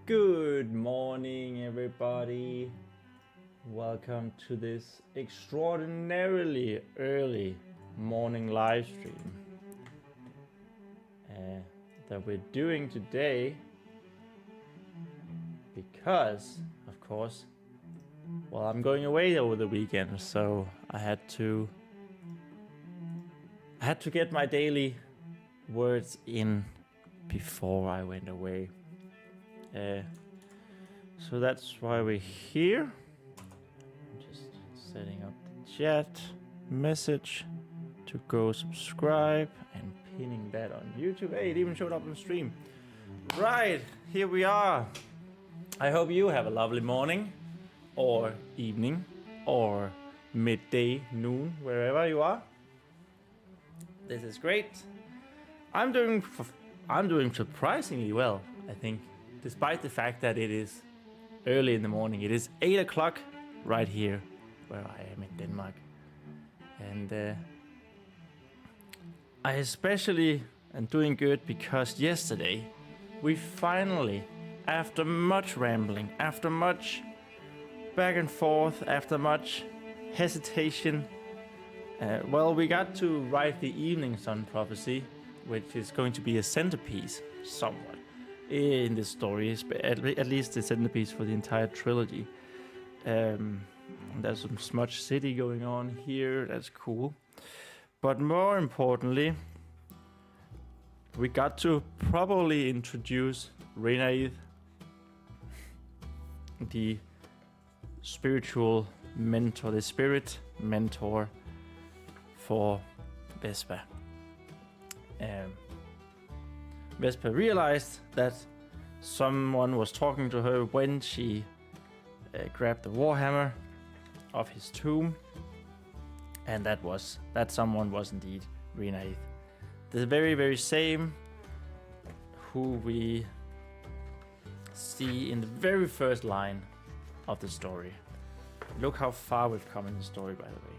Good morning, everybody. Welcome to this extraordinarily early morning live stream that we're doing today because, of course, well, I'm going away over the weekend, so I had to get my daily words in before I went away. So that's why we're here. I'm just setting up the chat message to go subscribe and pinning that on YouTube. Hey, it even showed up on stream. Right, here we are. I hope you have a lovely morning or evening or midday, noon, wherever you are. This is great. I'm doing surprisingly well, I think. Despite the fact that it is early in the morning. It is 8 o'clock right here where I am in Denmark. And I especially am doing good because yesterday we finally, after much rambling, after much back and forth, after much hesitation, we got to write the Eveningsun prophecy, which is going to be a centerpiece somewhat in this story, at least the centerpiece for the entire trilogy. There's some smudge city going on here, that's cool. But more importantly, we got to probably introduce Renaith, the spiritual mentor, the spirit mentor for Vespa. Vespa realized that someone was talking to her when she grabbed the warhammer of his tomb, and that someone was indeed Renaith, the very, very same who we see in the very first line of the story. Look how far we've come in the story, by the way.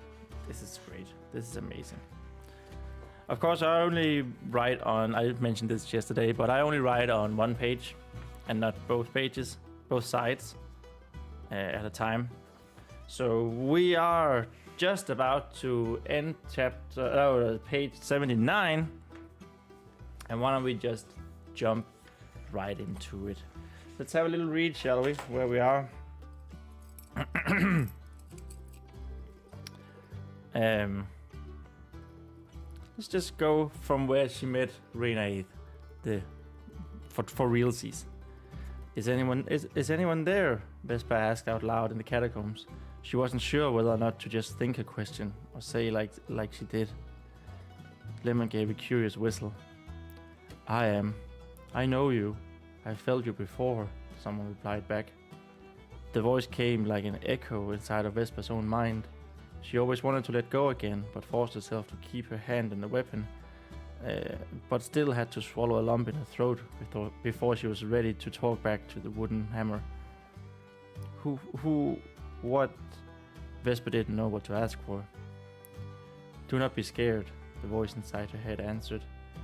This is great. This is amazing. Of course, I only write on, I mentioned this yesterday, but I only write on one page and not both pages, both sides at a time. So we are just about to end page 79. And why don't we just jump right into it? Let's have a little read, shall we, where we are. Let's just go from where she met Renaith, for realsies. Is anyone there? Vespa asked out loud in the catacombs. She wasn't sure whether or not to just think a question or say like she did. Lemon gave a curious whistle. I am. I know you. I felt you before, someone replied back. The voice came like an echo inside of Vespa's own mind. She always wanted to let go again, but forced herself to keep her hand in the weapon, but still had to swallow a lump in her throat before she was ready to talk back to the wooden hammer. What? Vespa didn't know what to ask for. Do not be scared, the voice inside her head answered,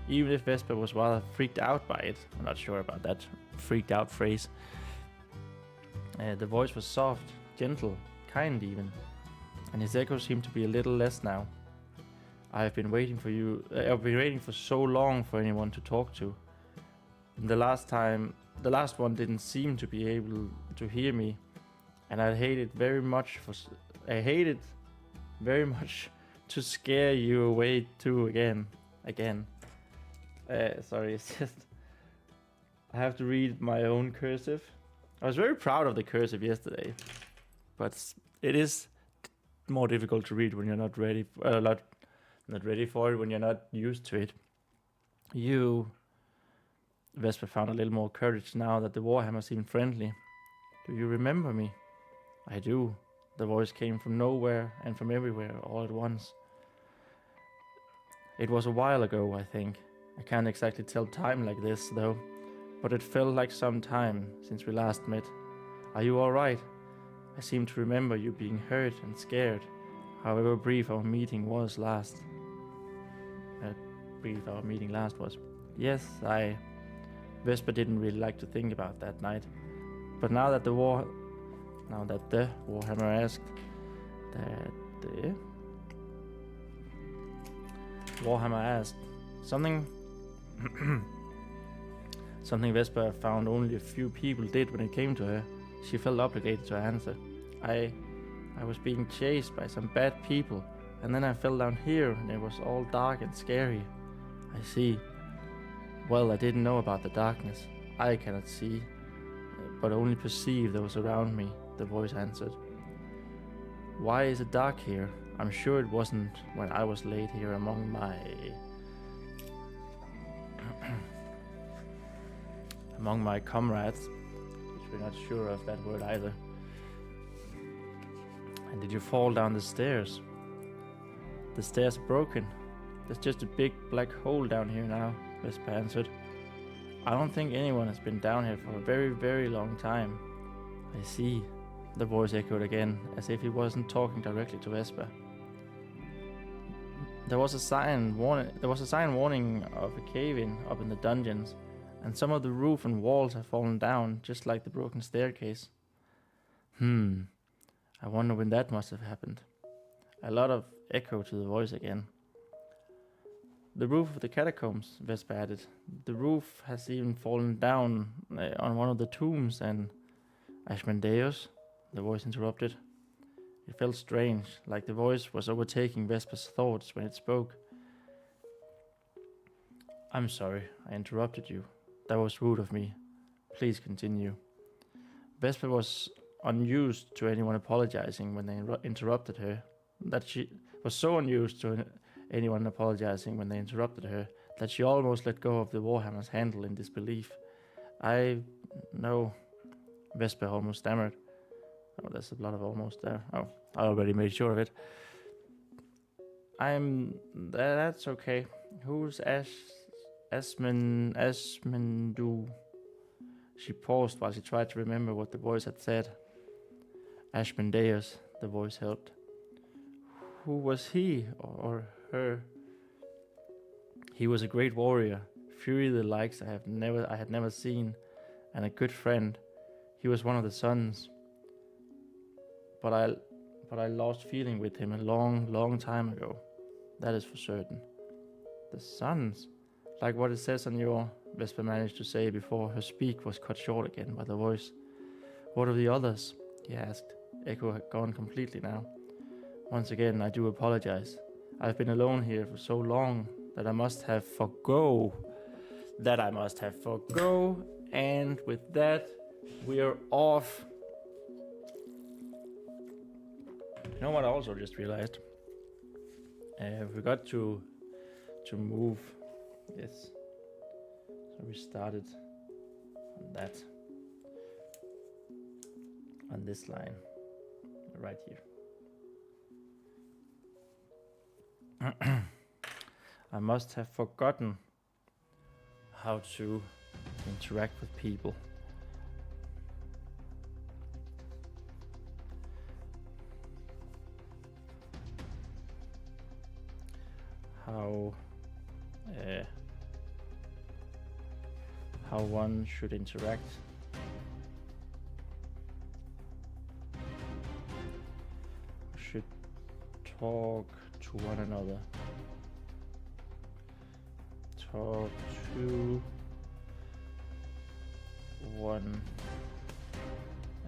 even if Vespa was rather freaked out by it. I'm not sure about that freaked out phrase. The voice was soft, gentle, kind even, and his echo seemed to be a little less now. I've been waiting for so long for anyone to talk to. The last one didn't seem to be able to hear me, and I hated very much to scare you away too again. Sorry, it's just I have to read my own cursive. I was very proud of the cursive yesterday, but it is more difficult to read when you're not ready for it, when you're not used to it. Vespa found a little more courage now that the warhammer seemed friendly. Do you remember me? I do. The voice came from nowhere and from everywhere all at once. It was a while ago, I think. I can't exactly tell time like this, though, but it felt like some time since we last met. Are you all right? I seem to remember you being hurt and scared, however brief our meeting last was. Yes, Vesper didn't really like to think about that night. But now that the Warhammer asked, something something Vesper found only a few people did when it came to her. She felt obligated to answer. I was being chased by some bad people, and then I fell down here and it was all dark and scary. I see. Well, I didn't know about the darkness. I cannot see, but only perceive those around me, the voice answered. Why is it dark here? I'm sure it wasn't when I was laid here among my... among my comrades, which we're not sure of that word either. And did you fall down the stairs? The stairs are broken. There's just a big black hole down here now, Vesper answered. I don't think anyone has been down here for a very, very long time. I see, the voice echoed again, as if he wasn't talking directly to Vesper. There was a sign warning of a cave-in up in the dungeons, and some of the roof and walls have fallen down, just like the broken staircase. I wonder when that must have happened. A lot of echo to the voice again. The roof of the catacombs, Vesper added. The roof has even fallen down on one of the tombs, and... Ashmandeus, the voice interrupted. It felt strange, like the voice was overtaking Vesper's thoughts when it spoke. I'm sorry, I interrupted you. That was rude of me. Please continue. Vesper was unused to anyone apologizing when they interrupted her. That she was so unused to anyone apologizing when they interrupted her that she almost let go of the Warhammer's handle in disbelief. I know, Vesper almost stammered. Oh, there's a lot of almost there. Oh, I already made sure of it. That's okay. Who's Asmendu? She paused while she tried to remember what the voice had said. Ashmandeus, the voice helped. Who was he or her? He was a great warrior, fury the likes I had never seen, and a good friend. He was one of the sons. But I lost feeling with him a long, long time ago. That is for certain. The sons? Like what it says on your... Vesper managed to say before her speak was cut short again by the voice. What of the others? He asked. Echo had gone completely now. Once again, I do apologize. I've been alone here for so long that I must have forgo. And with that, we're off. You know what I also just realized? We forgot to move. Yes. So we started on that. On this line. Right here. I must have forgotten how to interact with people. How one should interact. Should talk to one another. Talk to one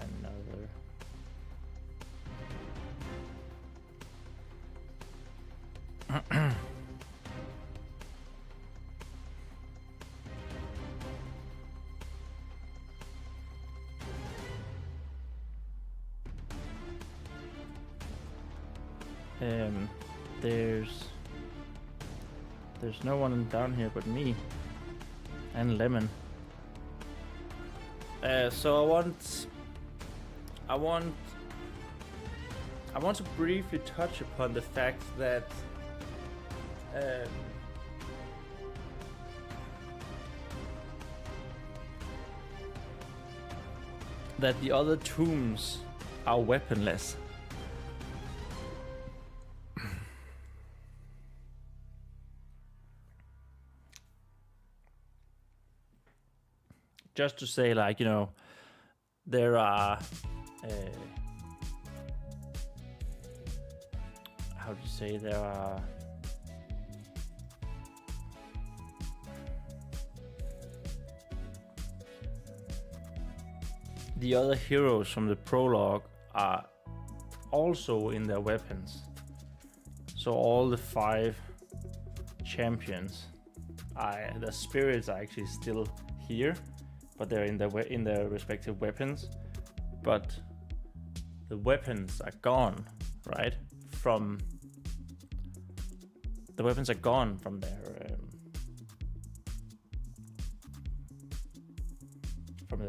another. There's no one down here but me and Lemon. So I want to briefly touch upon the fact that the other tombs are weaponless. just to say, like, you know, there are how do you say, there are the other heroes from the prologue are also in their weapons. So all the 5 champions, the spirits are actually still here, but they're in their respective weapons. But the weapons are gone, right? The weapons are gone from their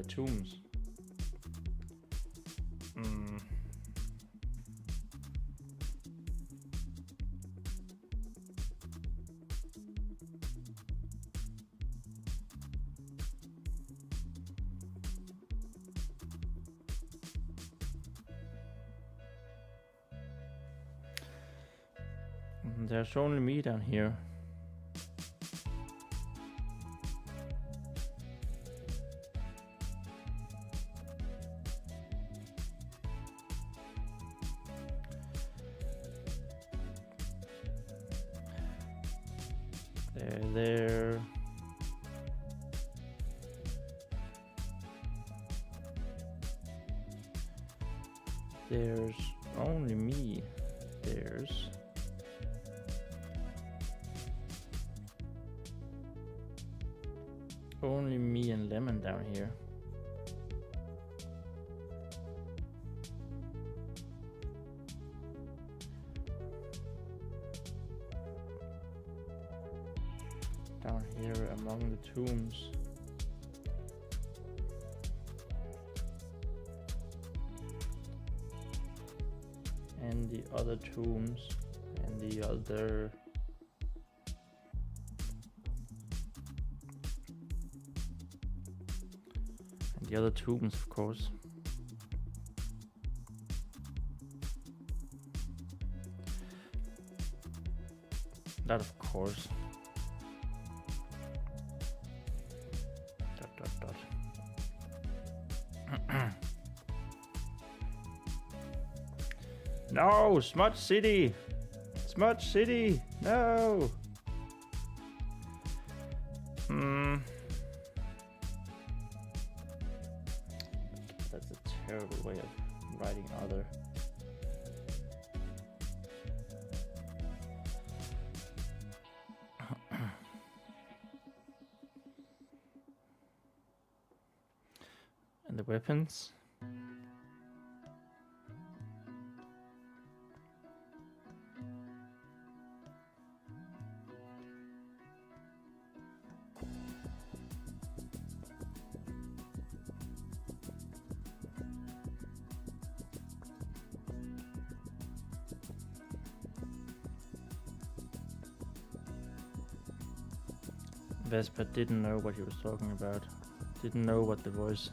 tombs. There's only me down here. There. There's only me. There's only me and Lemon down here. Down here among the tombs. And the other tombs and the other tombs, of course. That, of course. Dot. No, Smudge City! Smudge City! No! That's a terrible way of writing other. And the weapons. Vesper didn't know what he was talking about. Didn't know what the voice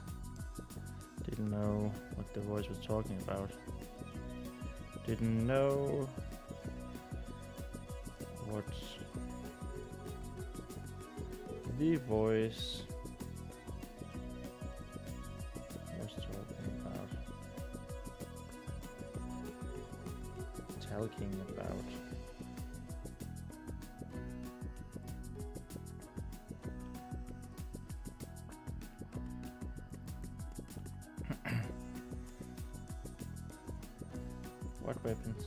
was talking about. Didn't know what the voice was talking about. Talking about. What weapons?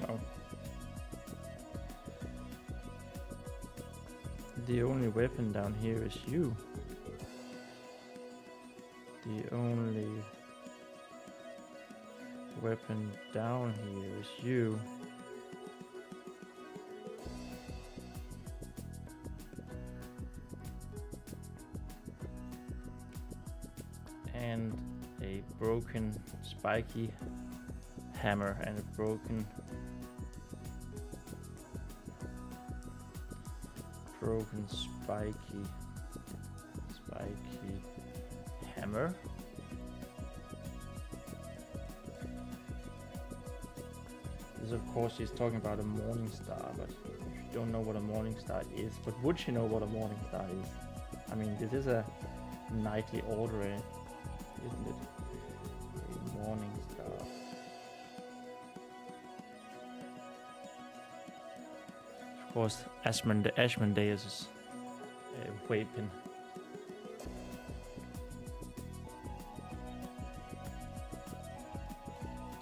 Oh. The only weapon down here is you. The only weapon down here is you. And a broken spiky hammer and a broken broken spiky hammer. This, of course, she's talking about a morning star, but she don't know what a morning star is. But would she know what a morning star is? I mean, this is a nightly order, isn't it? A morning star. Of course, Ashmodeus' weapon.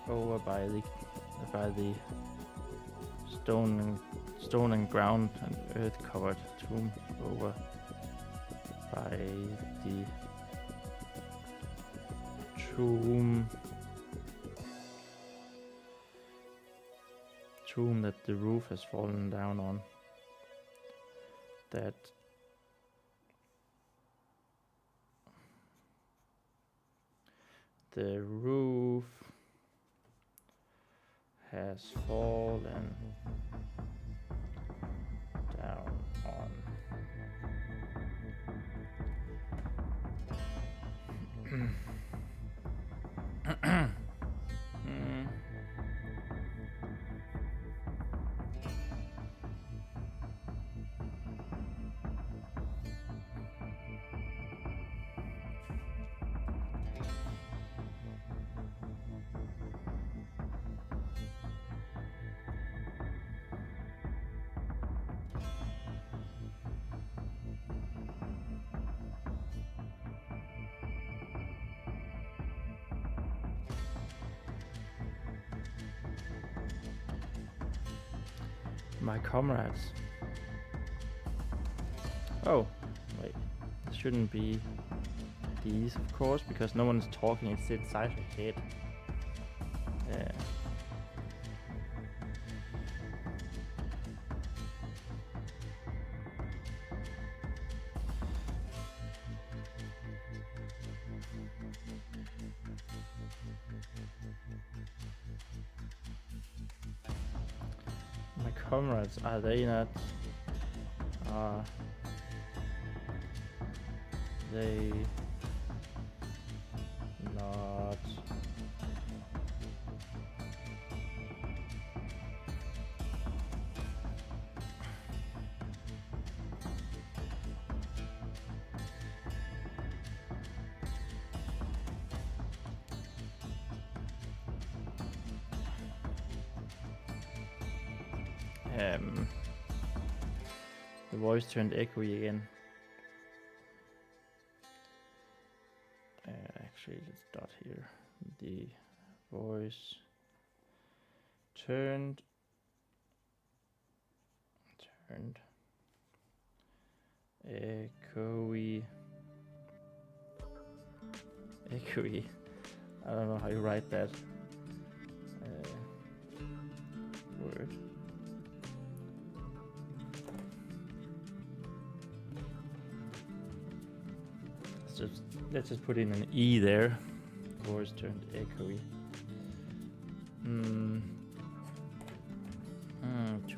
Over by the stone and ground and earth covered tomb, over by the tomb that the roof has fallen down on, that the roof has fallen down on. My comrades. Oh, wait. It shouldn't be these, of course, because no one is talking. It's inside her head. Yeah. My comrades, are they not? Are they not? The voice turned echoey again. Actually, let's start here. The voice turned echoey. I don't know how you write that word. Let's just put in an E there. Voice turned echoey. 2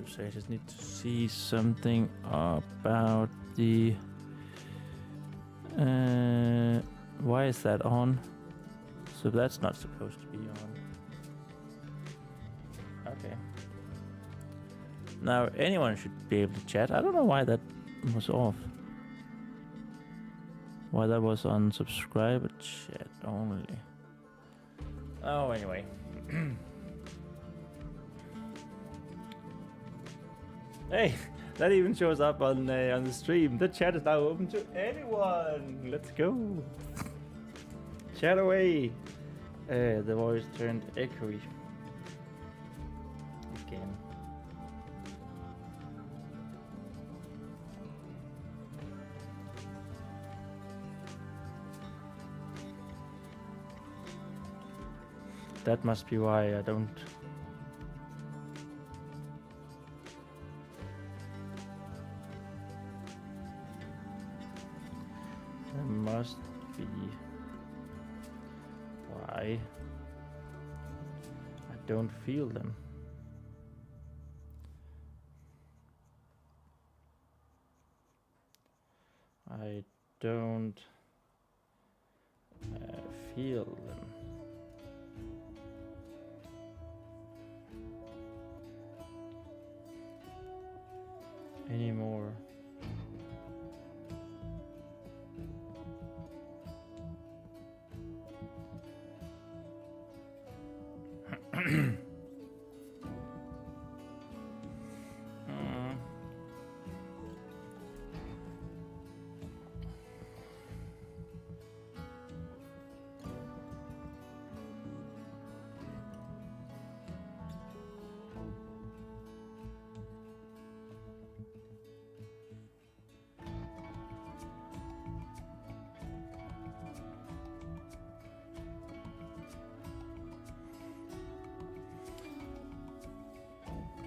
seconds. I just need to see something about the. Why is that on? So that's not supposed to be on. Okay. Now anyone should be able to chat. I don't know why that was off. Why that was on subscriber chat only. Oh, anyway. Hey, that even shows up on the stream. The chat is now open to anyone. Let's go. Chat away. The voice turned echoey again. That must be why I don't. That must be why I don't feel them. I don't feel them. Anymore.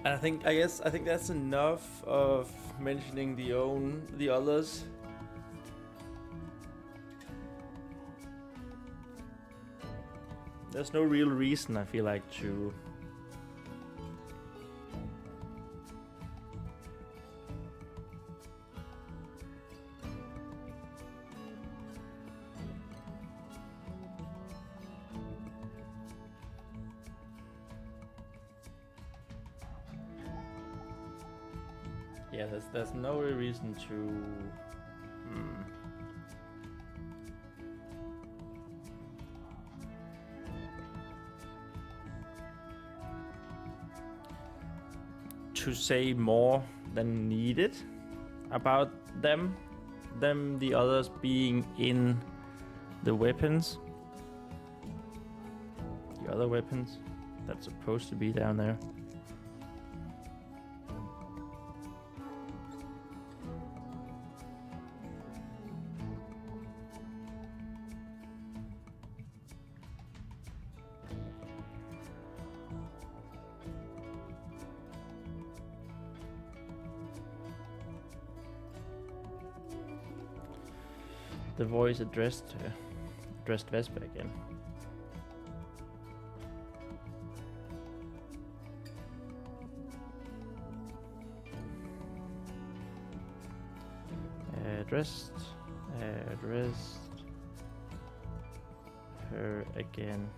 And I think that's enough of mentioning the others. There's no real reason, I feel like, to yeah, there's no real reason to to say more than needed about them, the others being in the weapons, the other weapons that's supposed to be down there. The voice addressed Vespa again. Addressed her again.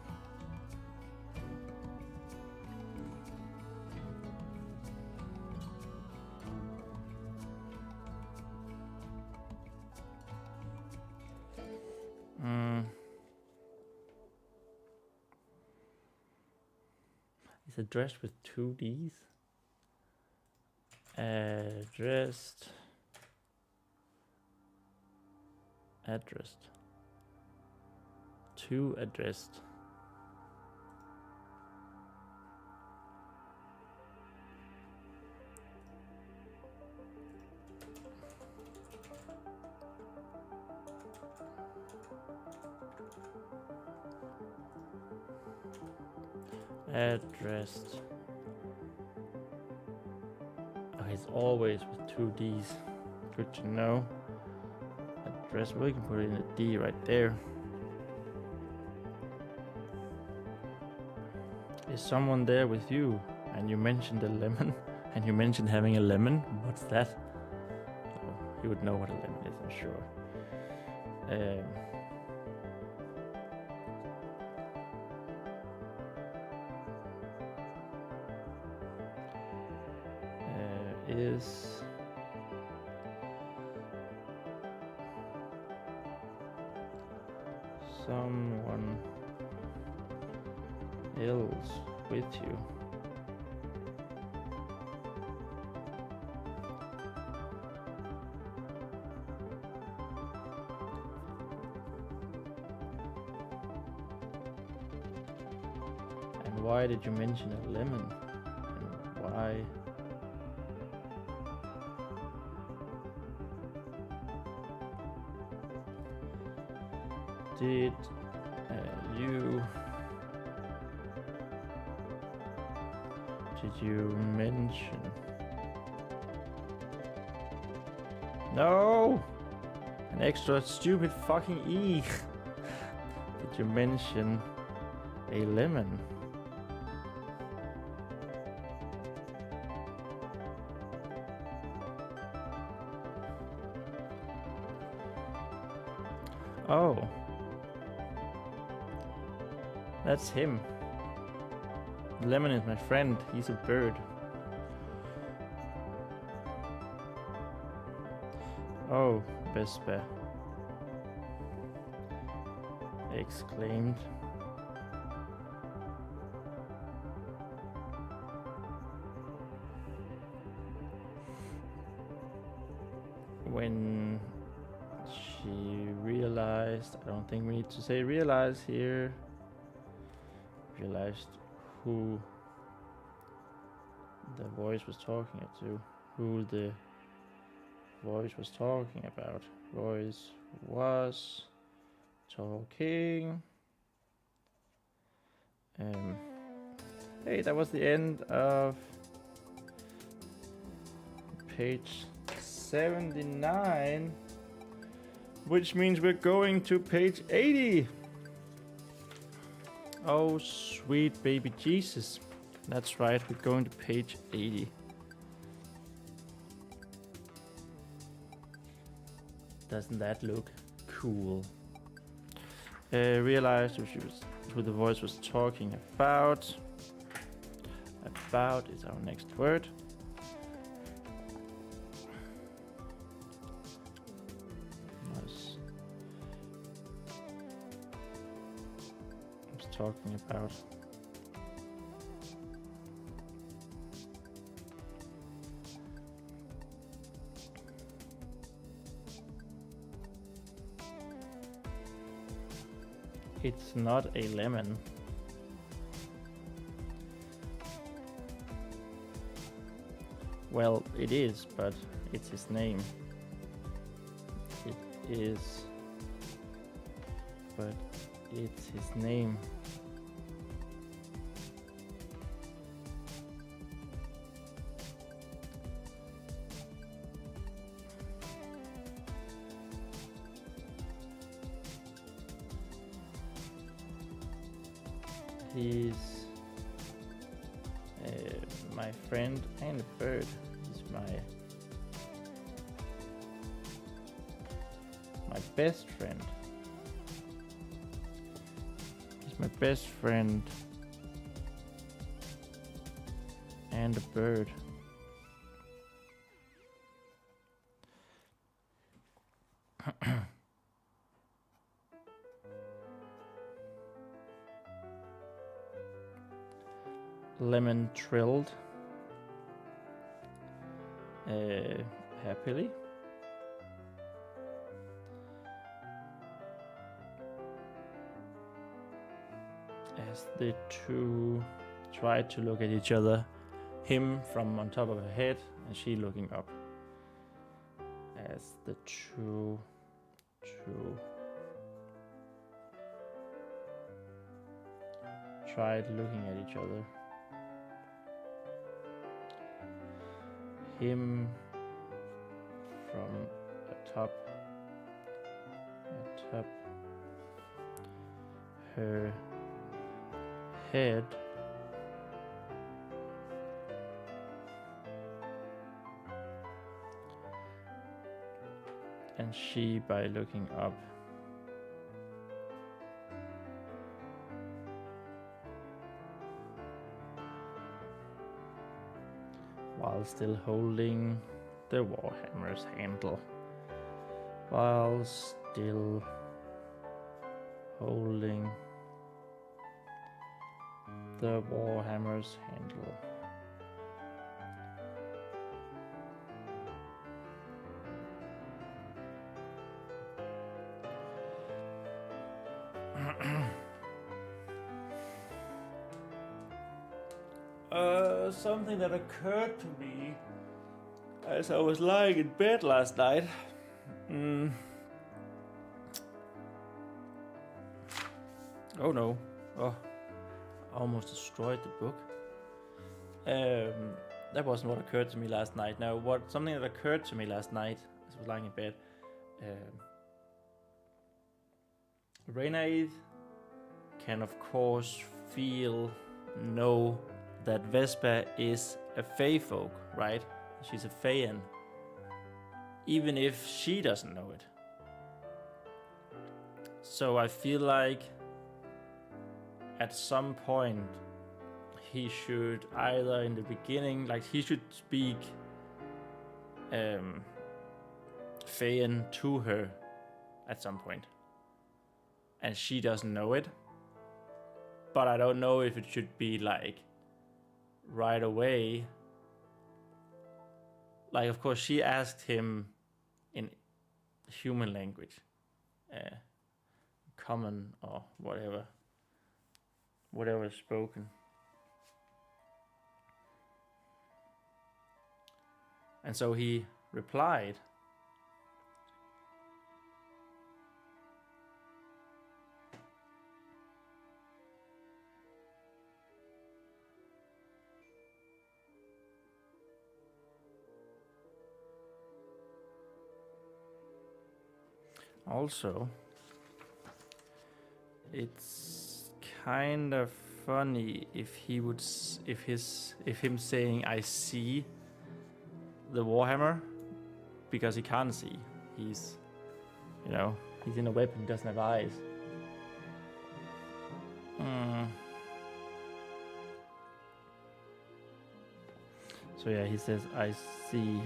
It's addressed with 2 Ds. Addressed. To addressed. Addressed. Okay, it's always with 2 Ds. Good to know. Address, we can put in a D right there. Is someone there with you? And you mentioned a lemon. And you mentioned having a lemon. What's that? Oh, you would know what a lemon is, I'm sure. Is someone else with you? And why did you mention a lemon? And why? Did you mention? No! An extra stupid fucking E. Did you mention a lemon? Oh. That's him. Lemon is my friend. He's a bird. Oh, Vespa. Exclaimed. When she realized, I don't think we need to say realize here, realized who the voice was talking to, who the voice was talking about. Voice was talking. Hey, that was the end of page 79, which means we're going to page 80. Oh, sweet baby Jesus. That's right, we're going to page 80. Doesn't that look cool? Realized who the voice was talking about. About is our next word. Was talking about. It's not a lemon. Well, it is, but it's his name. It is, but it's his name. He's my friend and a bird. He's my best friend. He's my best friend and a bird. Lemon trilled happily. As the two tried to look at each other, him from on top of her head and she looking up. As the two tried looking at each other. Him from atop her head, and she by looking up. While still holding the warhammer's handle. While still holding the warhammer's handle. Something that occurred to me as I was lying in bed last night. Oh no. Oh, I almost destroyed the book. That wasn't what occurred to me last night. Now, something that occurred to me last night as I was lying in bed. Renaid can of course know that Vespa is a Fey folk, right? She's a Feyan. Even if she doesn't know it. So I feel like at some point he should either in the beginning, like he should speak Feyen to her at some point. And she doesn't know it. But I don't know if it should be like right away. Like, of course, she asked him in human language, common or whatever is spoken. And so he replied, also, it's kind of funny if he would, if him saying "I see" the Warhammer, because he can't see. He's, he's in a web and doesn't have eyes. So yeah, he says "I see."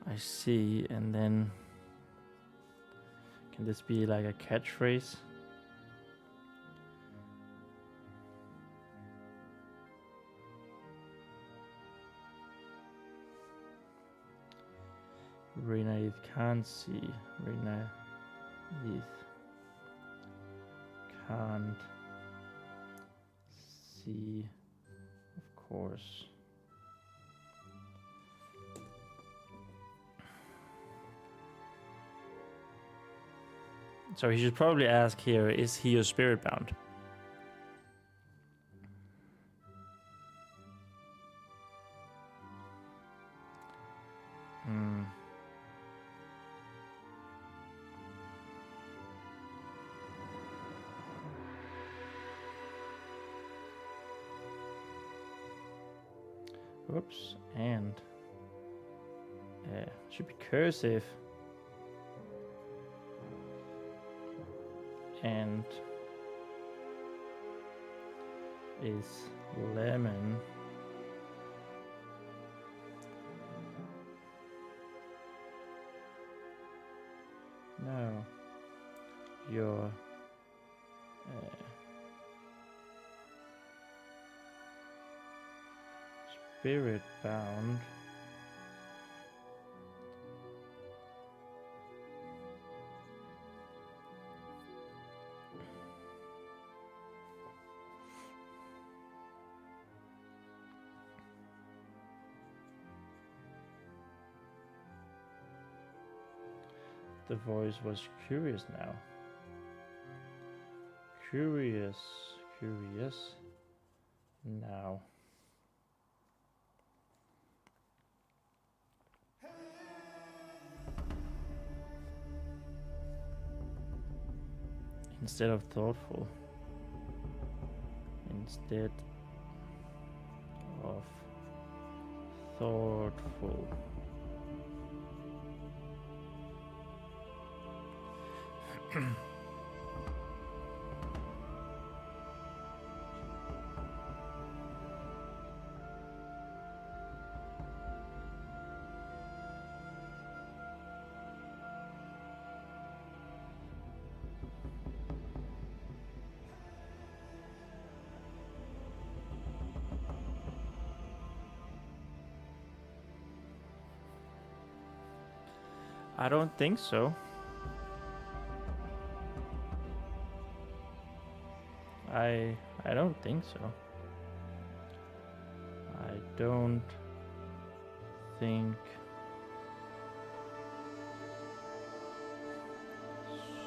I see, and then can this be like a catchphrase? Rena can't see. Rena can't see, of course. So he should probably ask here, is he your spirit bound? Whoops, and should be cursive. And is lemon no your spirit bound The voice was curious now. Curious now. Instead of thoughtful. Instead of thoughtful. I don't think so. I don't think so. I don't think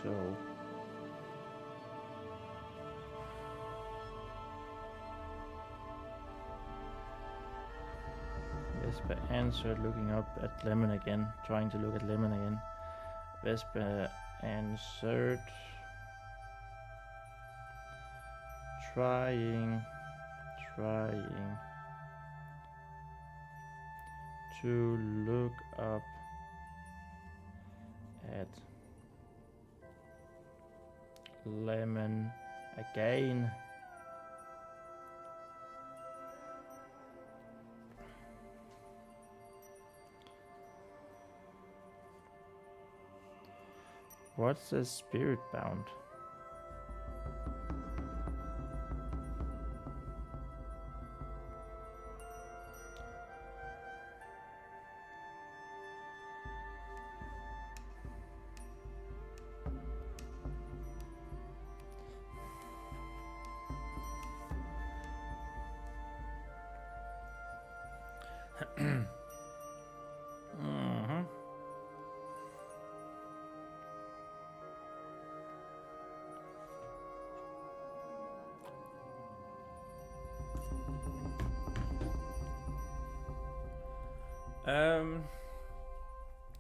so. Vesper answered, looking up at Lemon again, trying to look at Lemon again. Vesper answered, trying to look up at lemon again. What's a spirit bound?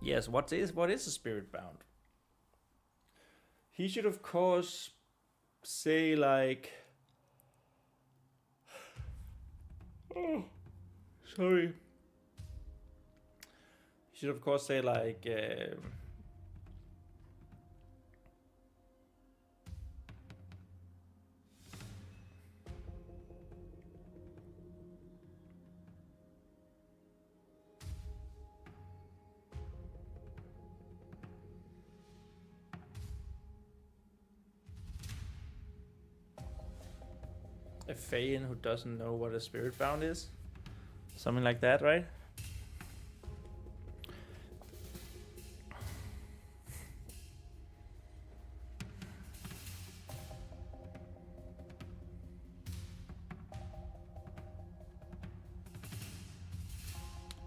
Yes, what is a spirit bound? He should of course say like, oh, sorry. He should of course say like, a Fayin who doesn't know what a spirit bound is. Something like that, right?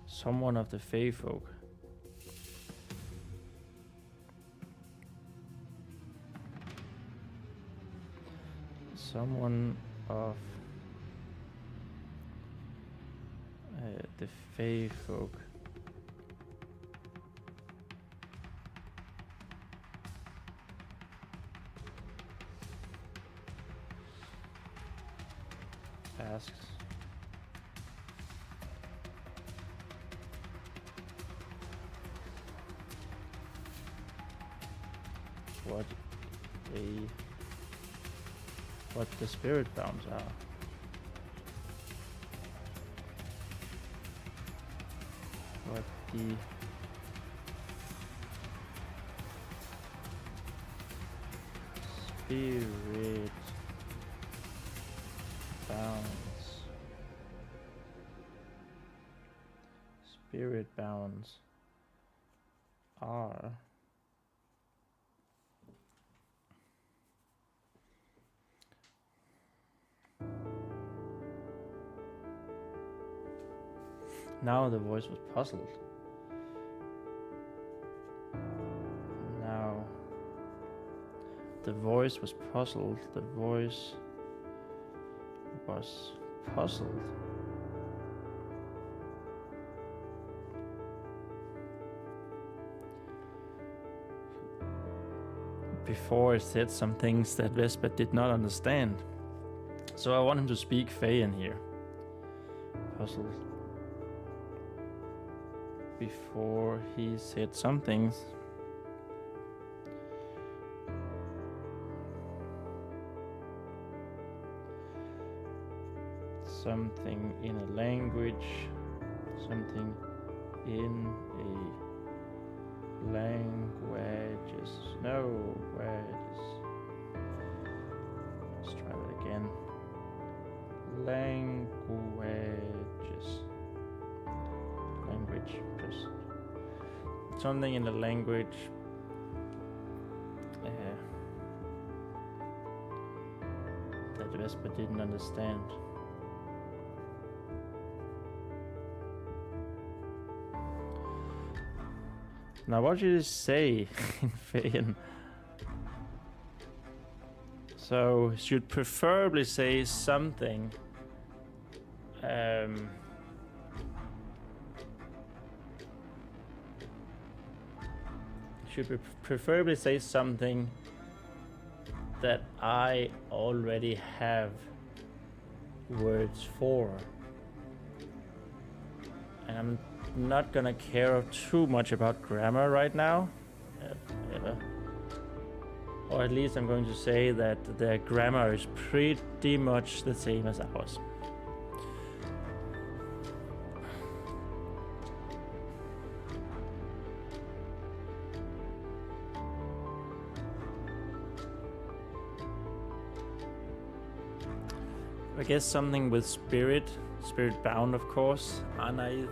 Someone of the Fae folk. Someone of the Fae folk. Asks what the spirit bounds are. What the spirit bounds are. Now the voice was puzzled. Now the voice was puzzled. The voice was puzzled. Before it said some things that Vesper did not understand. So I want him to speak Fayin here. Puzzled. Before he said some things. Something in a language. Something in a languages. No, where it is. Let's try that again. Languages. Language, just something in the language that Vesper didn't understand. Now what should you say in Fayin? So should preferably say something should preferably say something that I already have words for. And I'm not gonna care too much about grammar right now. Or at least I'm going to say that their grammar is pretty much the same as ours. I guess something with spirit bound, of course. Anaid.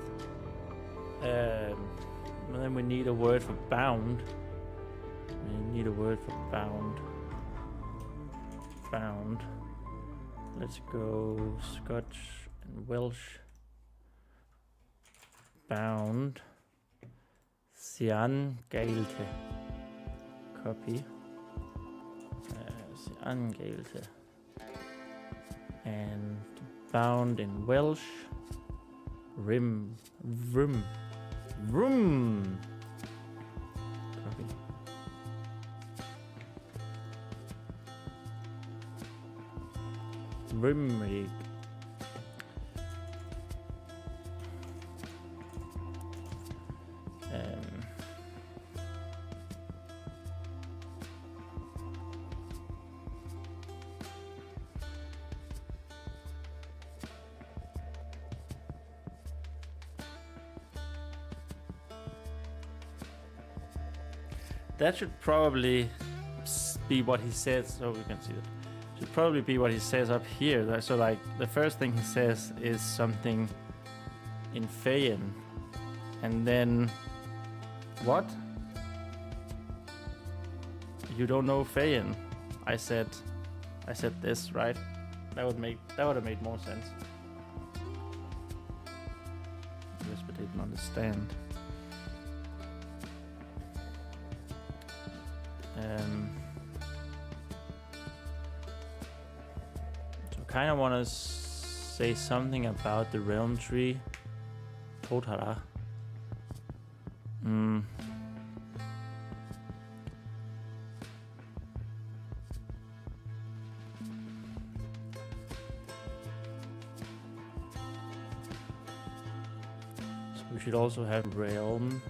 Then we need a word for bound. We need a word for bound. Bound. Let's go Scotch and Welsh. Bound. Sian Gailte. Copy. Sian Gailte. And bound in Welsh. Rim. Vroom. Vroom. Copy. Rimrig. That should probably be what he says, so we can see that. Should probably be what he says up here. So like the first thing he says is something in Feyen, and then what? You don't know Feyen? I said this, right? That would have made more sense. Whisper didn't understand. So kind of want to say something about the realm tree. Totara. So we should also have realm.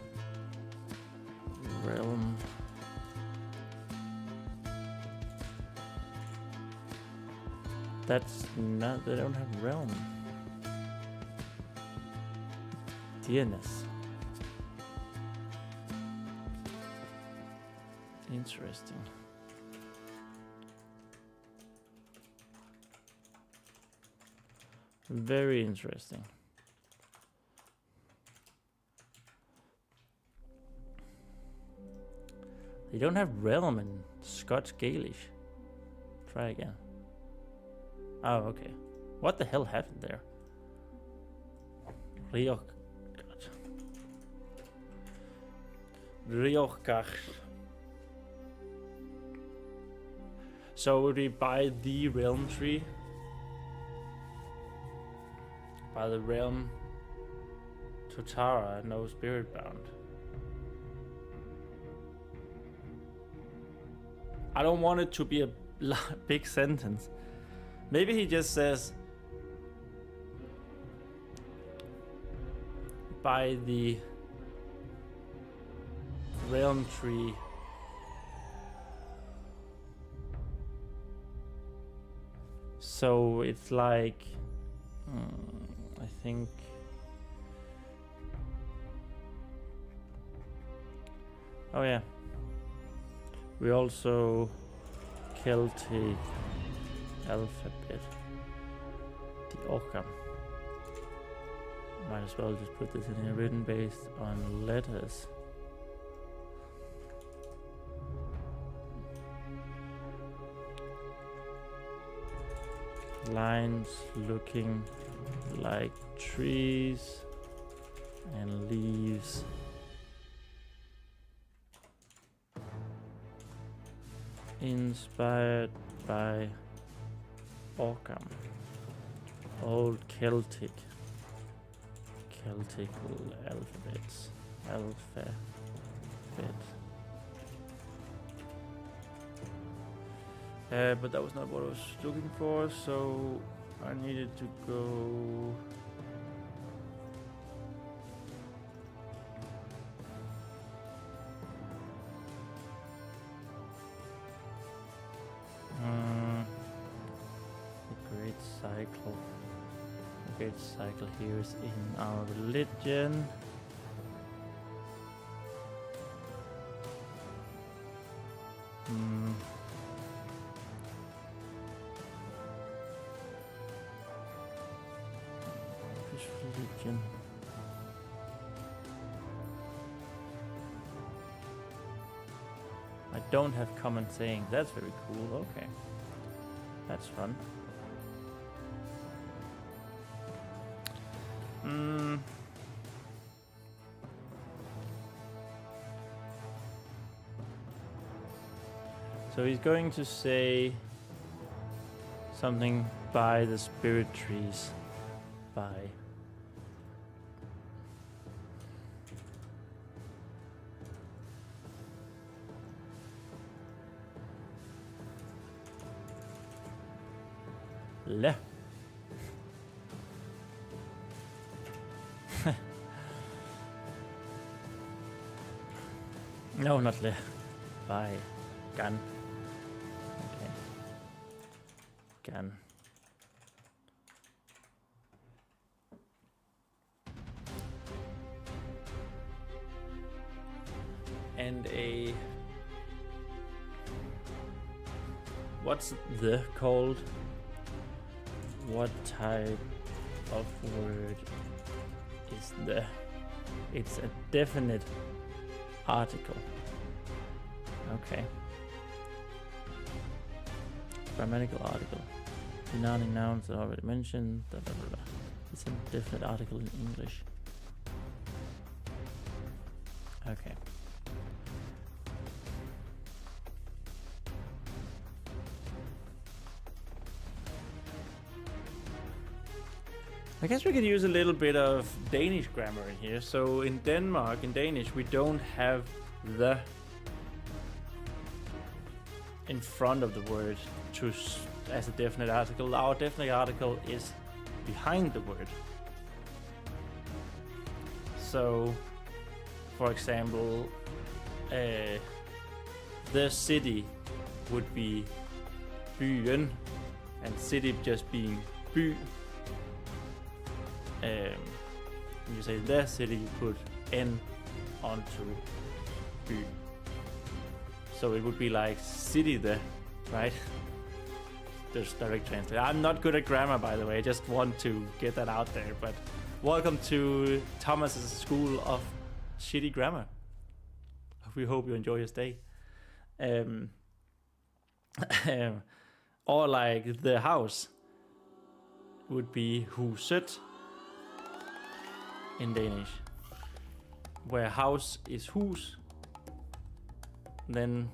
That's not, they don't have realm. Dearness. Interesting. Very interesting. They don't have realm in Scots Gaelish. Try again. Oh, okay. What the hell happened there? Riochkach. So would we buy the realm tree? By the realm Totara, no spirit bound. I don't want it to be a big sentence. Maybe he just says by the realm tree. So it's like I think oh yeah, we also Celtic alphabet, the Occam. Might as well just put this in here, written based on letters. Lines looking like trees and leaves. Inspired by Occam. Old Celtic alphabets. Alphabet. But that was not what I was looking for, so I needed to go cycle. Okay, cycle here is in our religion. Which religion? I don't have common saying. That's very cool. Okay. That's fun. So he's going to say something by the spirit trees. By. Le. No, not le. By. Gun. Okay. Gun. And a... What's the called? What type of word is the? It's a definite article. Okay. Grammatical article. Denomining nouns that I already mentioned. Blah, blah, blah, blah. It's a definite article in English. Okay. I guess we could use a little bit of Danish grammar in here. So in Denmark, in Danish, we don't have the in front of the word to as a definite article. Our definite article is behind the word. So, for example, the city would be byen, and city just being by. When you say the city, you put N onto by. So it would be like city the, right? Just direct translate. I'm not good at grammar, by the way. I just want to get that out there. But welcome to Thomas's School of Shitty Grammar. We hope you enjoy your stay. Or like the house would be huset in Danish, where house is hus. Then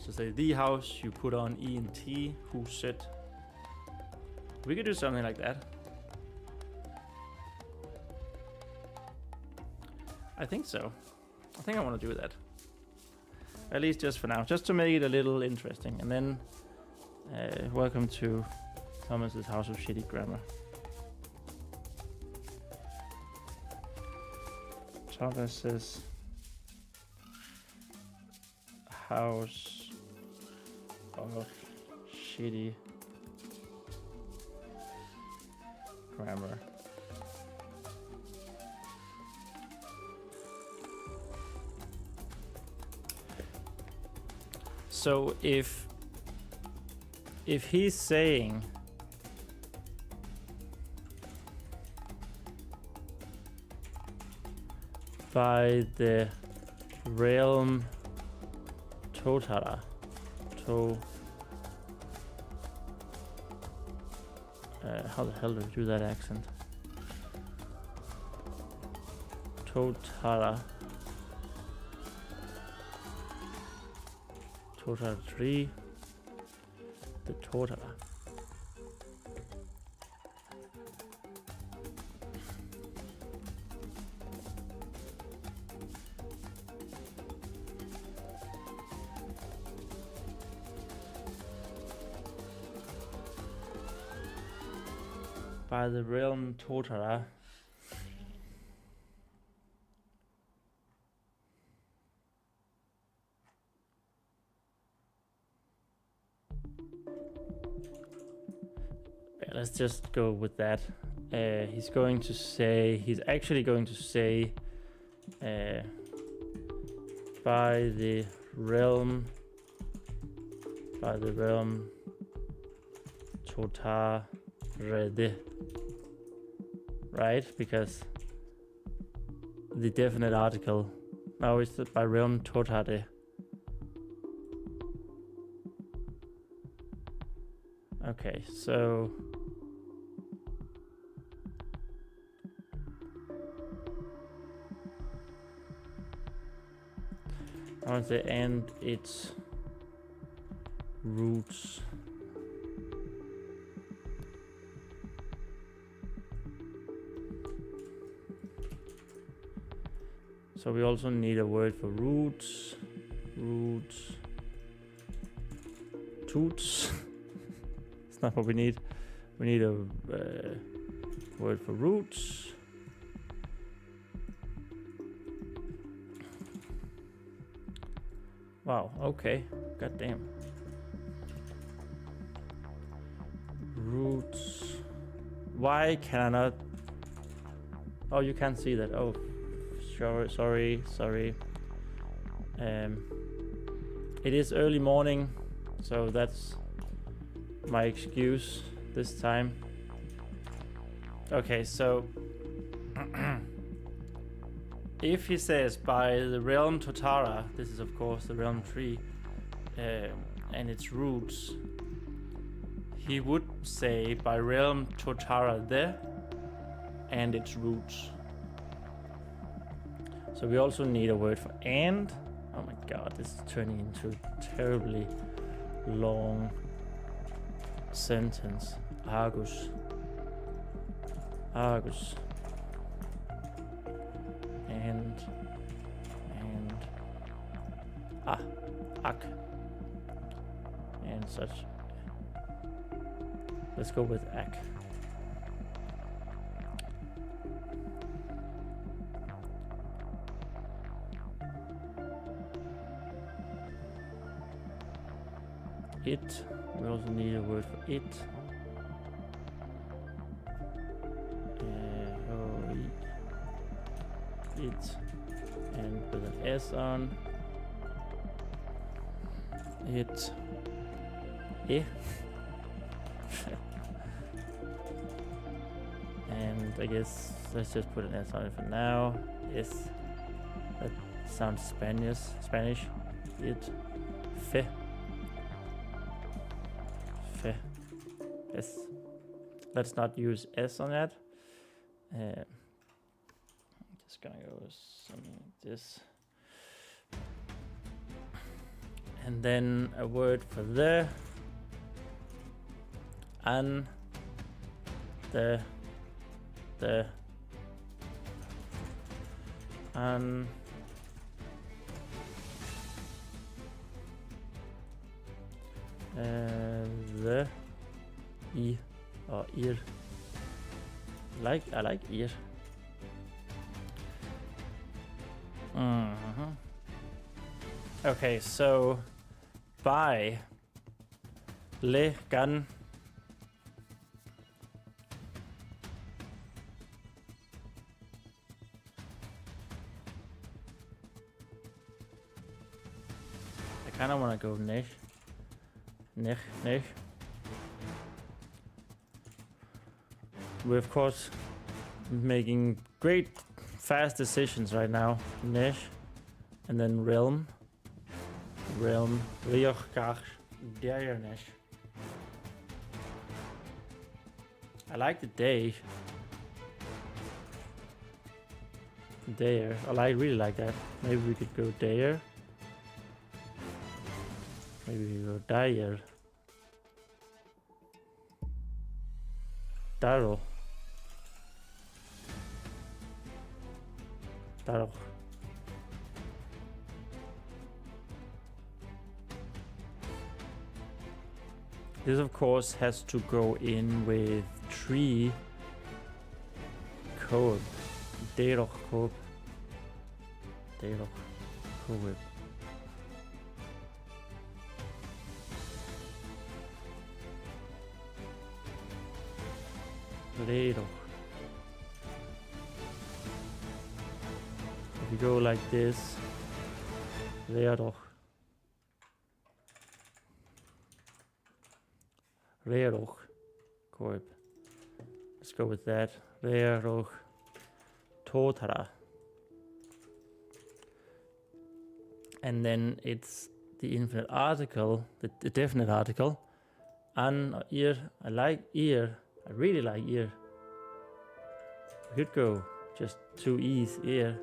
to say the house, you put on ENT, huset. We could do something like that. I think so. I think I want to do that. At least just for now, just to make it a little interesting. And then welcome to Thomas's House of Shitty Grammar. Thomas's House of Shitty Grammar. So if he's saying by the realm Totara, how the hell do we do that accent? Totara 3, the Totara. By the realm Totara. let's just go with that. He's actually going to say, by the realm totarede, right? Because the definite article now is by realm totarede. Okay, so I want to say and its roots. So we also need a word for roots. Toots. It's not what we need. We need a word for roots. Wow, okay. God damn. Roots. Why can I not? Oh, you can't see that. Oh, sure. Sorry. It is early morning, so that's my excuse this time. Okay, so if he says by the realm Totara, this is of course the realm tree, and its roots, he would say by realm Totara there and its roots. So we also need a word for and. Oh my god, this is turning into a terribly long sentence. Argus. And ak. And such. Let's go with ak. It. We also need a word for it. It. And with an S on. It. And I guess let's just put an S on it for now. Yes. That sounds Spanish. It. Fe. Yes. Let's not use S on that. Just gonna go with something like this. And then a word for the. An. The. An. The. I or ear. I like ear. Okay, so by le gan. I kind of want to go nech. We're of course making great fast decisions right now. Nech, and then realm, Riochgach, Dair nech. I like the day. Dair. Really like that. Maybe we could go Dair. Maybe we go Dair. Daro. This of course has to go in with tree code. Dair code. Redo. If you go like this, Redo. Redo. Corp. Let's go with that. Redo. Totara. And then it's the infinite article, the definite article. An or ear. I like ear. I really like ear. We could go just 2 E's, ear.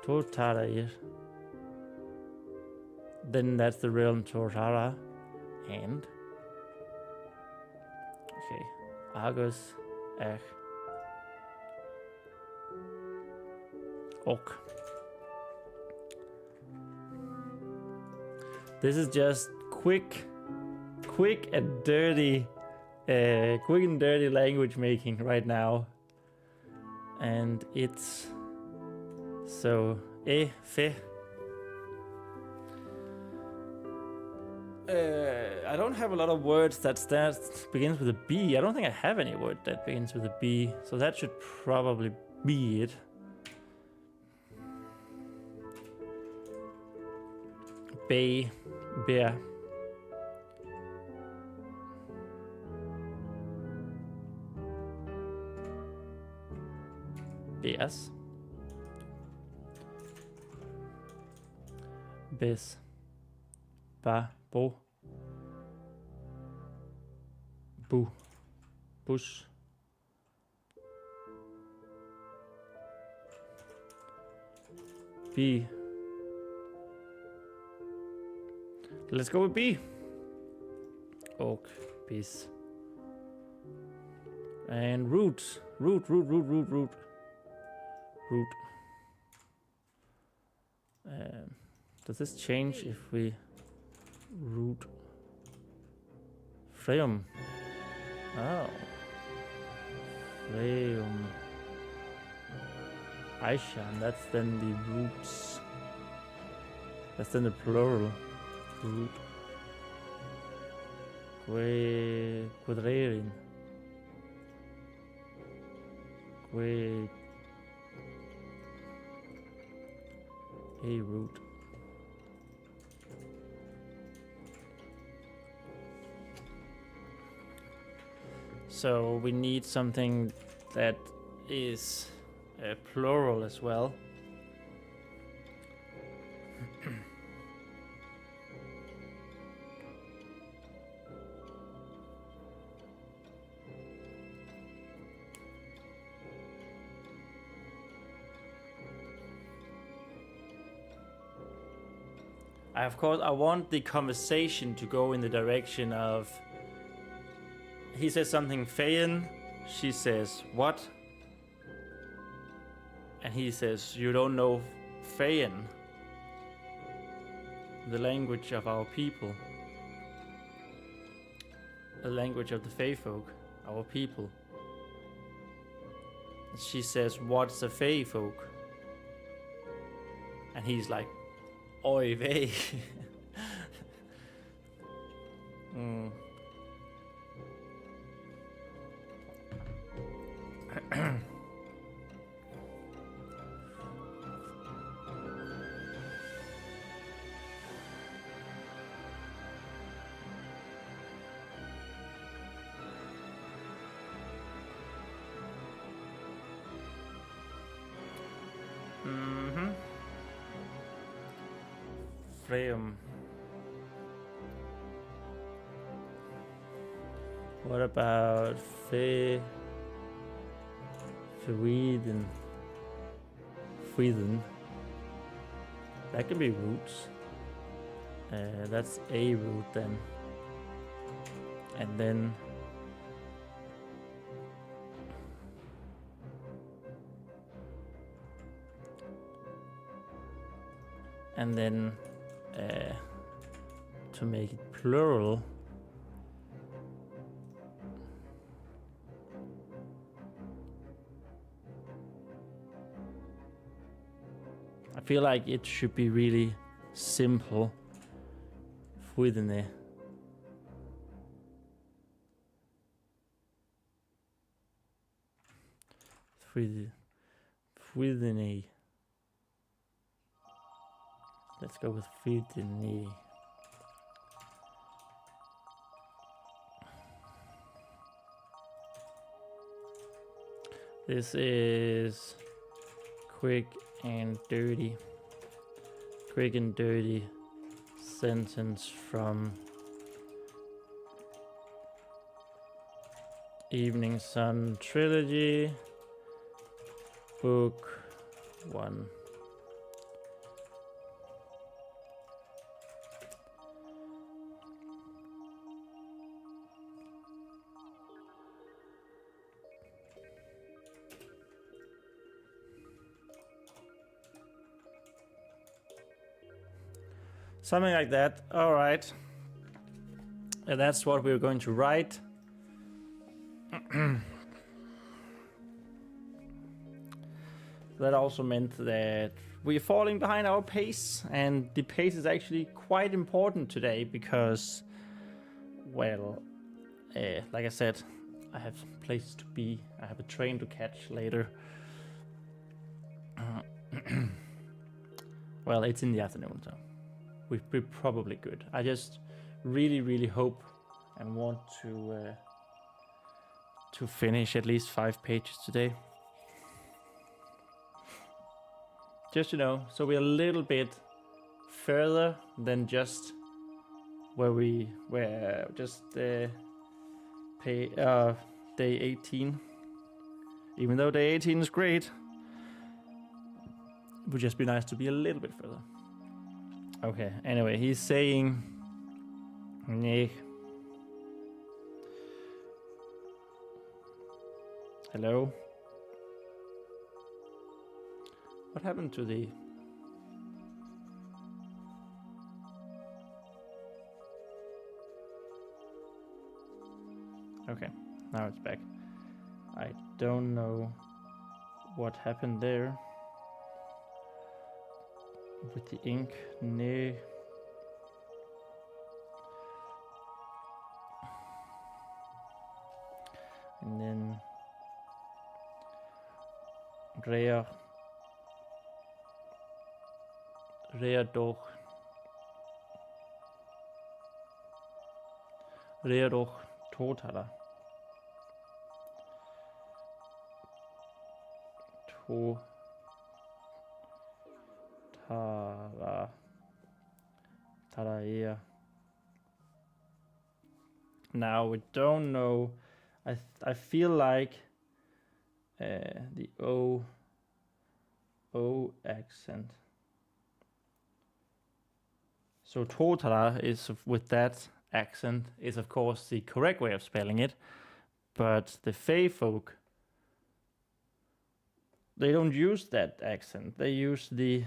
Totara ear. Then that's the realm Totara. And. Okay. Argus. Ach. Ok. This is just quick and dirty language making right now, and it's so fe. I don't have a lot of words that begins with a B. I don't think I have any word that begins with a B, so that should probably be it. Bay, bear. Bears. Bes. Ba. Bo. Bu. Bus. B. Let's go with B. Oak, bis. And root. Root. Does this change if we root? Freum. Oh. Freum. Aishan, that's then the roots. That's then the plural. Root. Quadrarin. A root. So we need something that is plural as well. Of course, I want the conversation to go in the direction of... He says something, Feyen. She says, what? And he says, you don't know Feyen, the language of our people. The language of the Fey folk, our people. She says, what's a Fey folk? And he's like, Oi vey. Freum. What about Feweden? That could be roots. That's a root then. And then to make it plural, I feel like it should be really simple. Fwydne. Fridene. Let's go with Fridene. This is quick and dirty. Quick and dirty sentence from Eveningsun Trilogy, book 1. Something like that. All right. And that's what we're going to write. That also meant that we're falling behind our pace, and the pace is actually quite important today because, well, like I said, I have places to be. I have a train to catch later. Well, it's in the afternoon, so we're probably good. I just really hope and want to finish at least 5 pages today. Just, you know, so we're a little bit further than just where we were just day 18. Even though day 18 is great, it would just be nice to be a little bit further. Okay, anyway, he's saying nee. Hello? What happened to the... Okay, now it's back. I don't know what happened there with the ink. Nee. And then Rea doch totaler. Taraea. Now we don't know. I feel like the O accent. So totala is with that accent is of course the correct way of spelling it, but the Fey folk, they don't use that accent. They use the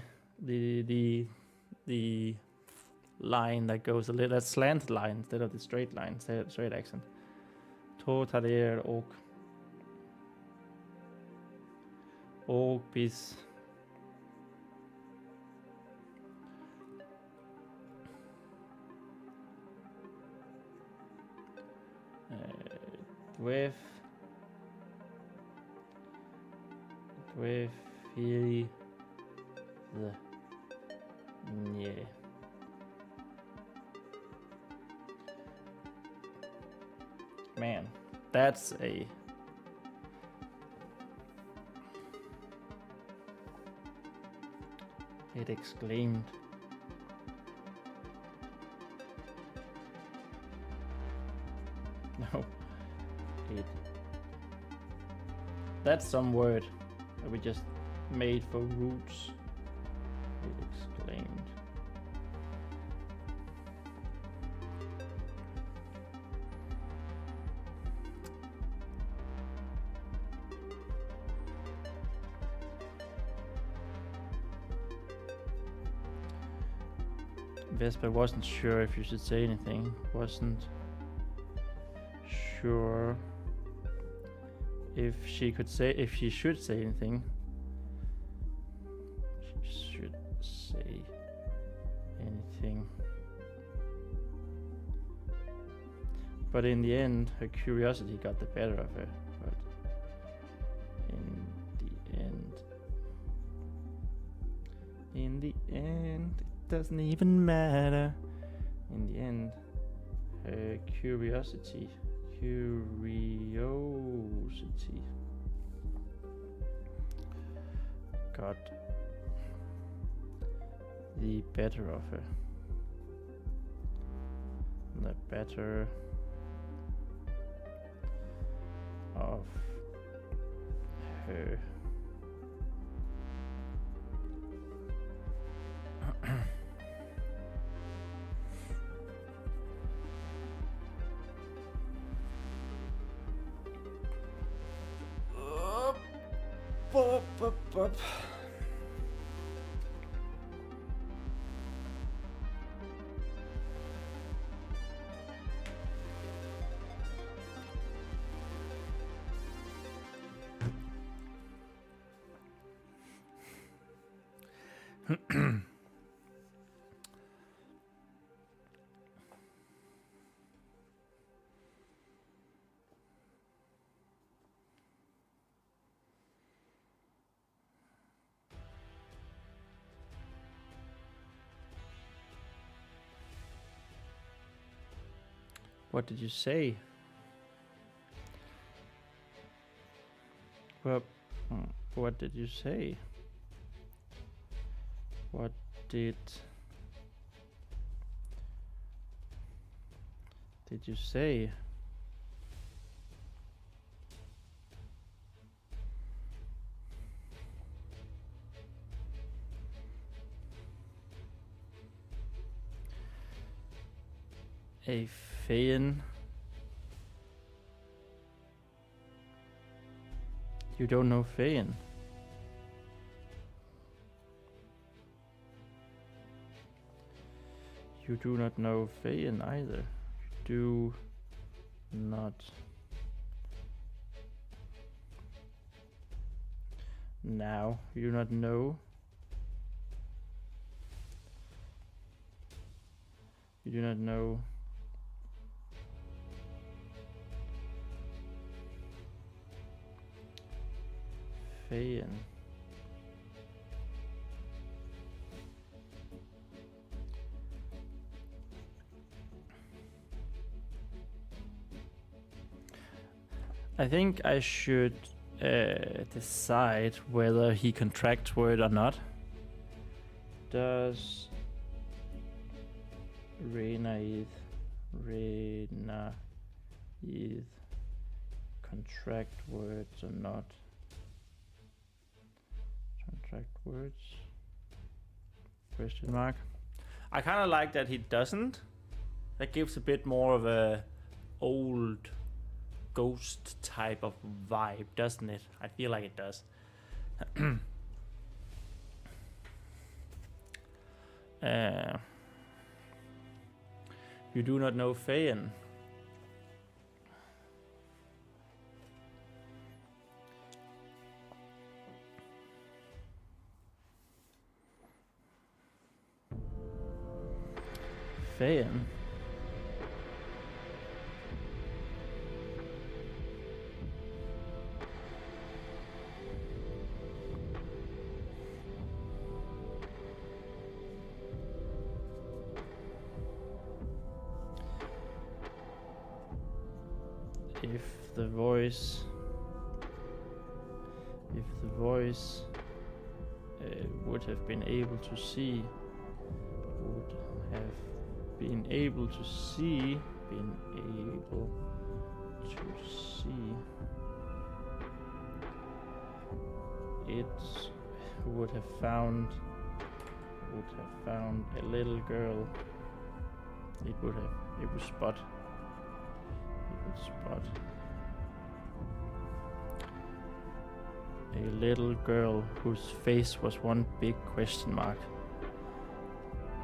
line that goes a little, that slant line instead of the straight line, straight accent. Totaler og bis with the yeah. Man, that's a it exclaimed. No, it. That's some word that we just made for roots. It exclaimed. Vespa wasn't sure if you should say anything. Wasn't sure if she should say anything. She should say anything. But in the end, her curiosity got the better of her. But in In the end, it doesn't even matter. In the end, curiosity got the better of her. The better of her. Up. What did you say? Well, what did you say? What did you say? A fan? You don't know fan? You do not know fan either. Do not. Now you do not know. You do not know. Fan. I think I should decide whether he contracts word or not. Does Renaid contract words or not? Contract words? Question mark. I kind of like that he doesn't. That gives a bit more of a old ghost type of vibe, doesn't it? I feel like it does. You do not know Fayen. Fayen. If the voice would have been able to see, it would have found a little girl. It would spot a little girl whose face was one big question mark.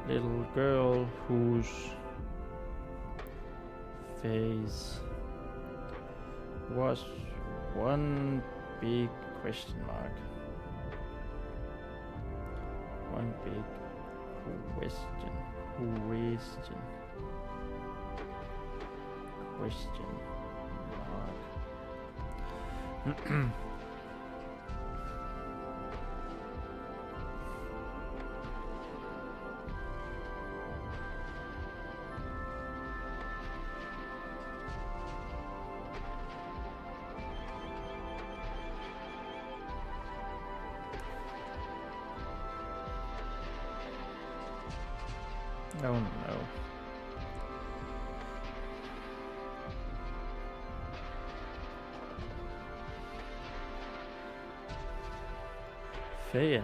Little girl whose face was one big question mark. One big question mark. No, no. Feyen.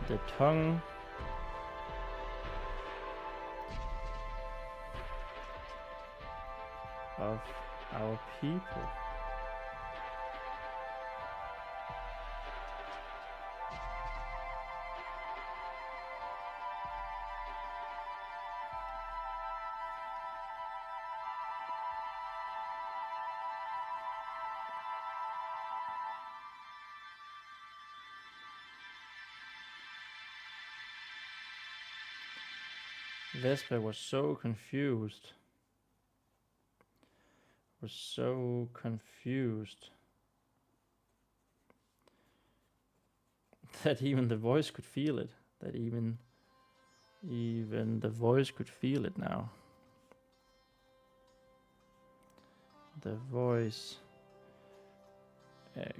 The tongue of our people. Vesper was so confused. That even the voice could feel it. That even the voice could feel it now. The voice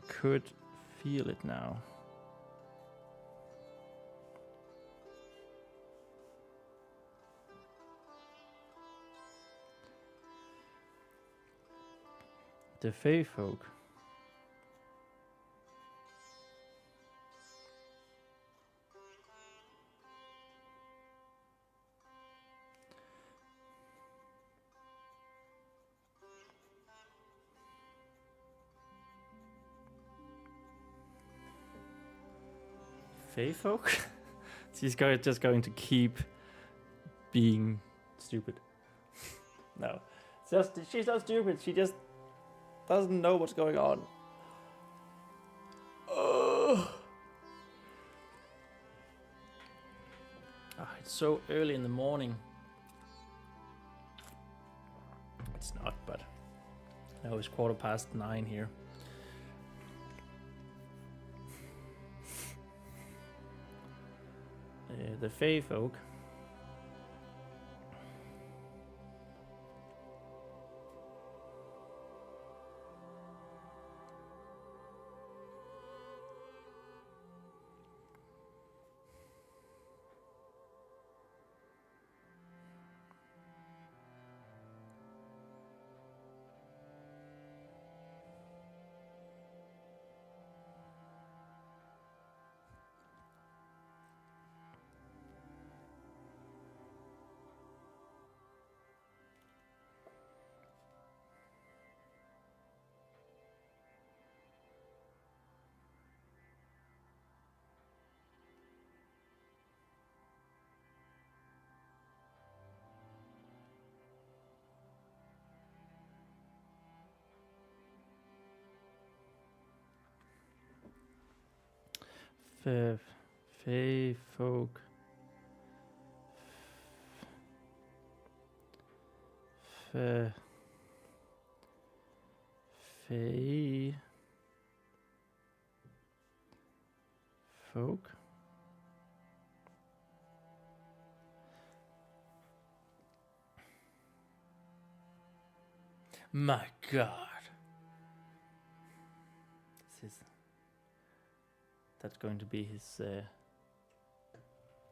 could feel it now. The Fey folk. Fey folk? She's just going to keep being stupid. No, she's not stupid. She just doesn't know what's going on. It's so early in the morning. It's not, but no, it's 9:15 here. The Fey folk. Fey folk. Fey folk. My God. That's going to be his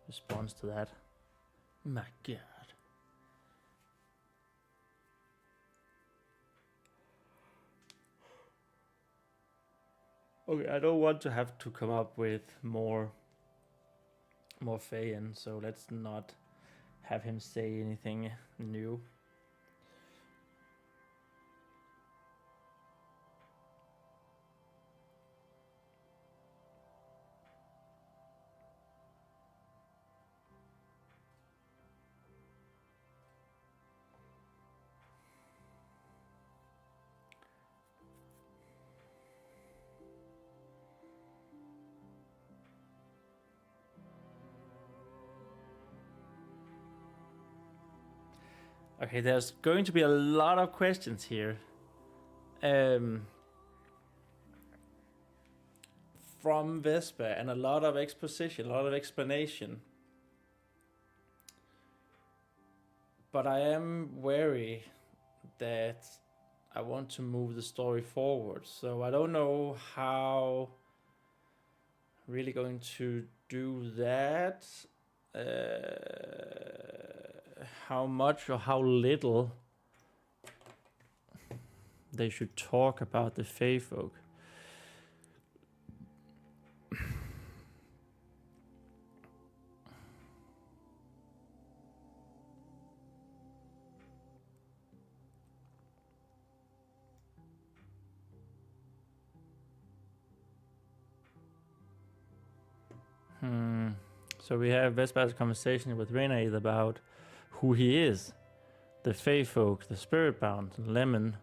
response to that. My God. Okay, I don't want to have to come up with more Feyen, so let's not have him say anything new. Okay, there's going to be a lot of questions here. From Vesper, and a lot of exposition, a lot of explanation. But I am wary that I want to move the story forward. So I don't know how really going to do that. How much or how little they should talk about the Fae folk. So we have Vesper's conversation with Renaid about who he is, the Fae folk, the spirit bound, Lemon,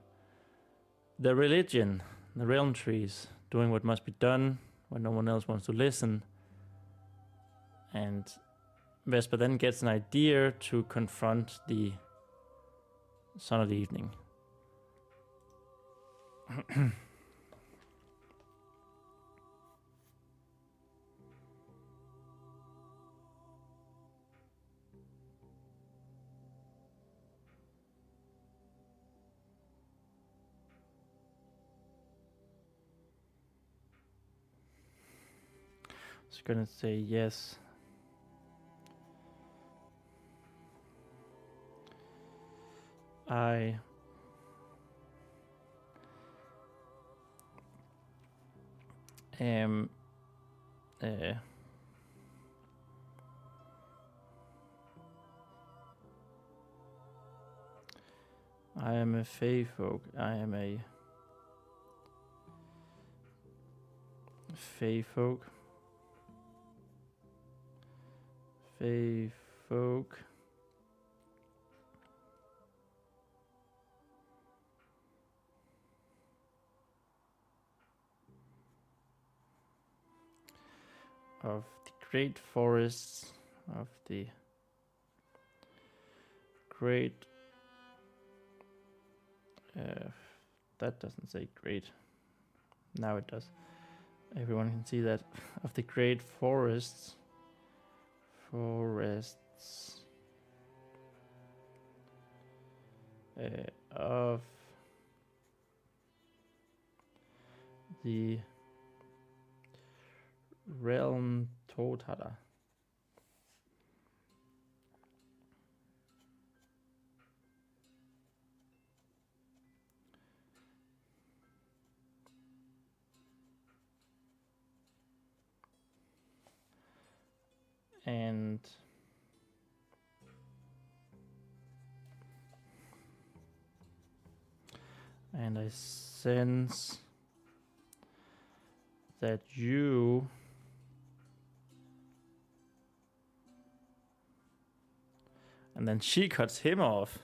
the religion, the realm trees, doing what must be done when no one else wants to listen. And Vesper then gets an idea to confront the Son of the Evening. It's gonna say yes. I am a Fae folk. I am a Fae folk. Fae folk. Of the great forests, of the great. That doesn't say great. Now it does. Everyone can see that. Of the great forests. Of the realm Totara. And I sense that you and then she cuts him off.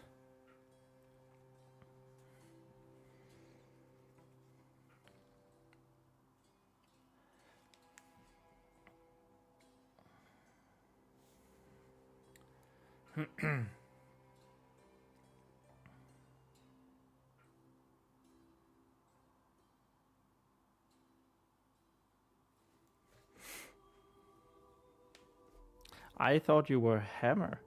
I thought you were Hammer.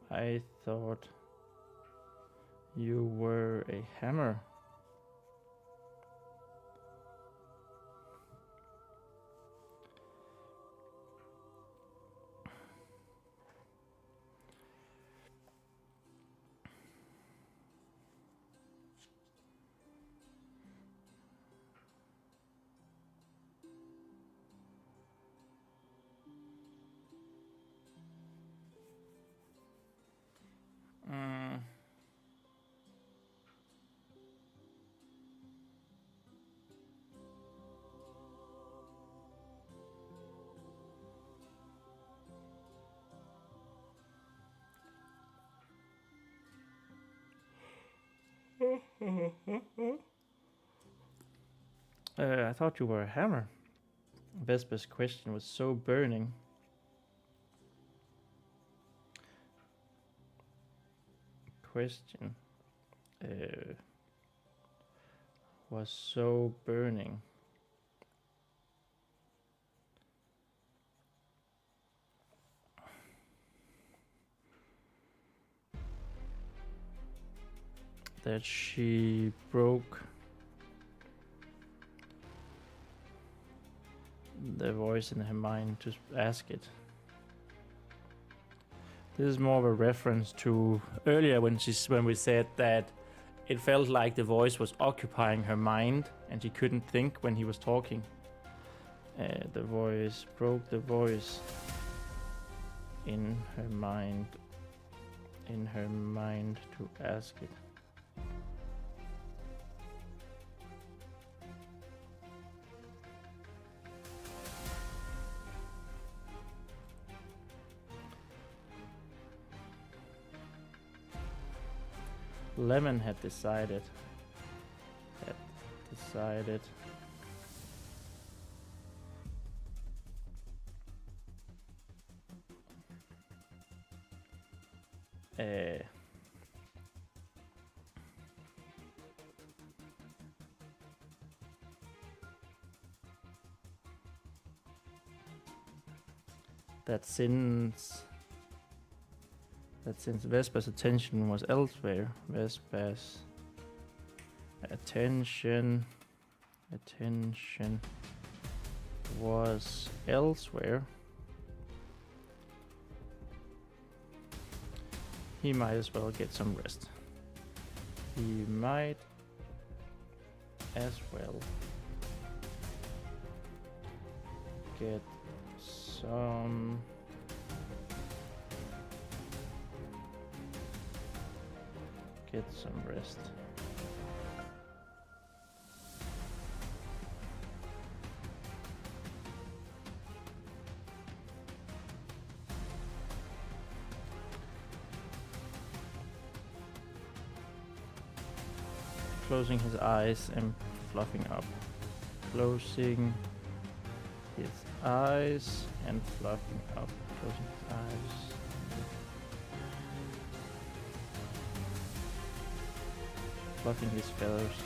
I thought you were a Hammer. I thought you were a Hammer. Vesper's question was so burning. Question was so burning. That she broke the voice in her mind to ask it. This is more of a reference to earlier when we said that it felt like the voice was occupying her mind and she couldn't think when he was talking. The voice broke the voice in her mind to ask it. Lemon had decided that since Vesper's attention was elsewhere, Vesper's attention was elsewhere, he might as well get some rest. He might as well get some rest. Closing his eyes and fluffing up. Closing his eyes and fluffing up. Closing his eyes. Fluffing his feathers.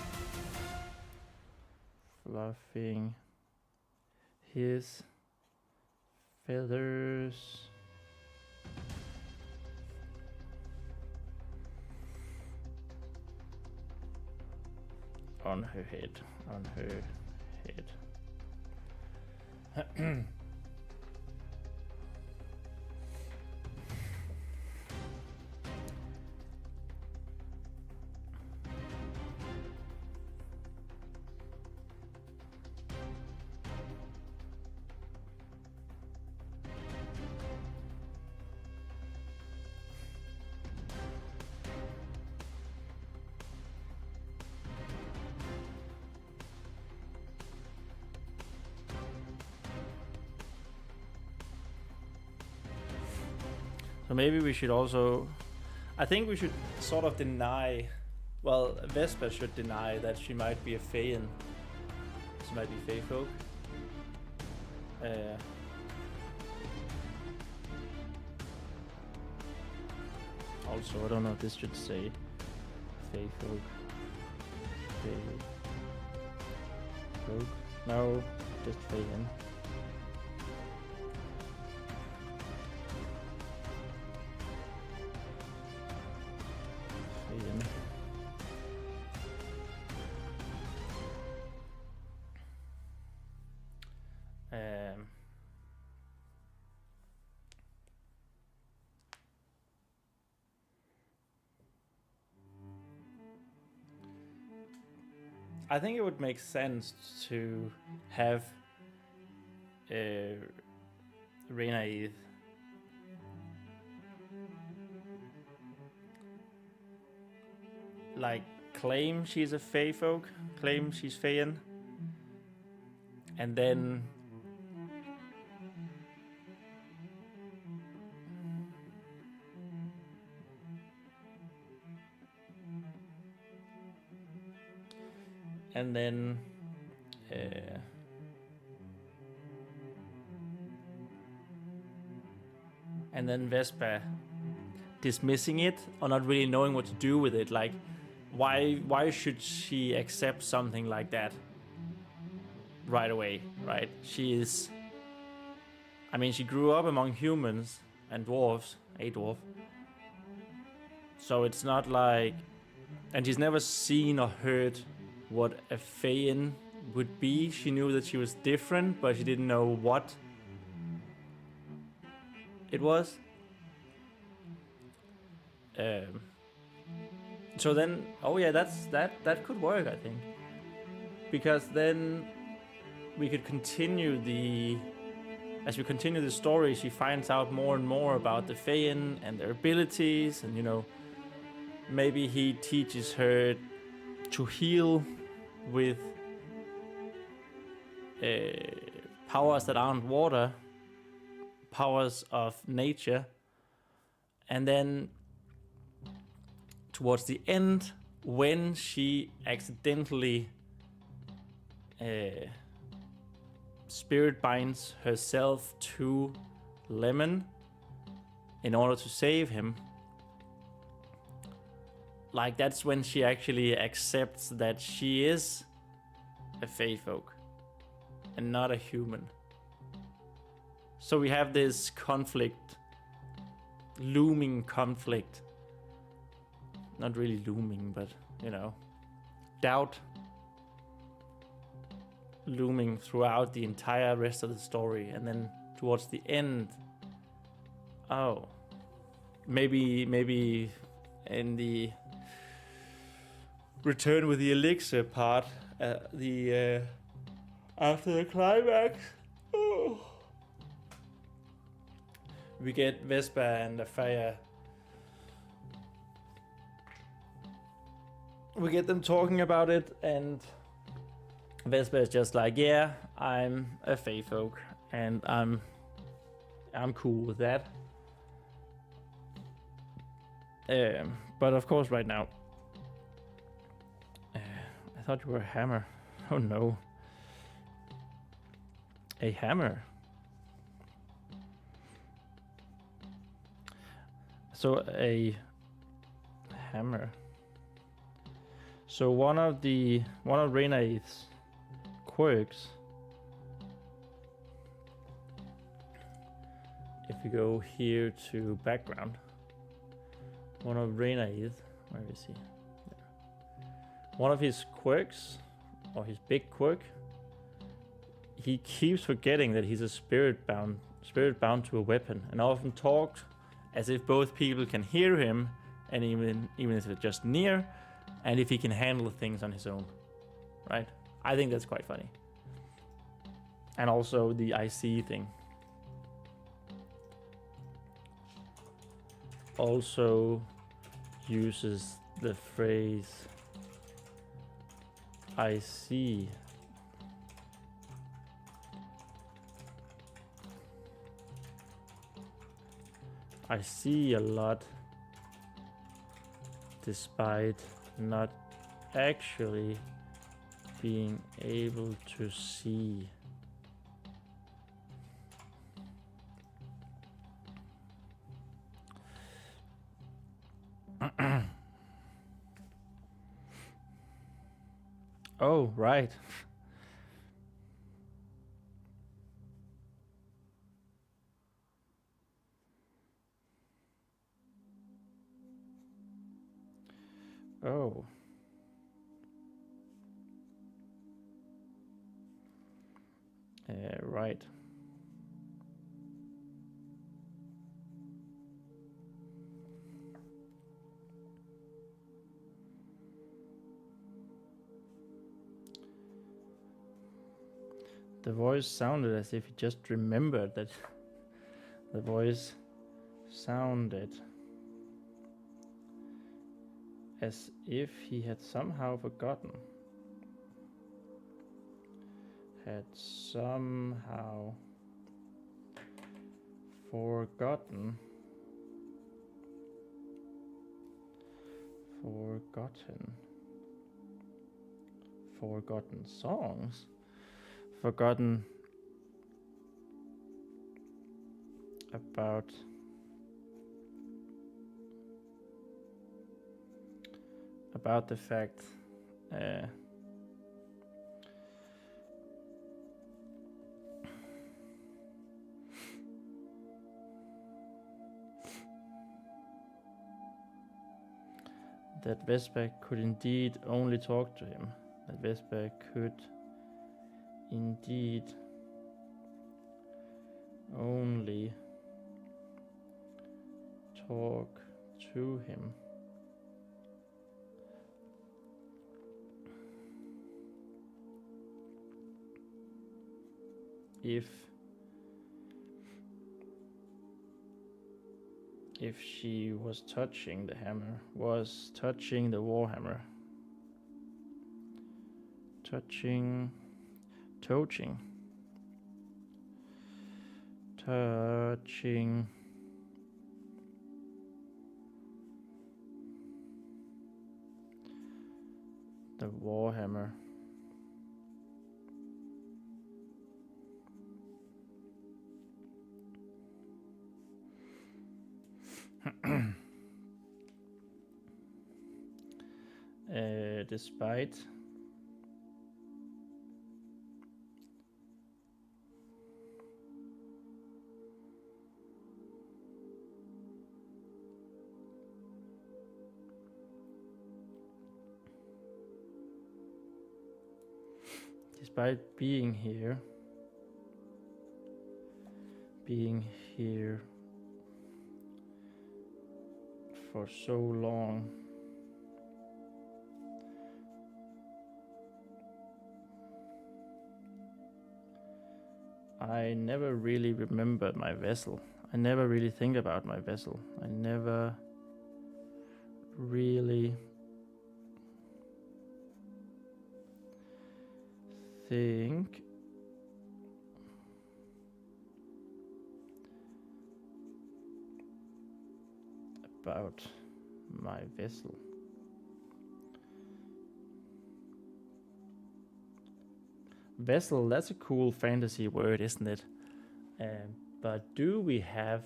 Fluffing his feathers. On her head. So maybe we should also, I think we should sort of deny, well, Vesper should deny that she might be a Feyen. She might be Fey folk. Also, I don't know if this should say Fey folk. Fey folk? No, just Feyen. I think it would make sense to have Renaith like claim she's a Fey folk, claim she's Feyen, and then Vesper dismissing it or not really knowing what to do with it. Like, why should she accept something like that right away, right? She grew up among humans and dwarves, a dwarf. So it's not like, and she's never seen or heard what a Feyen would be. She knew that she was different, but she didn't know what it was. So then, oh yeah, that could work, I think, because then we could continue as we continue the story, she finds out more and more about the Feyen and their abilities, and maybe he teaches her to heal with powers that aren't water, powers of nature. And then towards the end, when she accidentally spirit binds herself to Lemon in order to save him, like that's when she actually accepts that she is a Fey folk and not a human. So we have this conflict, looming conflict. Not really looming, but doubt looming throughout the entire rest of the story. And then towards the end, maybe in the Return with the Elixir part, after the climax, we get Vesper and the Fire. We get them talking about it, and Vesper is just like, yeah, I'm a Fey folk, and I'm cool with that. But of course, right now, I thought you were a hammer. Oh no, a hammer. So a hammer. So one of Renaith's quirks, if you go here to background, one of Renaith, where is he? There. One of his quirks, or his big quirk, he keeps forgetting that he's a spirit bound to a weapon, and often talks as if both people can hear him, and even if they're just near, and if he can handle things on his own, right? I think that's quite funny. And also the I see thing. Also uses the phrase I see. I see a lot, despite not actually being able to see. Oh, right. Oh. Right. The voice sounded as if he just remembered that the voice sounded as if he had somehow forgotten. Had somehow forgotten. Forgotten songs. Forgotten about the fact that Vesper could indeed only talk to him, that Vesper could indeed only talk to him if she was touching the hammer, was touching the warhammer, touching the warhammer. Despite being here for so long, I never really remembered my vessel. I never really think about my vessel. I never really think about my vessel. Vessel, that's a cool fantasy word, isn't it? But do we have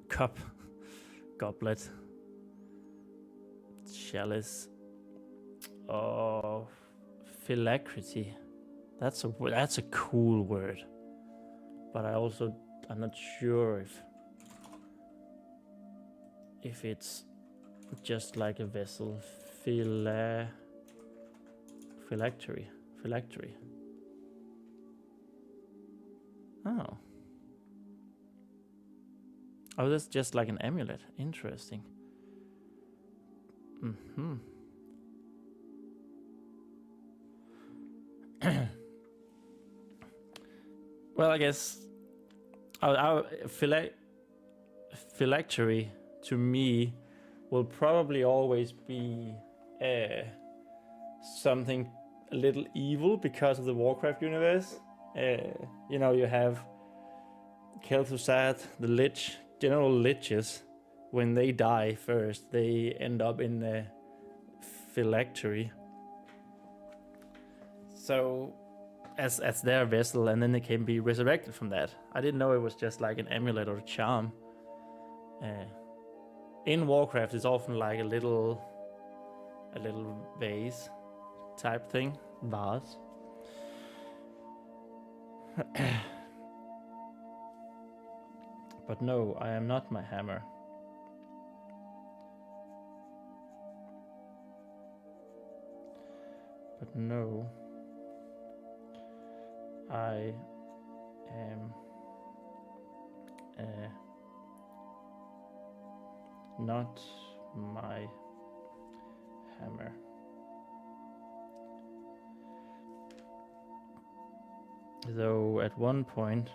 cup, goblet, chalice, or phylactery? That's a cool word. But I'm not sure if it's just like a vessel. Phylactery. Oh, that's just like an amulet. Interesting. Well, I guess our phylactery to me will probably always be something a little evil because of the Warcraft universe. You have Kel'Thuzad, the Lich, General Liches. When they die first, they end up in a phylactery. So as their vessel, and then they can be resurrected from that. I didn't know it was just like an amulet or a charm. In Warcraft, it's often like a little vase type thing, vase. But no, I am not my hammer. But no, I am not my hammer. Though at one point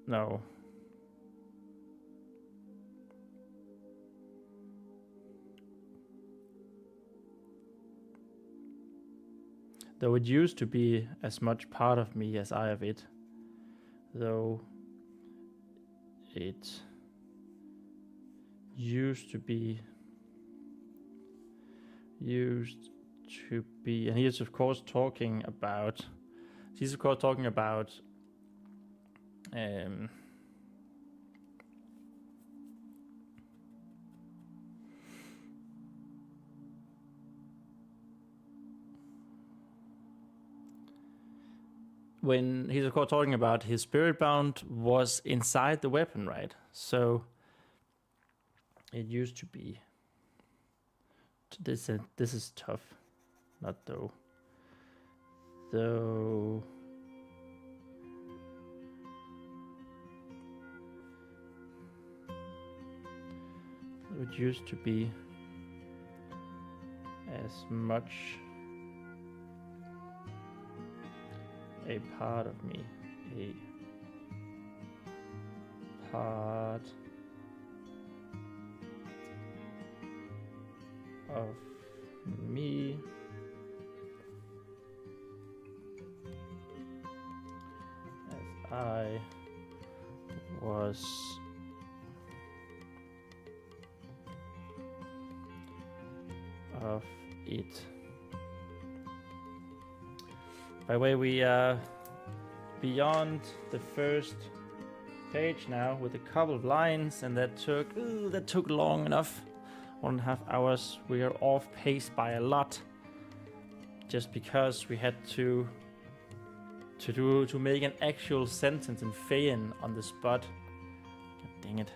no. Though it used to be as much part of me as I of it, though it used to be, and he's of course talking about. He's of course talking about. When he's of course talking about his spirit bound was inside the weapon, right? So it used to be. This is tough, not though. Though it used to be as much a part of me, a part of me as I was of it. By the way, we are beyond the first page now with a couple of lines, and that took long enough. 1.5 hours. We are off pace by a lot, just because we had to make an actual sentence in Feyen on the spot. God dang it.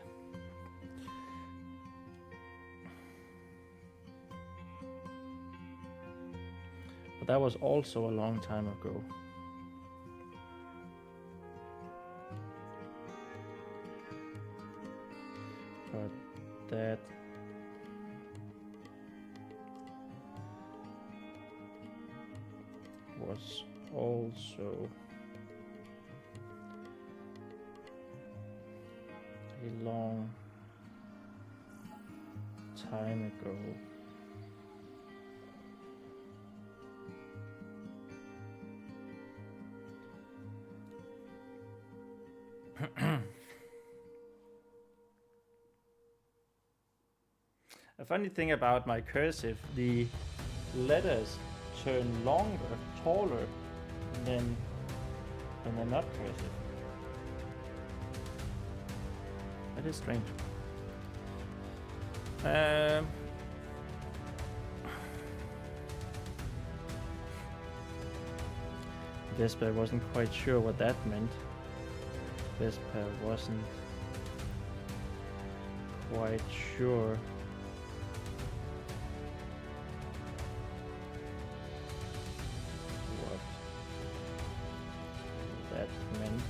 But that was also a long time ago. But that was also a long time ago. A funny thing about my cursive, the letters turn longer, taller than when they're not cursive. That is strange. Vesper wasn't quite sure what that meant. Vesper wasn't quite sure what that meant.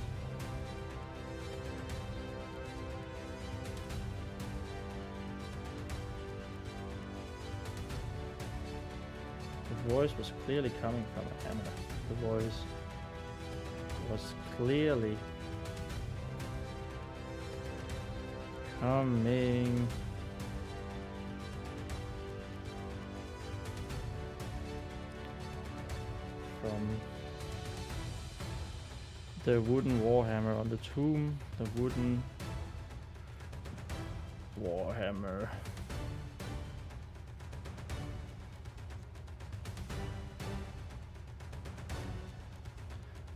The voice was clearly coming from a hammer. The voice was clearly coming from the wooden warhammer on the tomb. The wooden warhammer.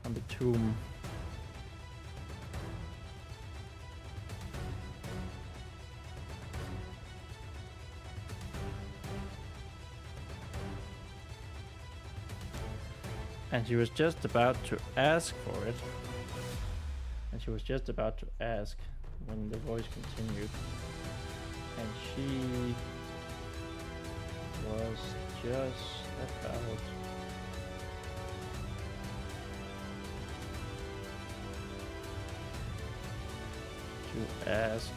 On the tomb. And she was just about to ask for it. And she was just about to ask when the voice continued. And she was just about to ask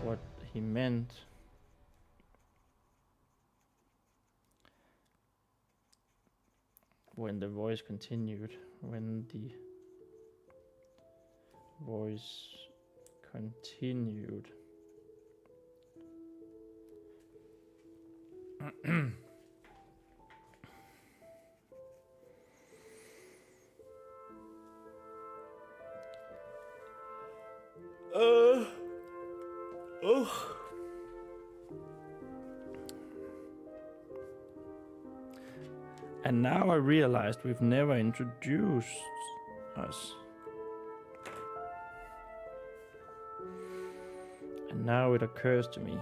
what he meant. When the voice continued, when the voice continued. Oh. And now I realized we've never introduced us. And now it occurs to me.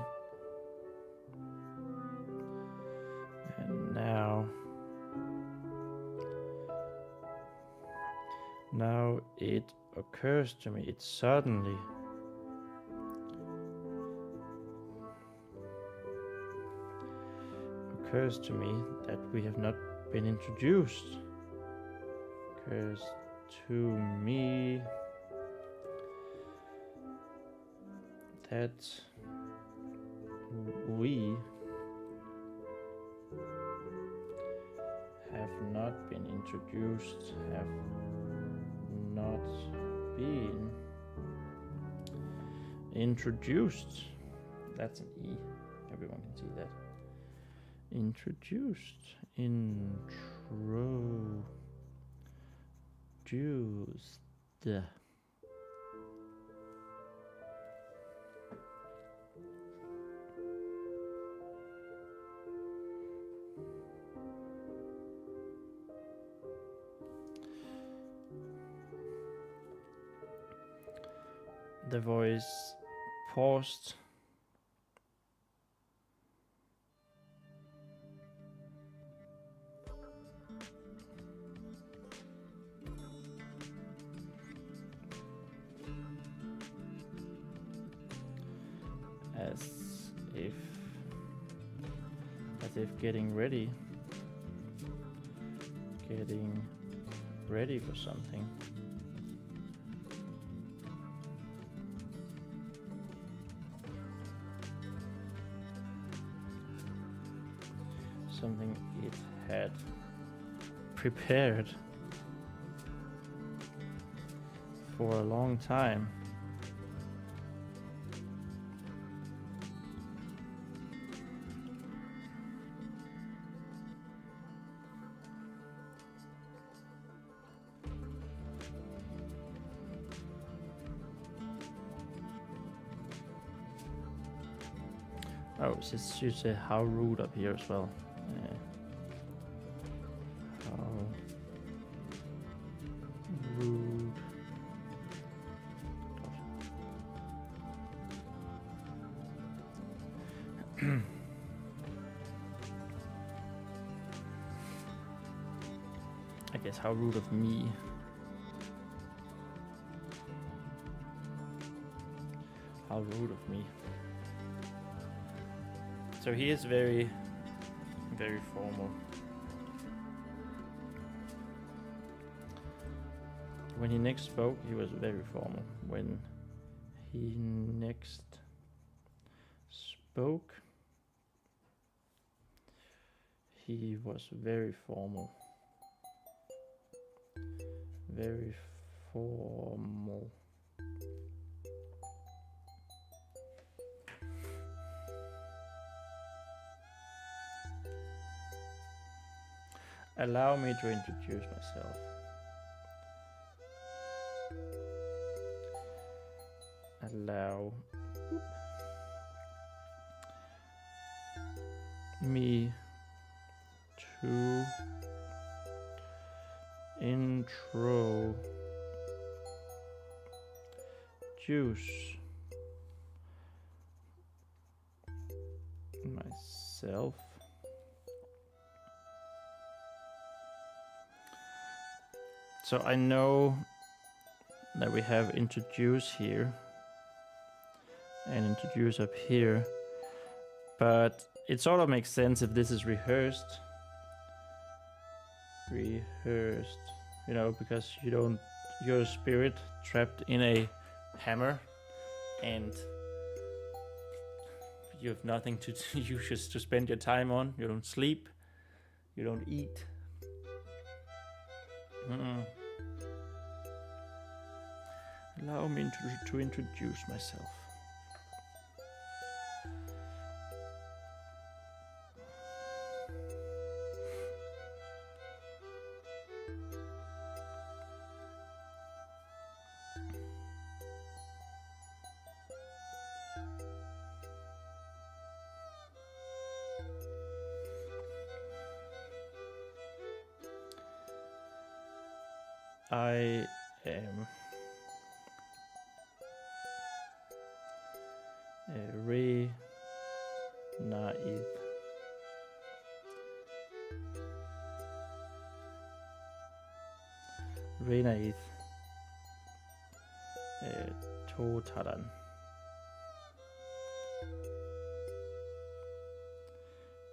And now it occurs to me. It suddenly occurs to me that we have not been introduced. Occurs to me that we have not been introduced, have not been introduced. That's an E. Everyone can see that. Introduced. Introduced. The voice paused. As if getting ready for something. Something it had prepared for a long time. Oh, it should say how rude up here as well. Yeah. How rude. I guess how rude of me. How rude of me. So he is very, very formal. When he next spoke, he was very formal. When he next spoke, he was very formal. Very formal. Allow me to introduce myself. Allow me to introduce myself. So I know that we have introduce here and introduce up here, but it sort of makes sense if this is rehearsed. Rehearsed, you know, because you're a spirit trapped in a hammer and you have nothing to use to spend your time on. You don't sleep, you don't eat. Allow me to introduce myself. I am re naive. Renaid Totalan.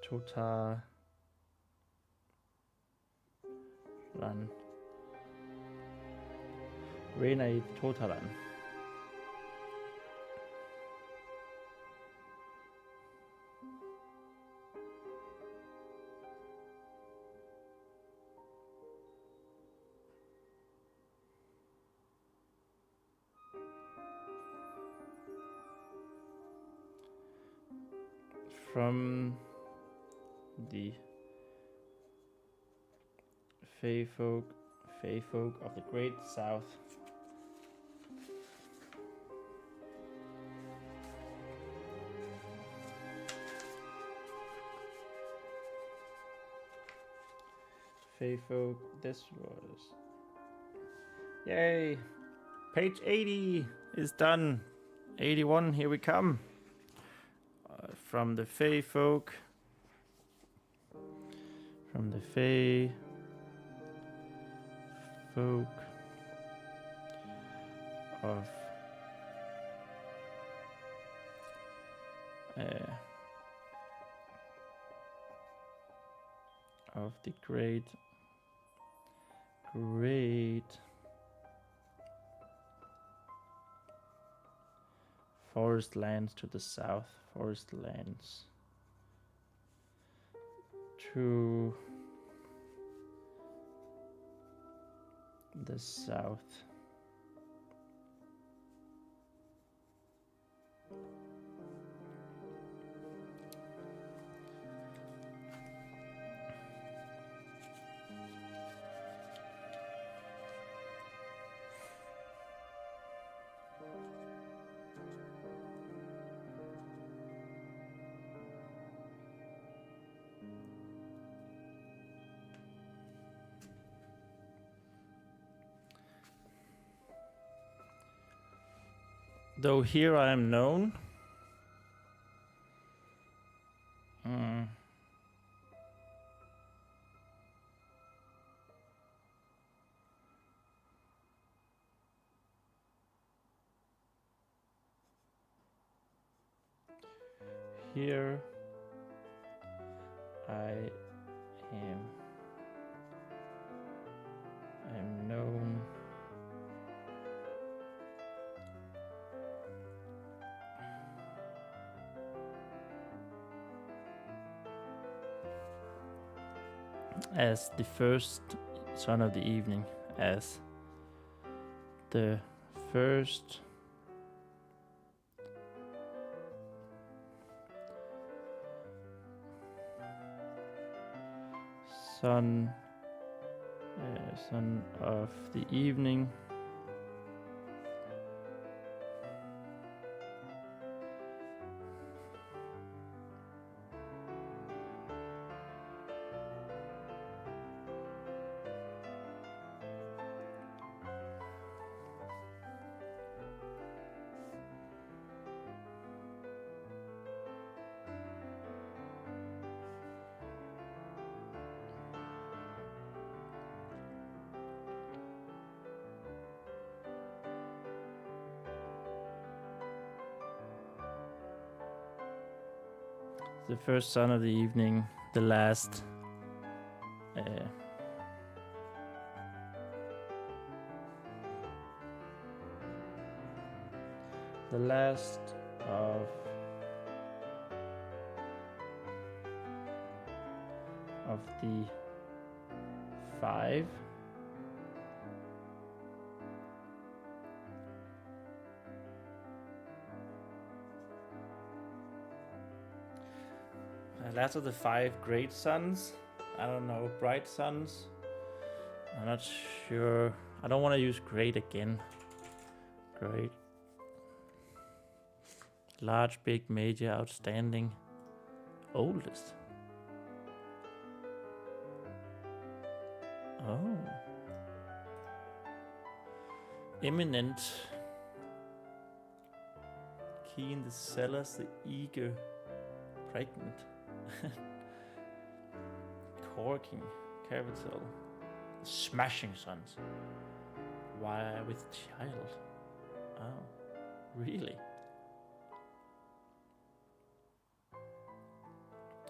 Totalan. Renaid Totalan. From the Fey folk of the Great South. Fey folk, this was... Yay! Page 80 is done. 81, here we come. From the Fey folk. From the Fey folk of the great forest lands to the south, forest lands to the south. Though here I am known. Here I am known as the first son of the evening, as the first son of the evening. The first son of the evening, the last of the five. Last of the five great sons. I don't know, bright sons. I'm not sure. I don't want to use great again. Great. Large, big, major, outstanding. Oldest. Oh. Eminent. Keen, the zealous, the eager, pregnant. Corking, capital. Smashing sons. Why with child? Oh, really?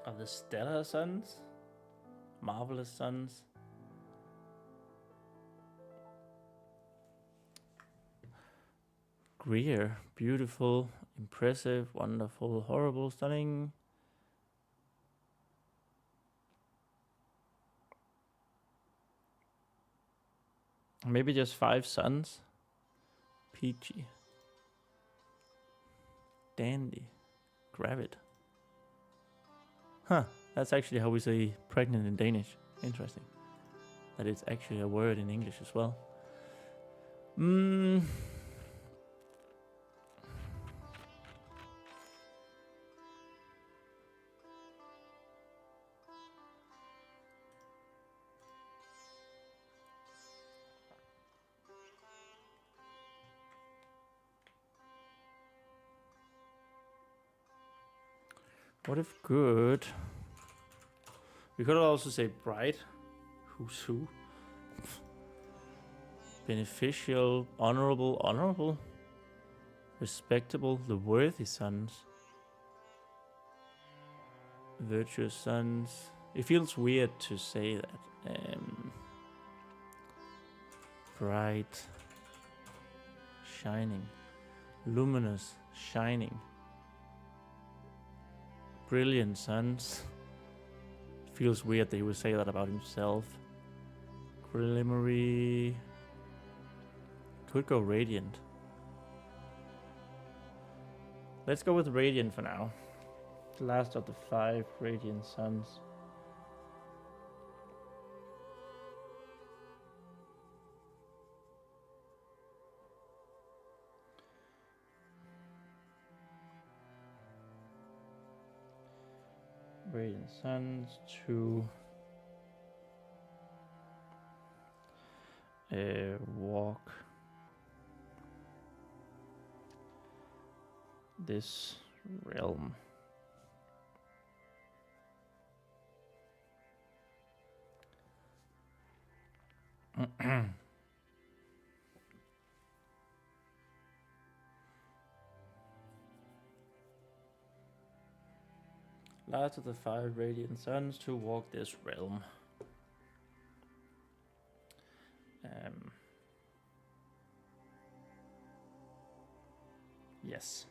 Of the stellar sons? Marvelous sons? Greer, beautiful, impressive, wonderful, horrible, stunning. Maybe just 5 sons. Peachy. Dandy. Gravid. Huh, that's actually how we say pregnant in Danish. Interesting. That it's actually a word in English as well. What if good? We could also say bright. Who's who? Beneficial, honorable. Respectable, the worthy sons. Virtuous sons. It feels weird to say that. Bright. Shining. Luminous. Shining. Brilliant sons. Feels weird that he would say that about himself. Glimmery. Could go radiant. Let's go with radiant for now. The last of the 5 radiant sons. Radiant sons to walk this realm. Last of the 5 radiant sons to walk this realm. Yes.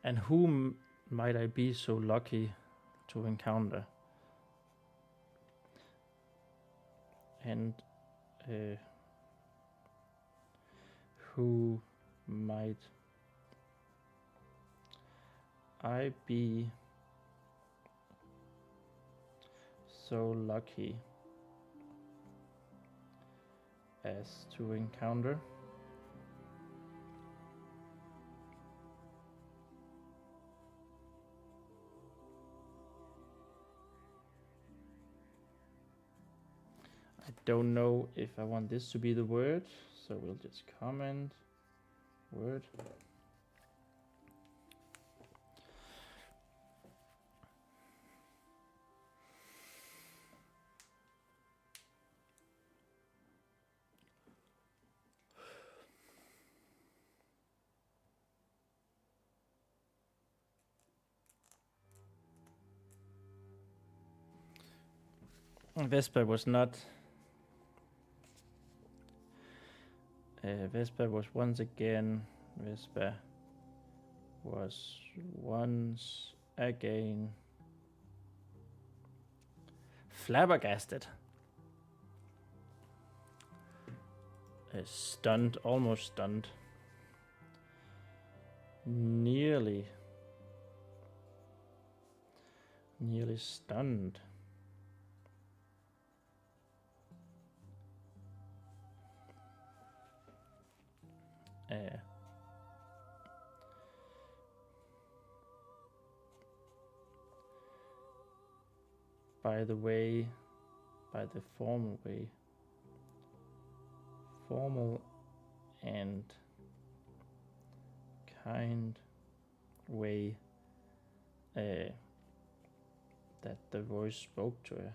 And whom might I be so lucky to encounter? And who might I be so lucky as to encounter? I don't know if I want this to be the word, so we'll just comment word. Vesper was not Vespa was once again. Vespa was once again flabbergasted. Stunned, almost stunned. Nearly stunned. By the formal way, formal and kind way that the voice spoke to her.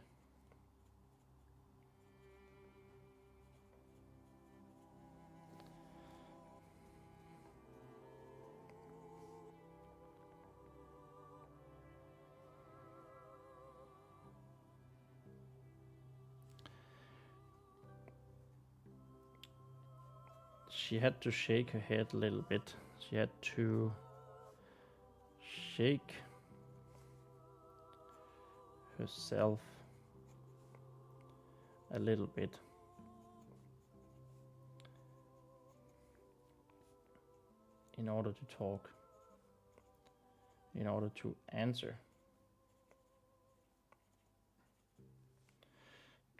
She had to shake her head a little bit. She had to shake herself a little bit. In order to talk. In order to answer.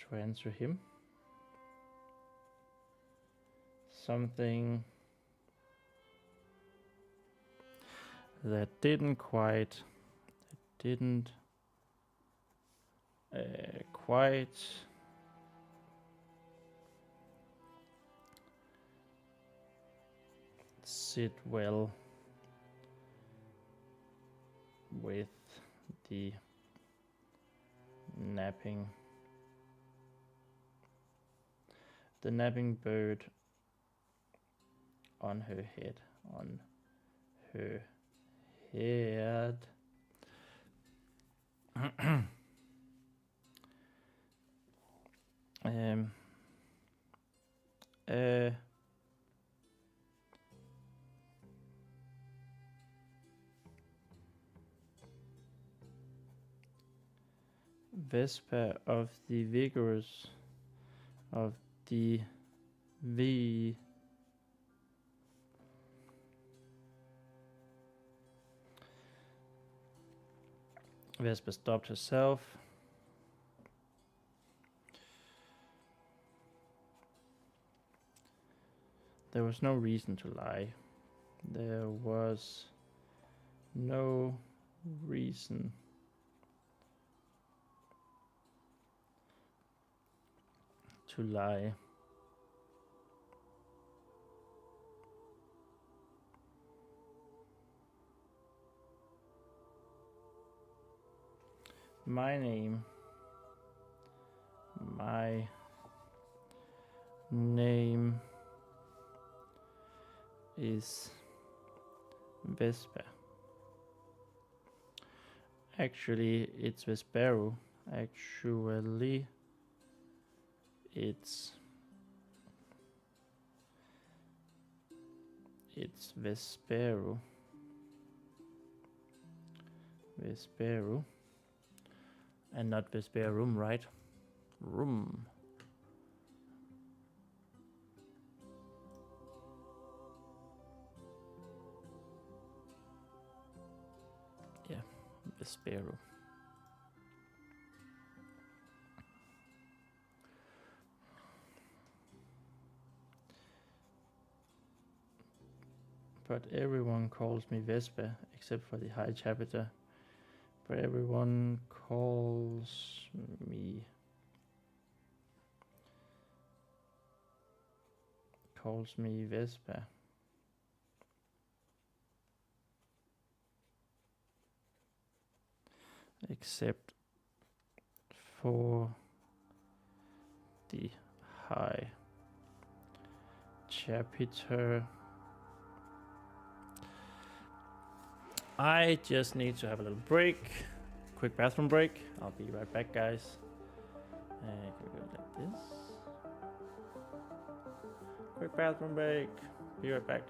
To answer him. Something that didn't quite sit well with the napping bird on her head. Vespa of the vigorous, of the Vespa stopped herself. There was no reason to lie. There was no reason to lie. My name is Vespa. Actually, it's Vespero. Actually, it's Vespero. Vespero. And not Vesperum, right? Room. Yeah, Vespero. But everyone calls me Vespa, except for the high chapter. But everyone calls me Vespa. Except for the high chapter. I just need to have a little break. Quick bathroom break. I'll be right back, guys. Can we go like this? Quick bathroom break. Be right back.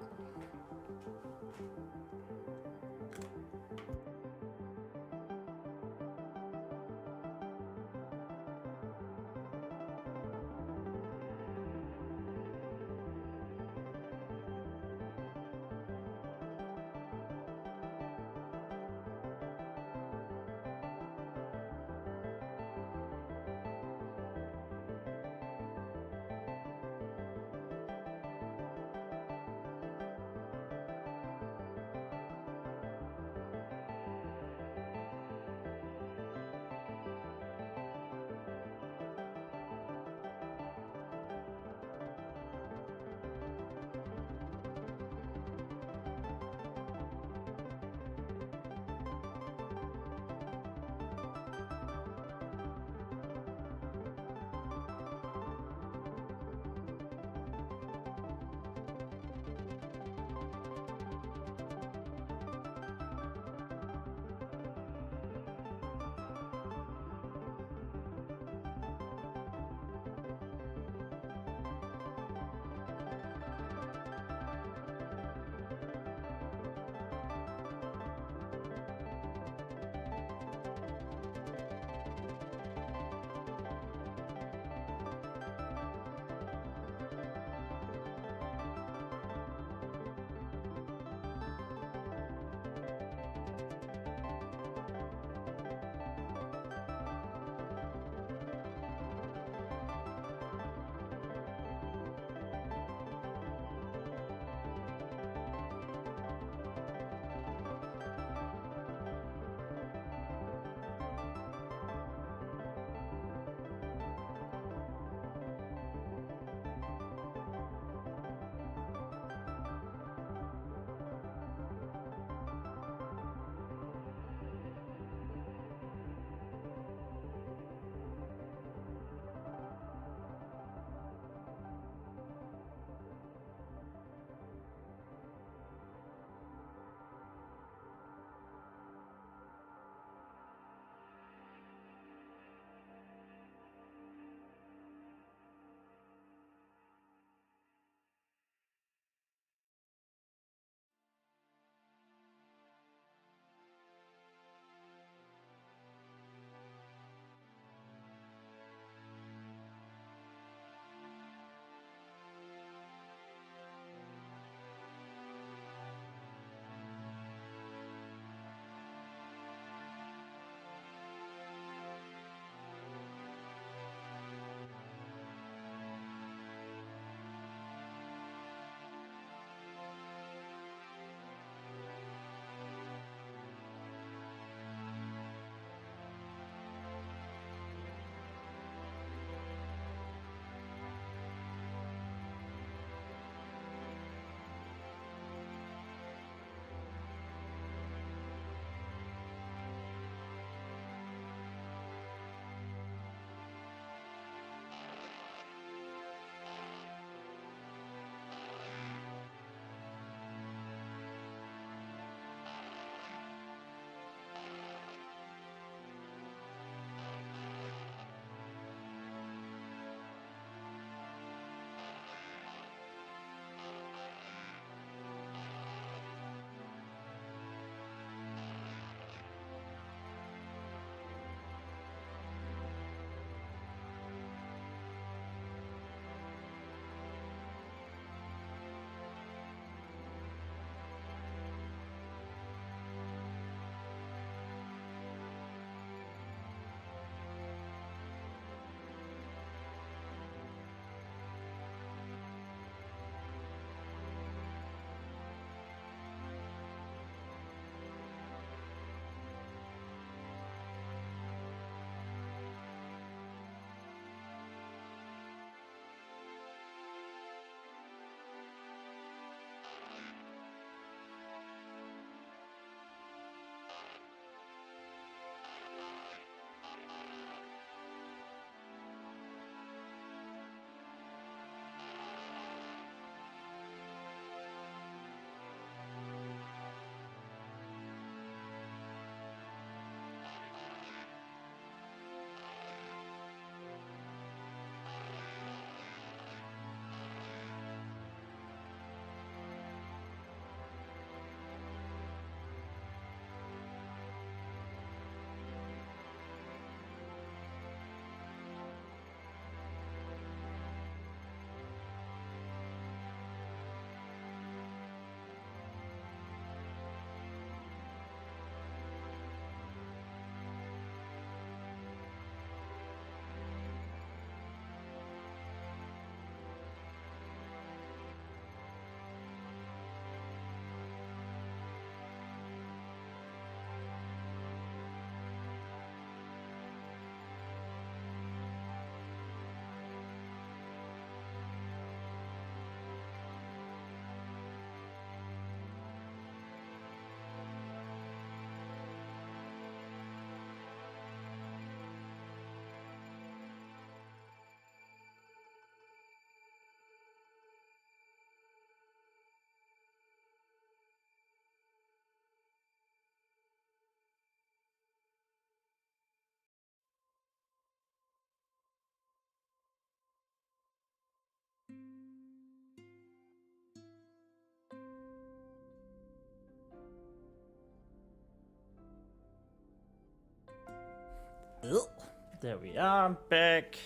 There we are, back.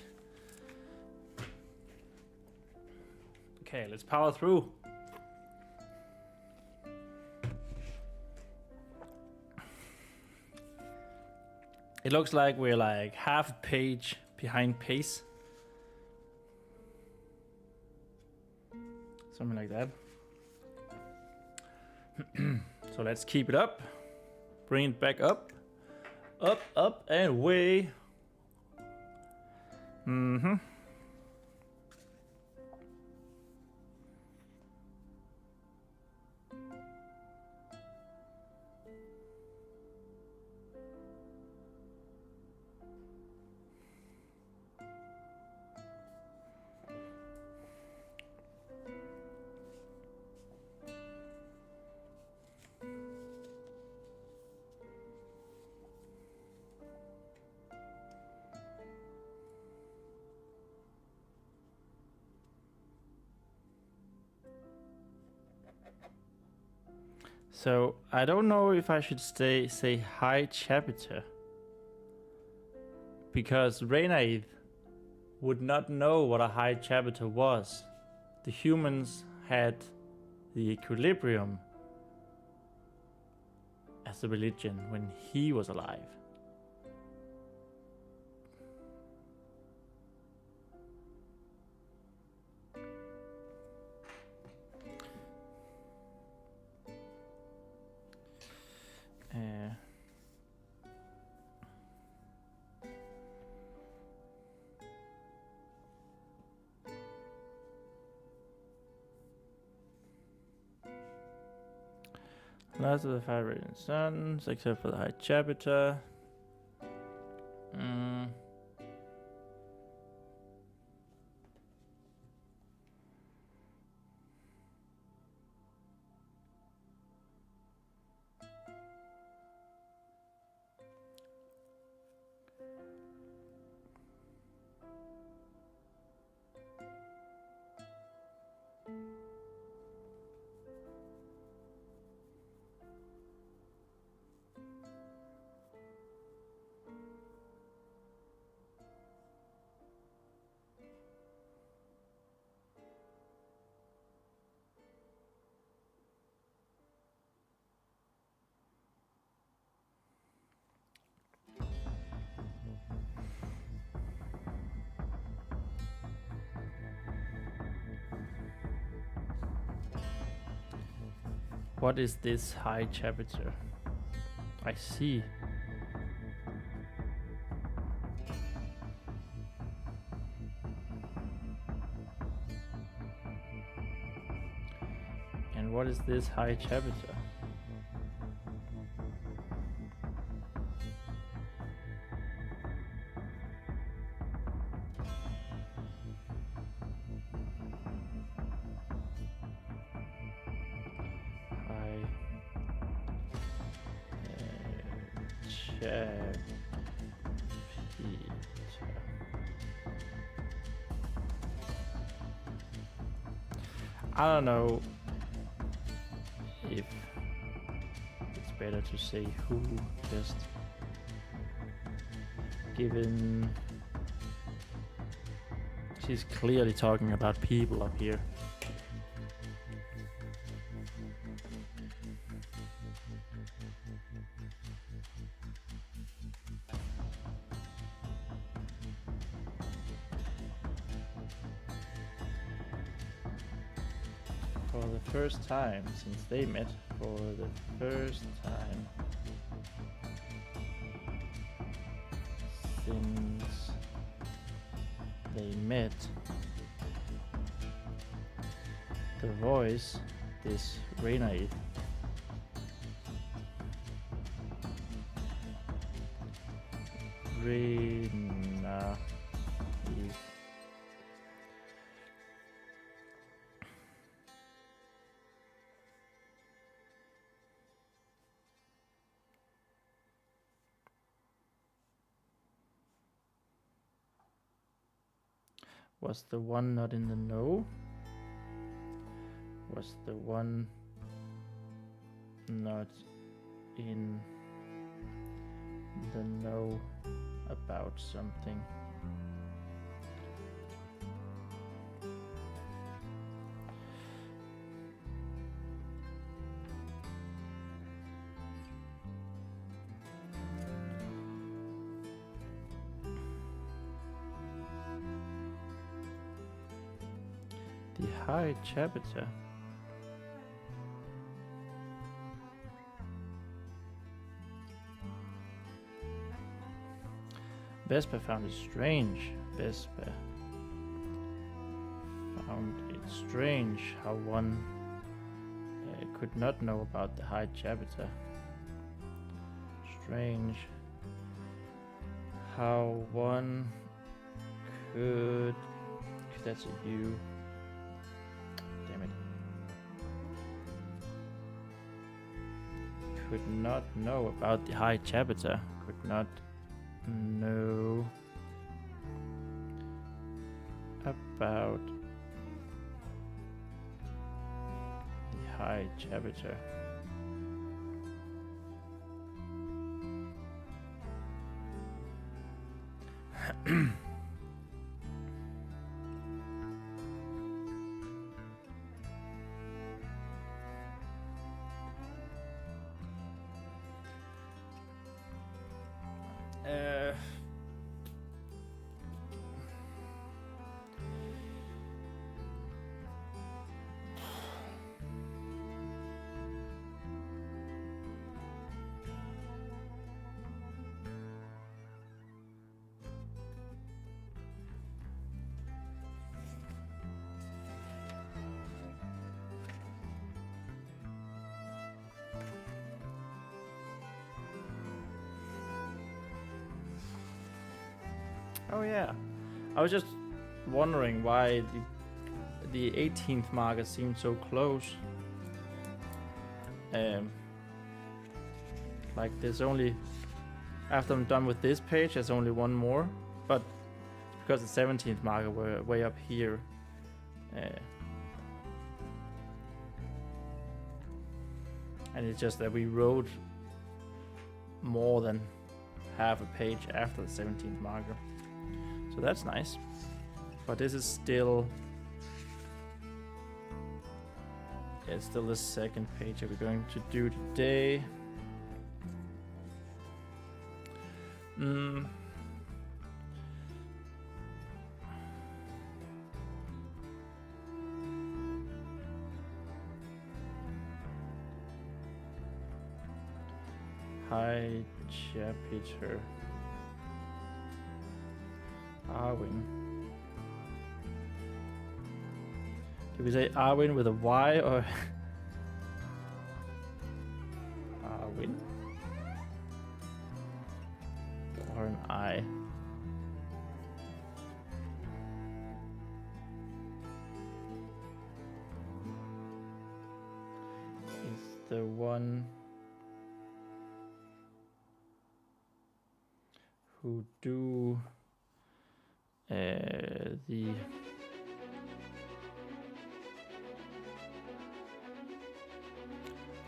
Okay, let's power through. It looks like we're like half a page behind pace. Something like that. So let's keep it up. Bring it back up. Up, up, and away. Mm-hmm. So I don't know if I should say hi chapter, because Renaid would not know what a high chapter was. The humans had the equilibrium as a religion when he was alive. Last of the 5 radiant suns, except for the high chapter. What is this high chapter? I see. And what is this high chapter? I don't know if it's better to say who, just given she's clearly talking about people up here. For the first time since they met, for the first time since they met, the voice, this Renaid, Rena is was the one not in the know? Was the one not in the know about something. The high chapter. Vespa found it strange. Vespa found it strange how one could not know about the high chapter. Strange how one could. That's a U. Damn it. Could not know about the high chapter. Could not know about the high chapter. Oh yeah, I was just wondering why the 18th marker seemed so close. Like there's only, after I'm done with this page, there's only one more, but because the 17th marker were way up here. And it's just that we wrote more than half a page after the 17th marker. So that's nice. But this is still... it's still the second page that we're going to do today. High chapter. Arwin. Did we say Arwin with a Y or Arwin? Or an I? Is the one who do the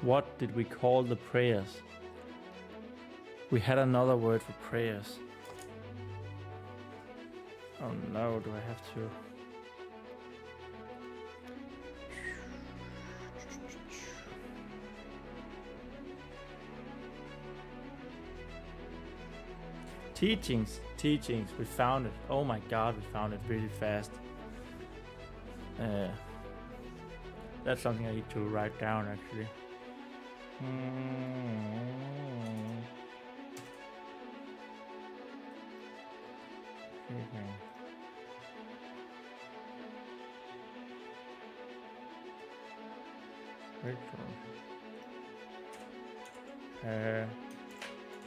what did we call the prayers? We had another word for prayers. Oh no, do I have to? Teachings, we found it. Oh my god, we found it really fast. That's something I need to write down actually.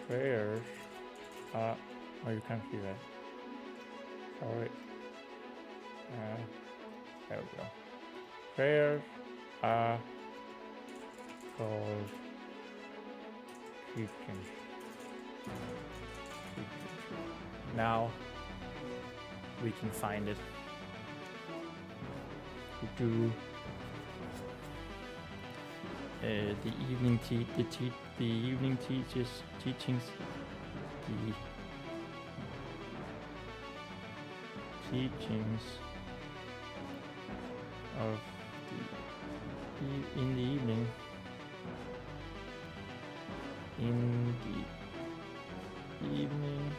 Prayers. Oh, you can't see that. Sorry. There we go. Prayers are called teachings. Now we can find it. We do the evening teachings. teachings of in the evening. In the evening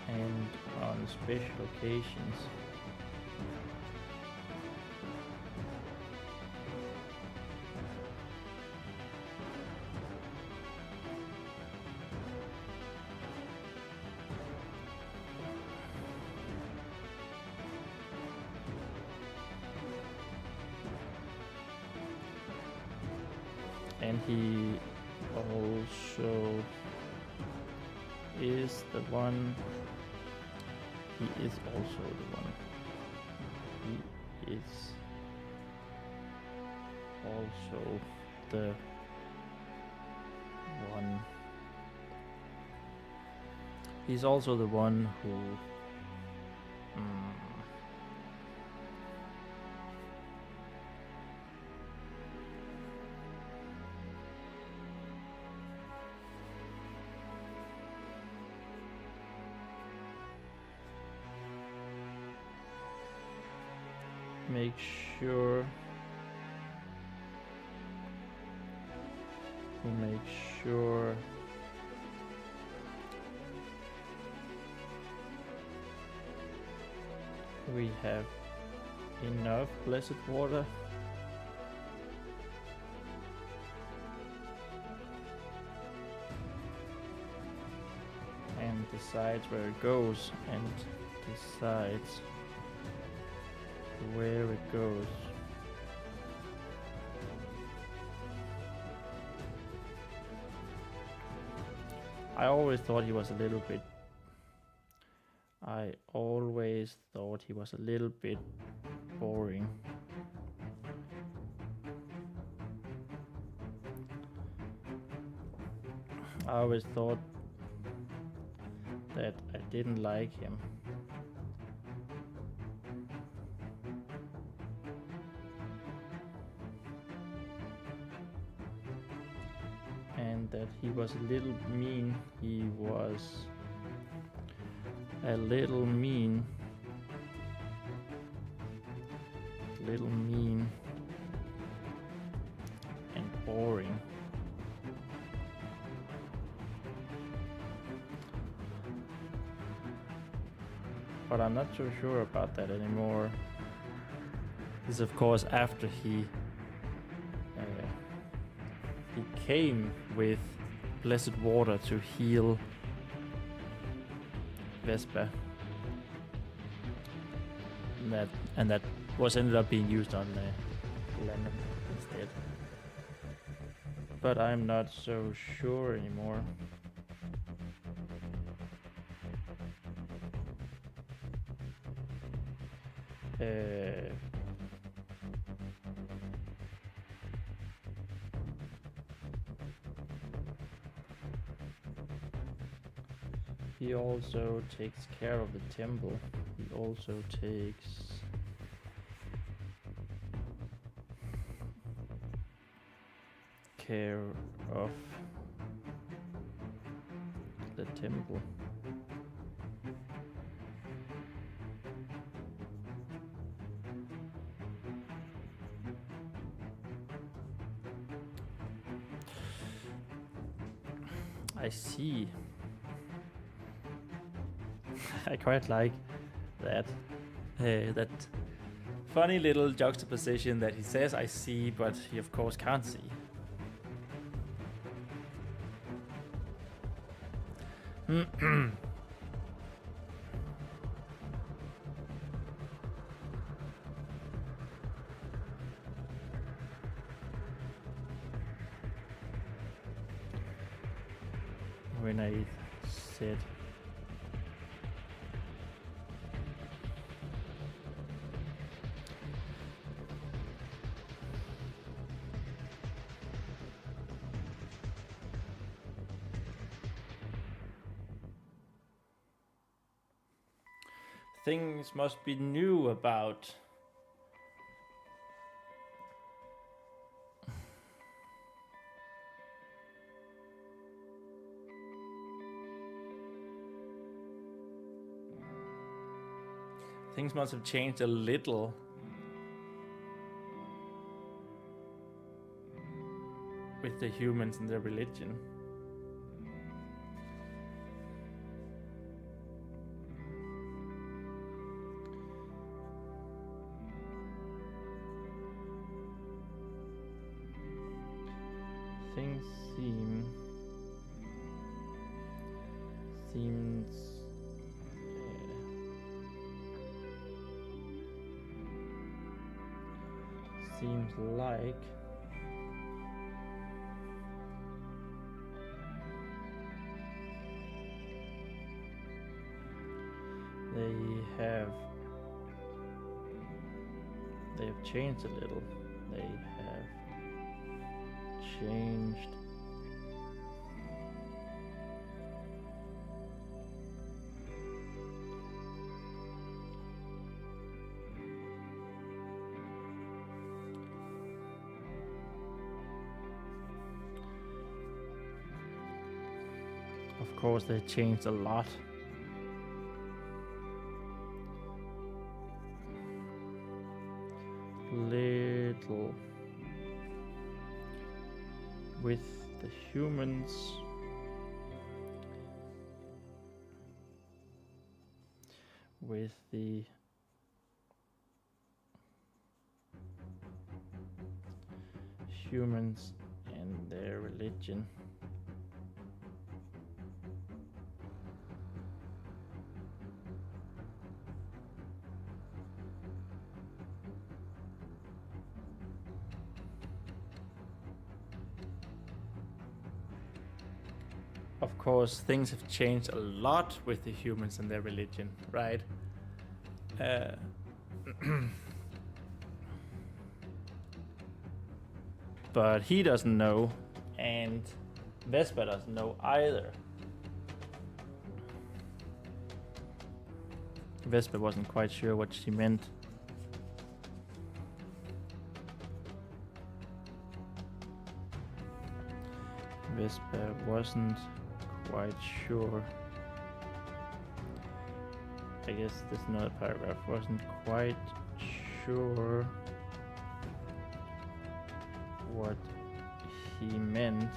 and on special occasions. And he also is the one. He is also the one. He is also the one. He's also the one who make sure we have enough blessed water and decides where it goes and decides where it goes. I always thought he was a little bit boring. I always thought that I didn't like him. And that he was a little mean. He was a little mean. And boring. But I'm not so sure about that anymore. This is of course after he came with blessed water to heal Vespa. And that was ended up being used on Lennon instead. But I'm not so sure anymore. He also takes care of the temple. He also takes care of the temple. I see. I quite like that. That funny little juxtaposition that he says I see, but he of course can't see. When I said things must be new about Things must have changed a little. With the humans and their religion. Things seems like they have changed a little. They have changed Of course, they changed a lot. Little with the humans. With the humans and their religion. Of course, things have changed a lot with the humans and their religion, right? But he doesn't know, and Vespa doesn't know either. Vespa wasn't quite sure what she meant. Vespa wasn't quite sure. I guess this another paragraph. Wasn't quite sure what he meant.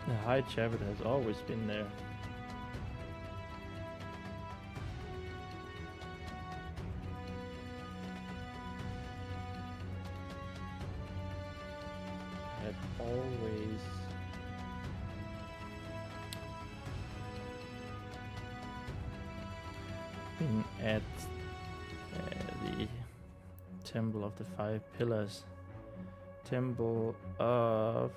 The high chapter has always been there. Always been at the Temple of the Five Pillars. Temple of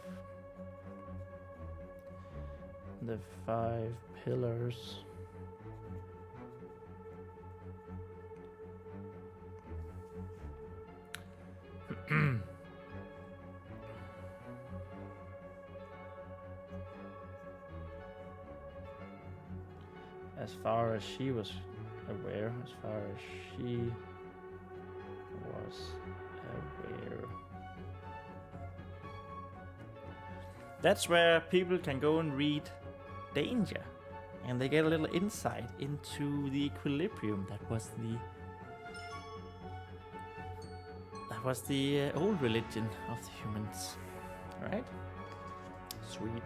the Five Pillars. As far as she was aware, That's where people can go and read Danger, and they get a little insight into the equilibrium that was the old religion of the humans. All right? Sweet.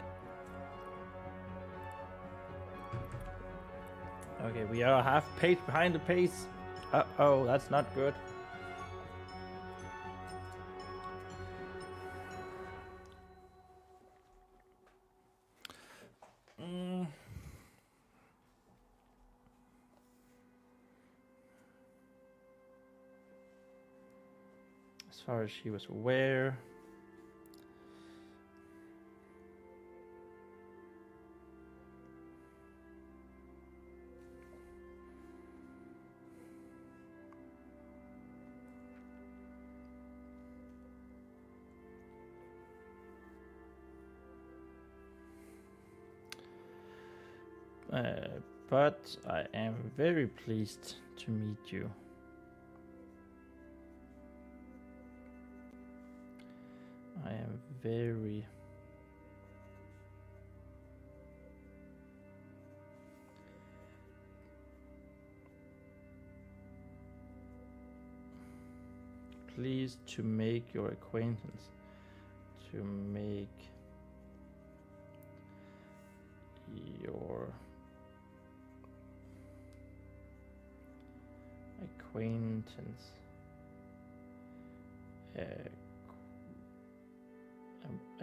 Okay, we are half page behind the pace. Uh-oh, that's not good. As far as she was aware. But I am very pleased to meet you. I am very pleased to make your acquaintance. To make your acquaintance. I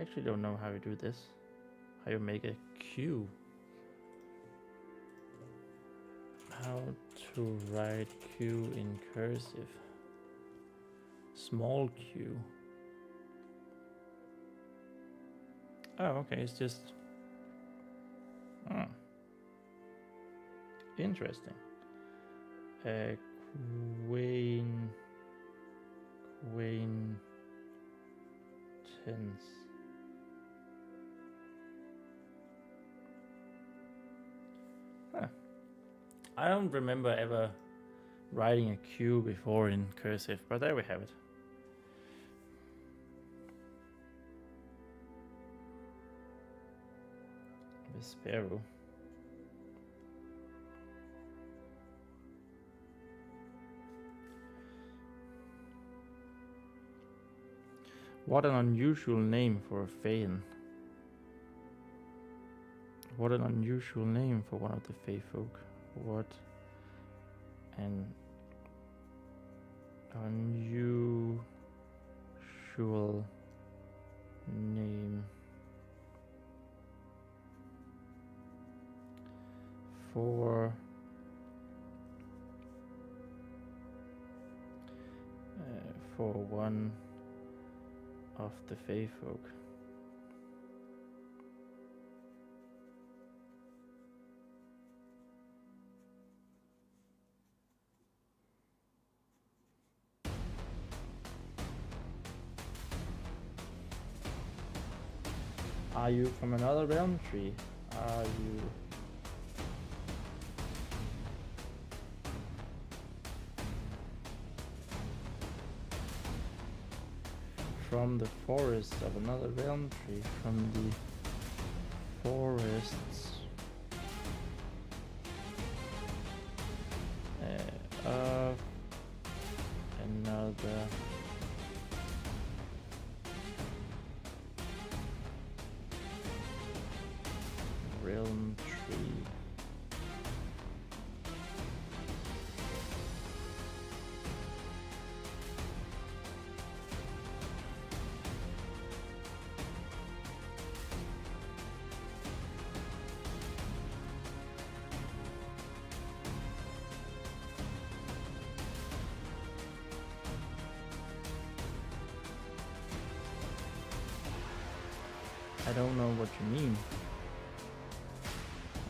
actually don't know how you do this. How you make a Q. How to write Q in cursive. Small Q. Oh, okay, it's just... Interesting. Acquaintance. I don't remember ever writing a Q before in cursive, but there we have it. The sparrow. What an unusual name for a Faen. What an unusual name for one of the Fae folk. What an unusual name for one of the Fae folk. Are you from another realm tree? Are you from the forest of another realm tree? From the forests of another realm tree. I don't know what you mean.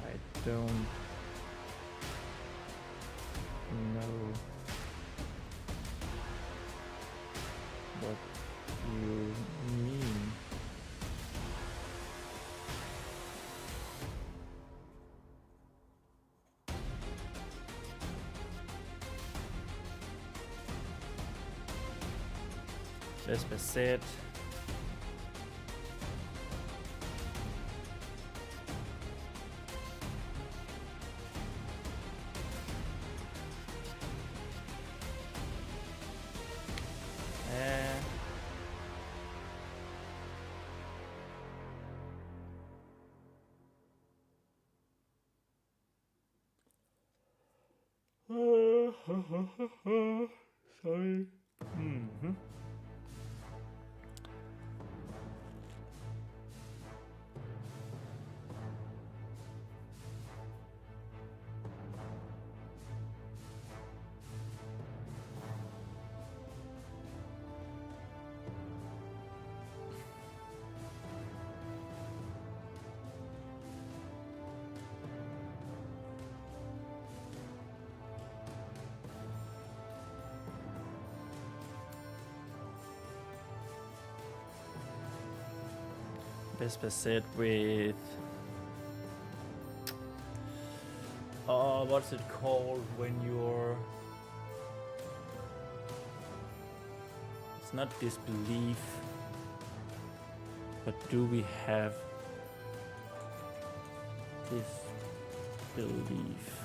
I don't know what you mean. Vesper said, sorry. Vesper said with what's it called when you're, it's not disbelief, but do we have disbelief?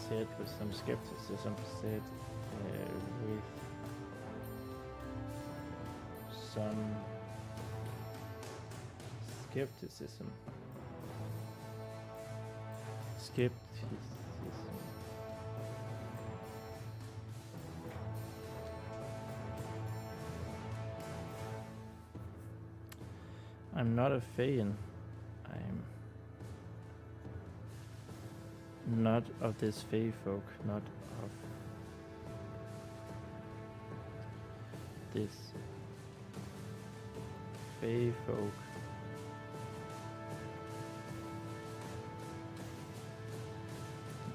said with some skepticism, said with some skepticism. I'm not a fan. I'm not of this fae folk, not of this fae folk.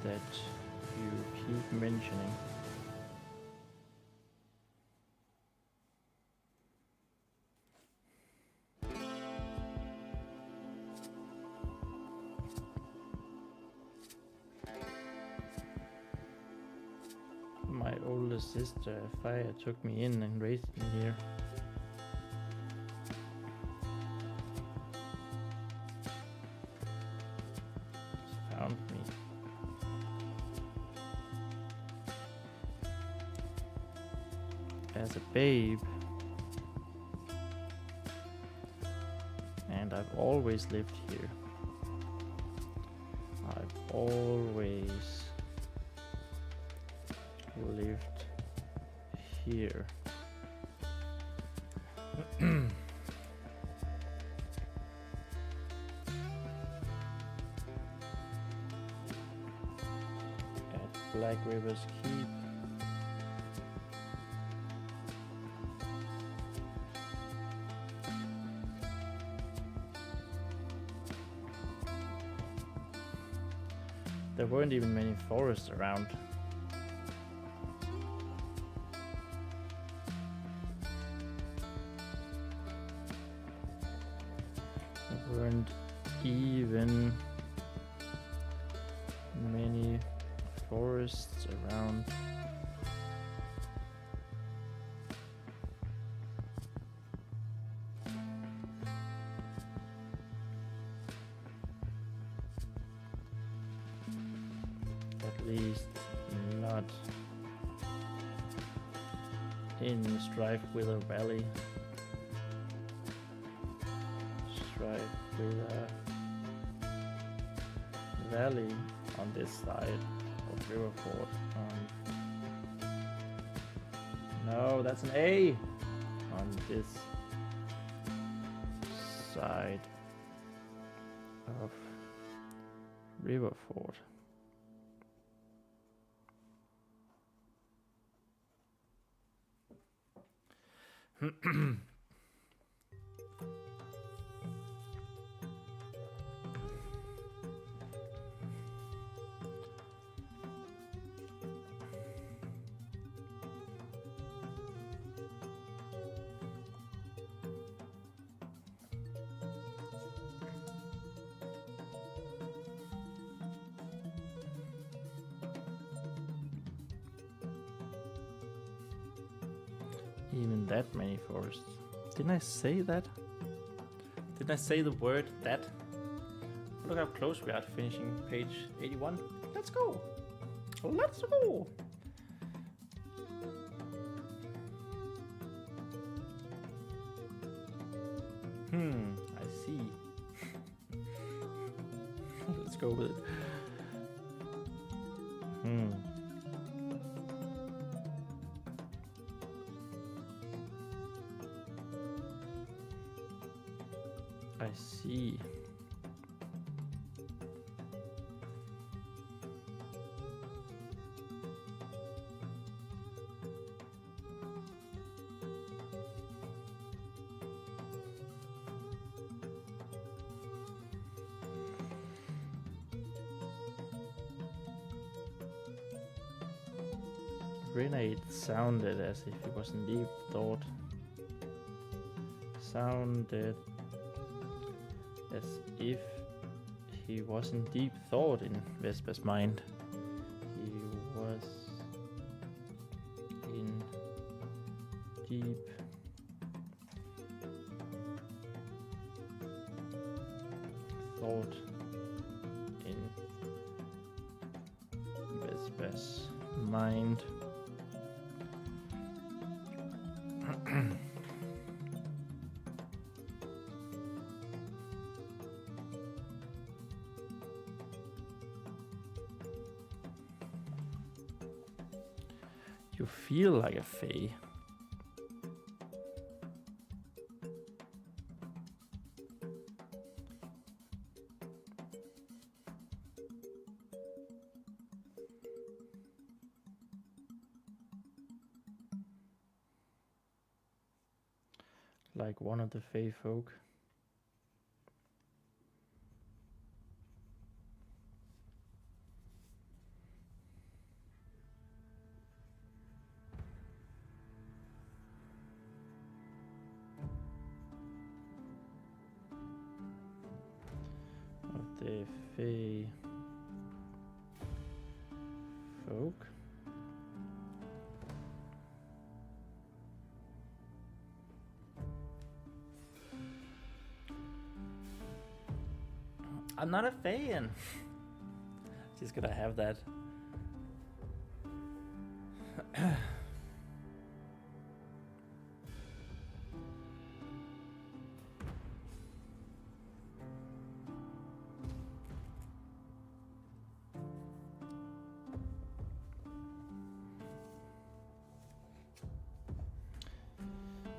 That you keep mentioning. My older sister, Fire, took me in and raised me here. She found me. As a babe. And I've always lived here. I've always lived here. At Black River's Keep. There weren't even many forests around. There weren't even many forests around. At least not in Strife Wither Valley. Strife Wither Valley on this side of Riverford. No, that's an A on this side of Riverford. Even that many forests. Didn't I say that? Didn't I say the word that? Look how close we are to finishing page 81. Let's go! Let's go! I see. Let's go with it. I see. Renate sounded as if he was in deep thought. Sounded as if he was in deep thought in Vesper's mind. He was in deep thought in Vesper's Vesper's mind. You feel like a fae. Like one of the fae folk. Of the fae folk. I'm not a fan. She's gonna have that.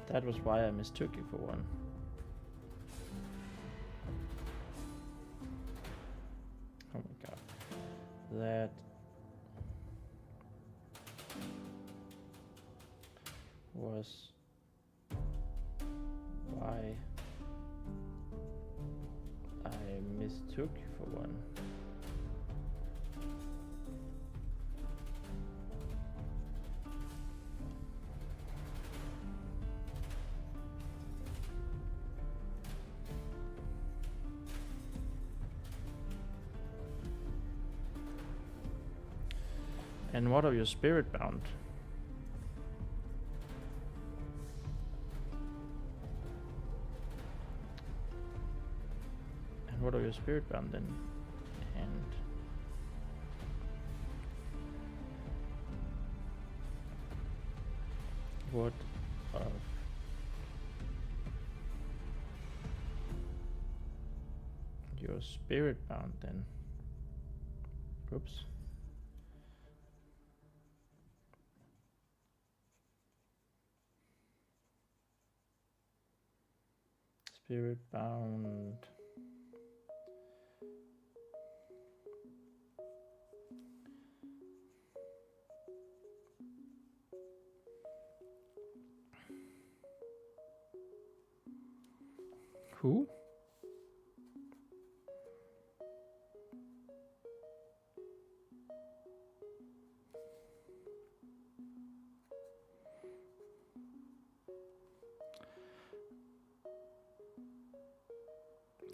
That was why I mistook you for one. Oh my god. That was why I mistook you for one. And what of your spirit bound? And what of your spirit bound then? And what of your spirit bound then? Oops. Spirit bound. Who?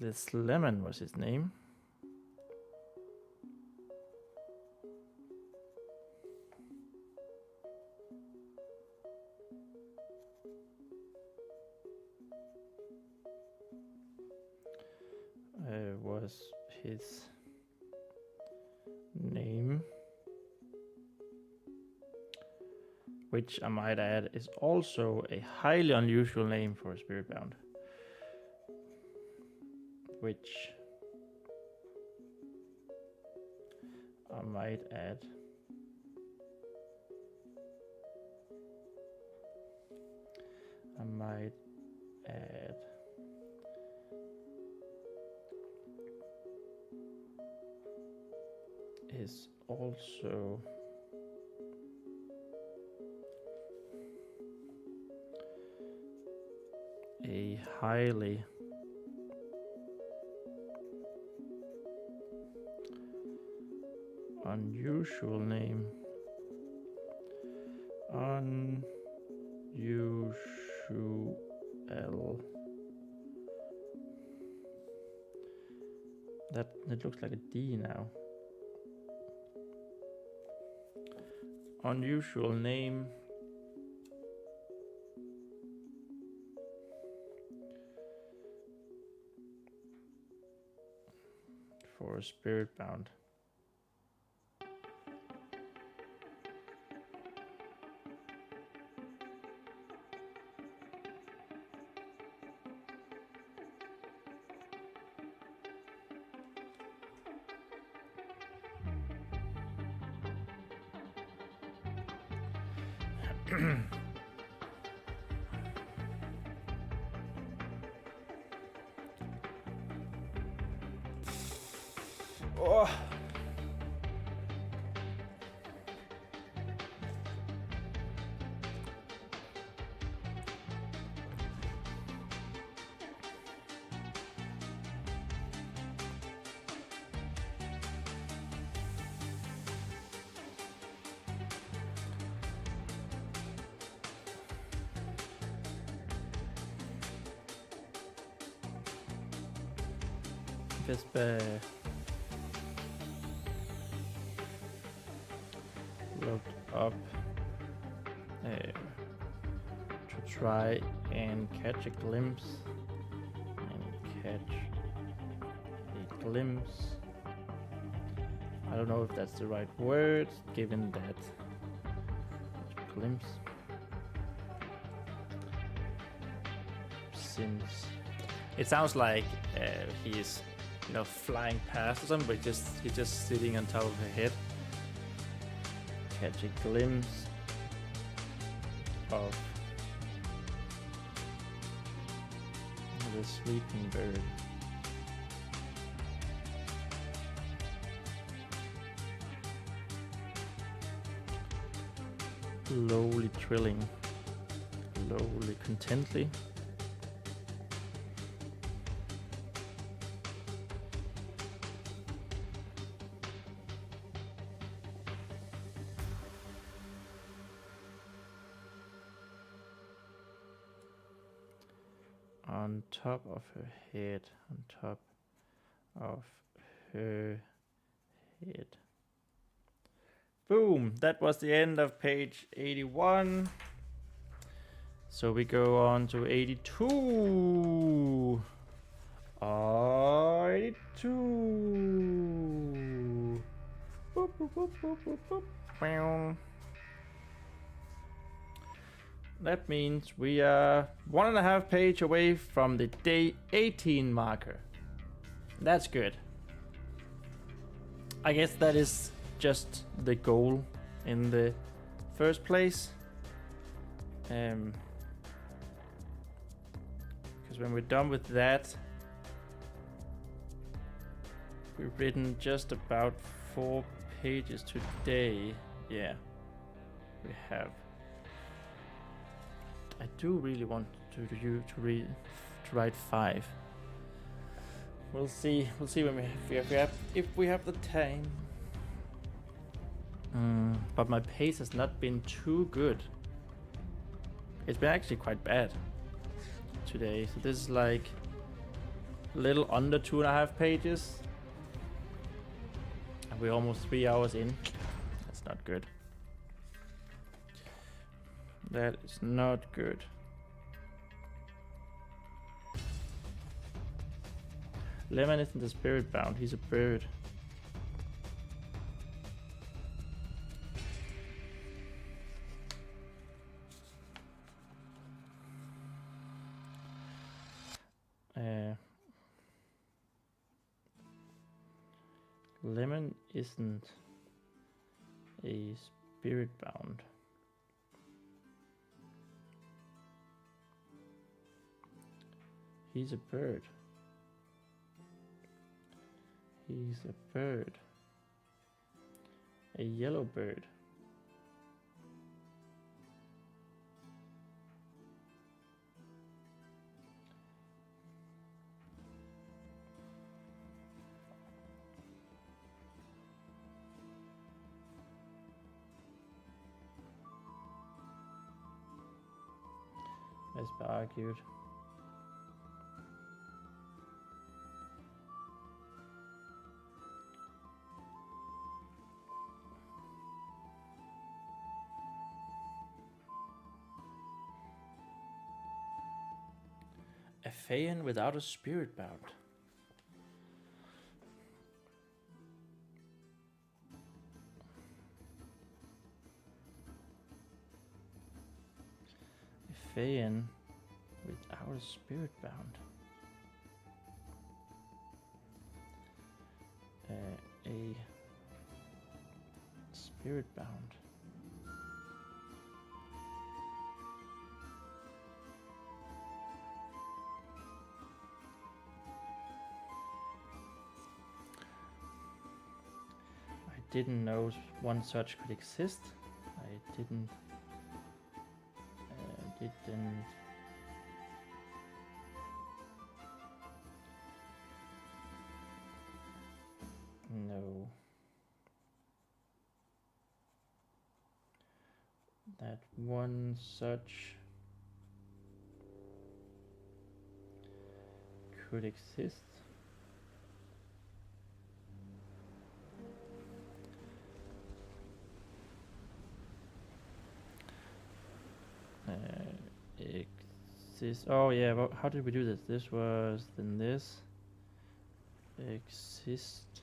This Lemon was his name. Was his name, which I might add is also a highly unusual name for a spirit bound. Which I might add is also a highly unusual name. Unusual. That it looks like a D now. Unusual name for a spirit bound. Oh. Just looked up to try and catch a glimpse I don't know if that's the right word, given that glimpse since it sounds like he's flying past or something, but he's just sitting on top of her head. Catch a glimpse of the sleeping bird. Lowly trilling, lowly contently. On top of her head, on top of her head. Boom! That was the end of page 81. So we go on to 82. 82. Boop, boop, boop, boop, boop, boop. Meow. That means we are 1.5 pages away from the day 18 marker. That's good. I guess that is just the goal in the first place. Because when we're done with that, we've written just about 4 pages today. Yeah, we have. I do really want to write 5. We'll see. We'll see when if we have the time. But my pace has not been too good. It's been actually quite bad today. So this is like a little under 2.5 pages, and we're almost 3 hours in. That's not good. That is not good. Lemon isn't a spirit bound, he's a bird. Lemon isn't a spirit bound. He's a bird. He's a bird. A yellow bird. As argued. A Phaeon without a spirit bound. A Phaeon without a spirit bound. A spirit bound. didn't know one such could exist. I didn't know that one such could exist. Exist. Oh yeah, well, how did we do this? This was then this. Exist.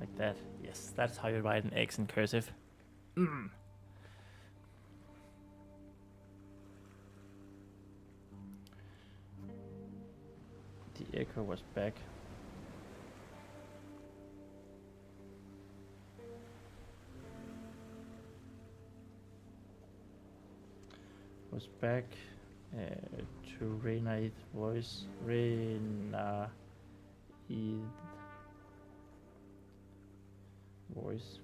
Like that. Yes, that's how you write an X in cursive. The echo was back. Was back to Renaid voice. Renaid voice.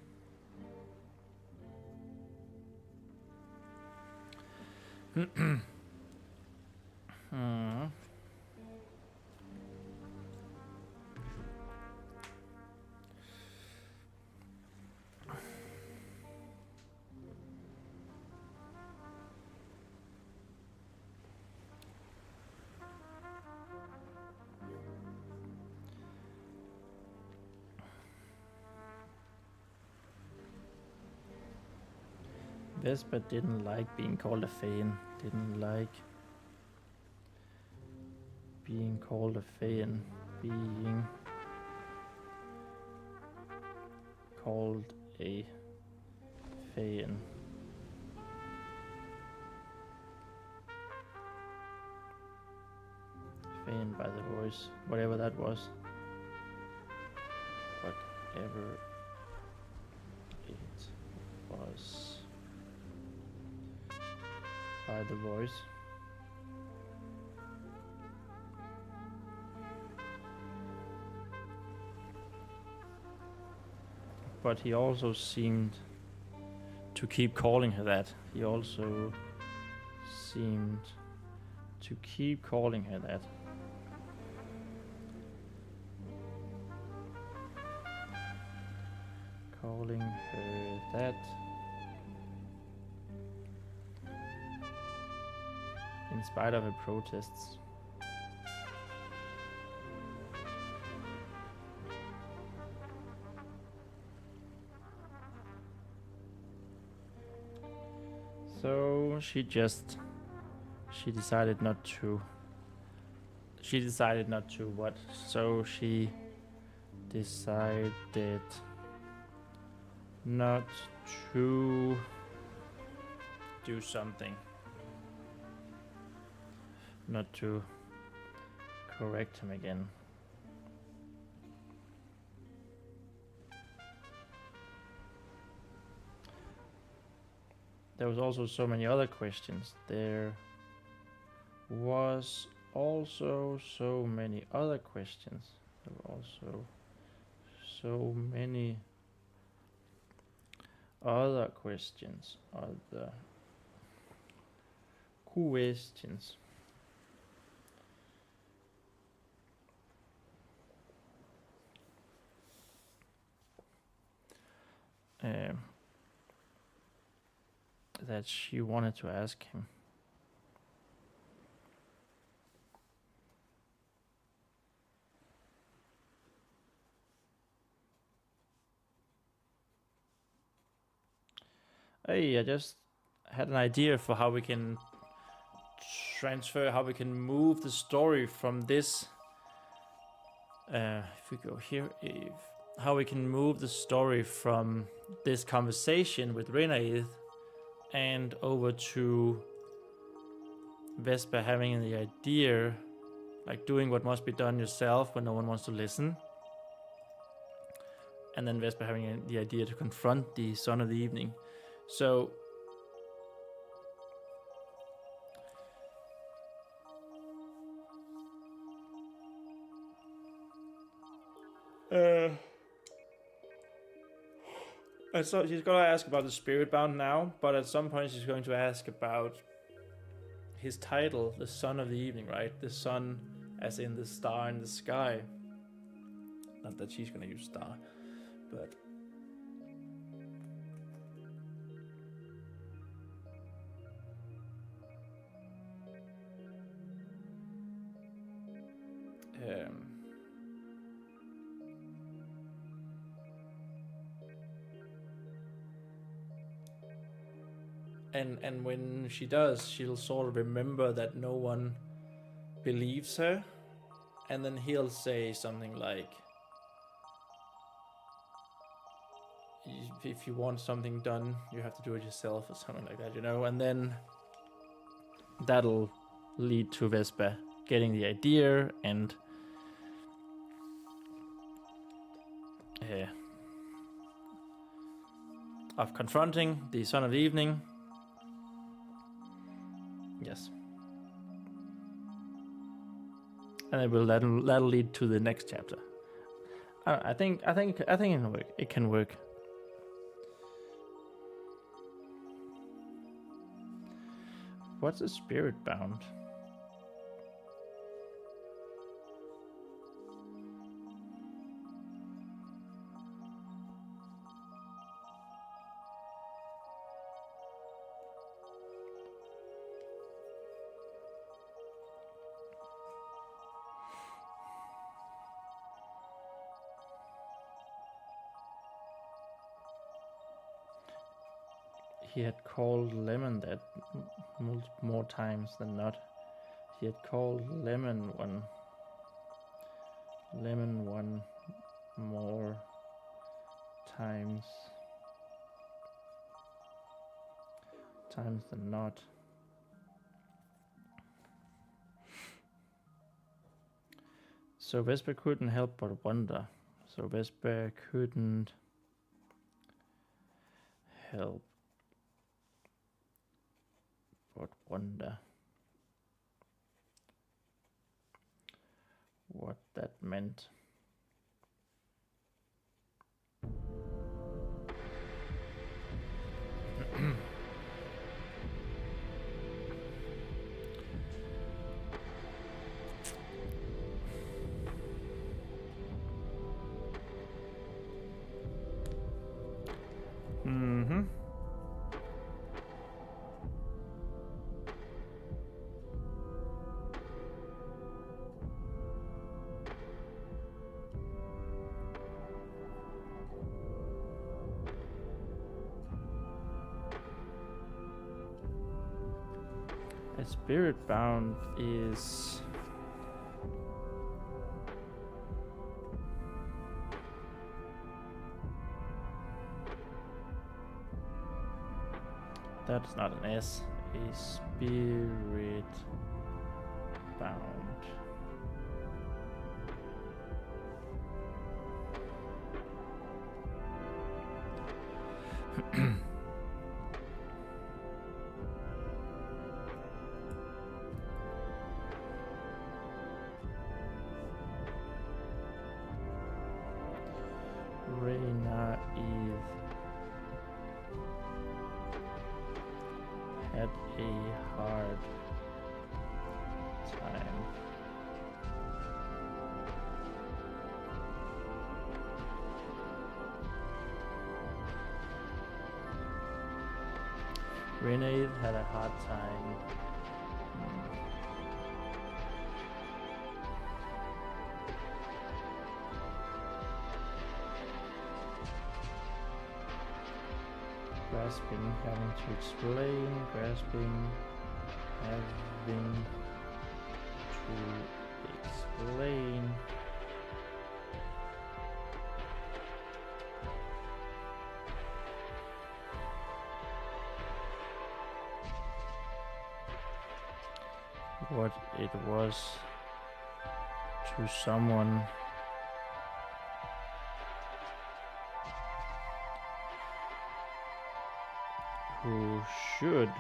Vesper didn't like being called a fan. Didn't like being called a fan. Being called a fan. Fan by the voice. Whatever that was. Whatever it was. By the voice. But he also seemed to keep calling her that. He also seemed to keep calling her that. Calling her that. In spite of her protests. So she decided not to. She decided not to what? So she decided not to do something. Not to correct him again. There was also so many other questions. There was also so many other questions. There were also so many other questions. Other questions. That she wanted to ask him. Hey, I just had an idea for how we can transfer, how we can move the story from this. If we go here, how we can move the story from this conversation with Renaid and over to Vesper having the idea, like doing what must be done yourself when no one wants to listen. And then Vesper having the idea to confront the son of the evening. So And so she's gonna ask about the spirit bound now, but at some point she's going to ask about his title, the Son of the Evening, right? The sun as in the star in the sky. Not that she's gonna use star, but and when she does, she'll sort of remember that no one believes her, and then he'll say something like, if you want something done, you have to do it yourself, or something like that, you know? And then that'll lead to Vespa getting the idea and of confronting the Son of the Evening. Yes. And that'll lead to the next chapter. I think it can work. It can work. What's a spirit bound? He had called Lemon that more times than not. He had called Lemon one more times than not. So Vesper couldn't help but wonder. So Vesper couldn't help but wonder what that meant. Mm-hmm. A spirit bound is that's not an S. A spirit bound. Reina Eve had a hard time. Reina had a hard time. Grasping, having to explain, grasping, having to explain. What it was to someone who should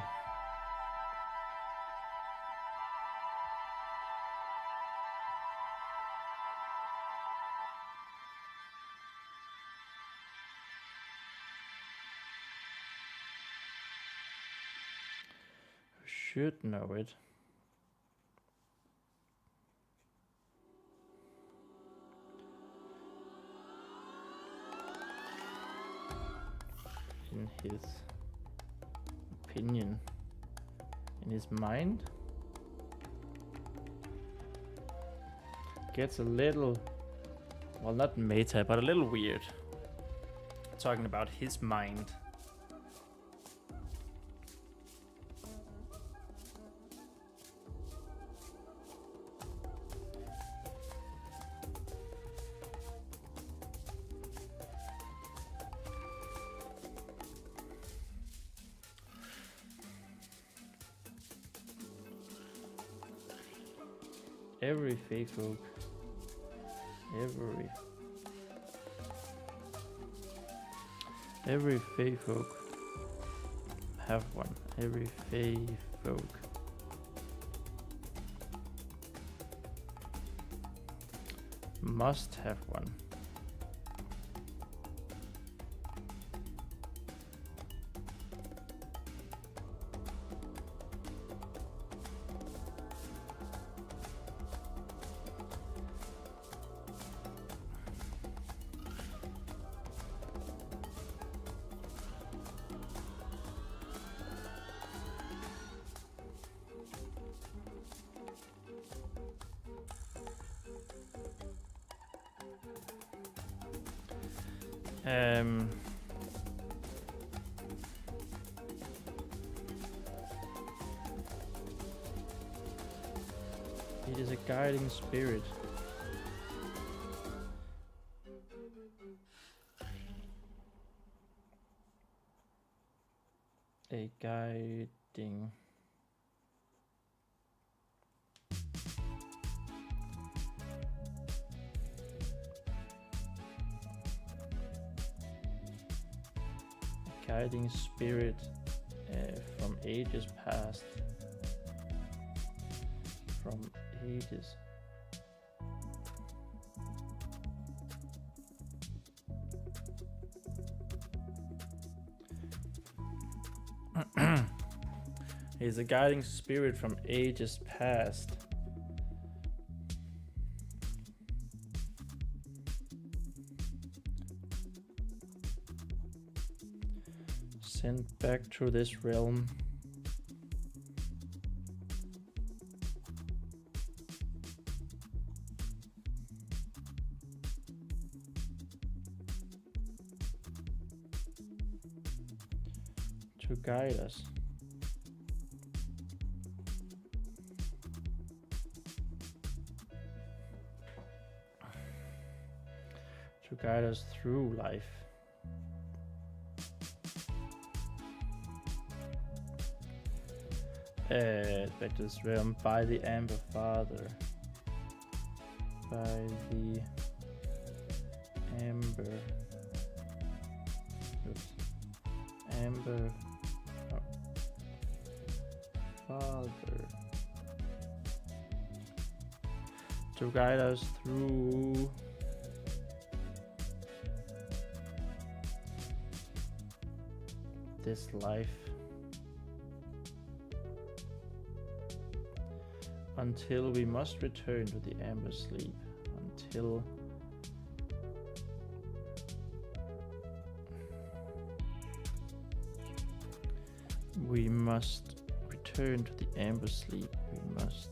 should know it. In his opinion, in his mind. Gets a little, well, not meta, but a little weird. Talking about his mind. Every Facebook, every Facebook have one. Every Facebook must have one. It is a guiding spirit. A guiding spirit from ages past. From ages. He's a guiding spirit from ages past. Sent back through this realm. To guide us. To guide us through life. Back to this realm by the Amber Father. By the Amber. Oops. Amber Father. To guide us through this life. Until we must return to the amber sleep. Until we must return to the amber sleep. We must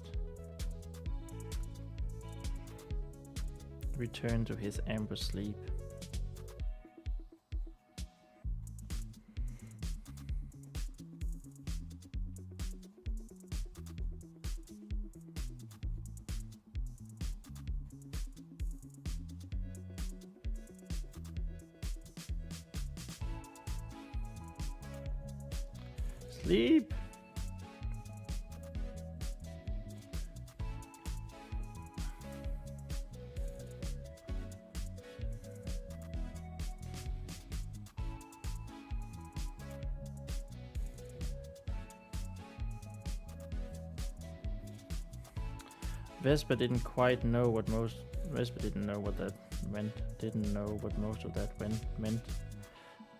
return to his amber sleep. Sleep. Vesper didn't quite know what most. Vesper didn't know what that meant. Didn't know what most of that meant.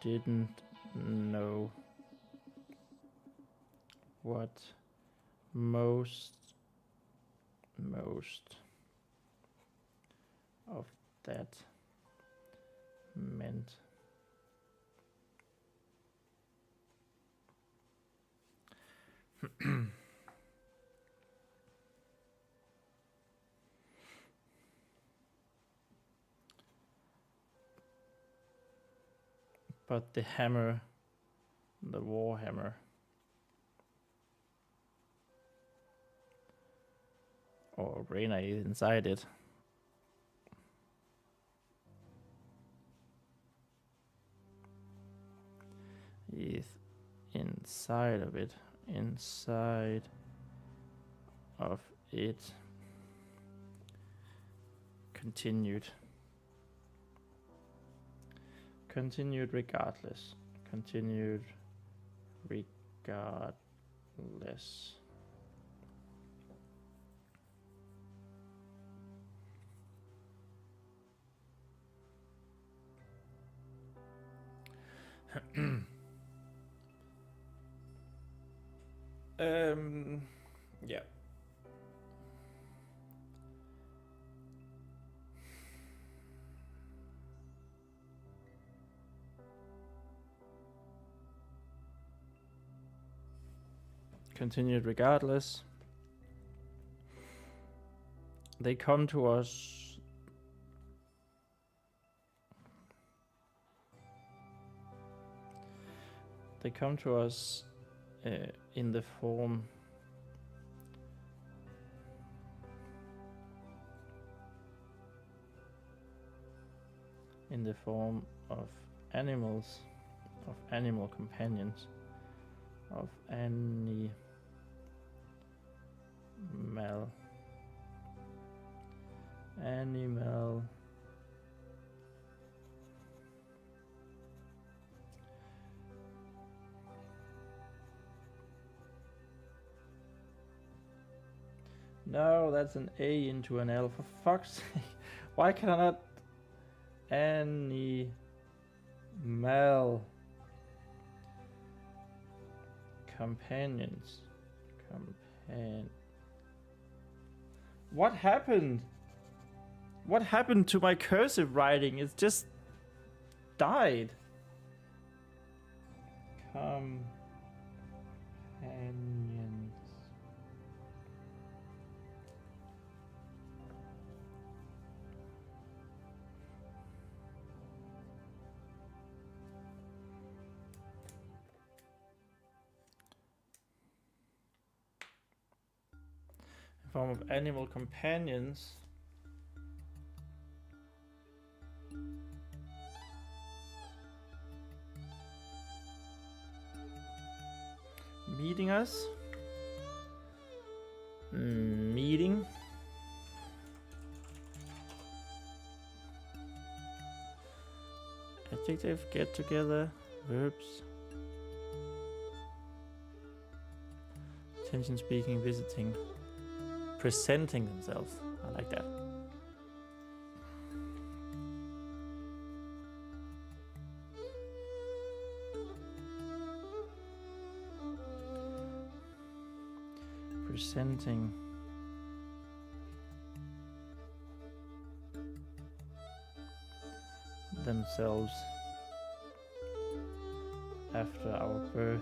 Didn't know what most of that meant. But the hammer, the war hammer, or Reyna is inside it, is inside of it, continued regardless. Yeah. Continued regardless. They come to us in the form of animals, of animal companions, of animal No, that's an A into an L, for fuck's sake. Why can I not? Animal companions. What happened? What happened to my cursive writing? It's just died. Companions. In form of animal companions. Meeting us. Meeting. Adjective, get together, verbs. Attention speaking, visiting. Presenting themselves. I like that. Presenting themselves after our birth.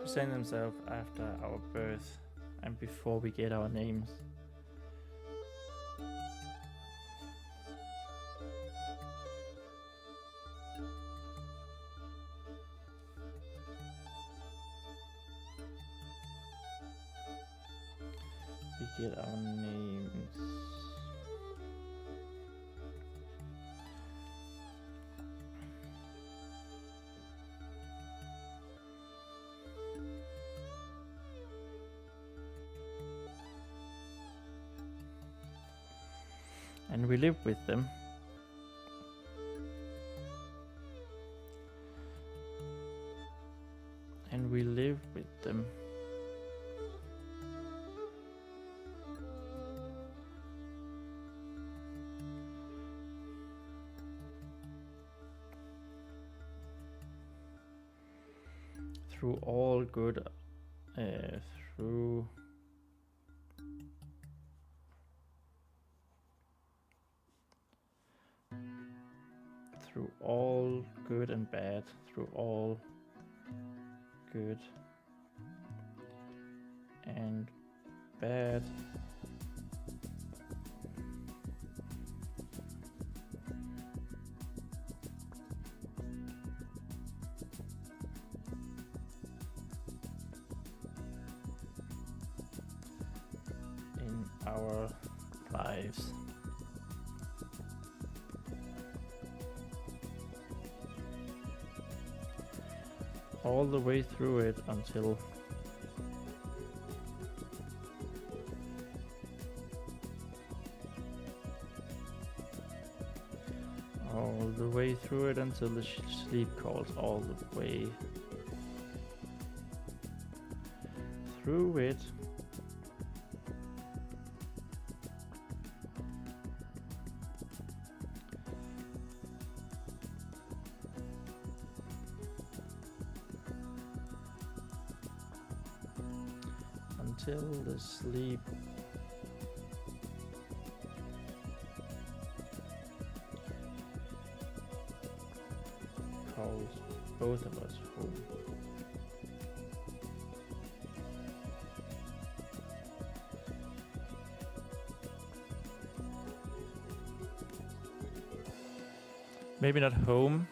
Present themselves after our birth and before we get our names. We get our names. And we live with them. And we live with them. through all good, through all good and bad, through all good and bad. In our lives. All the way through it until the sleep calls, all the way through it until the sleep calls both of us home. Maybe not home.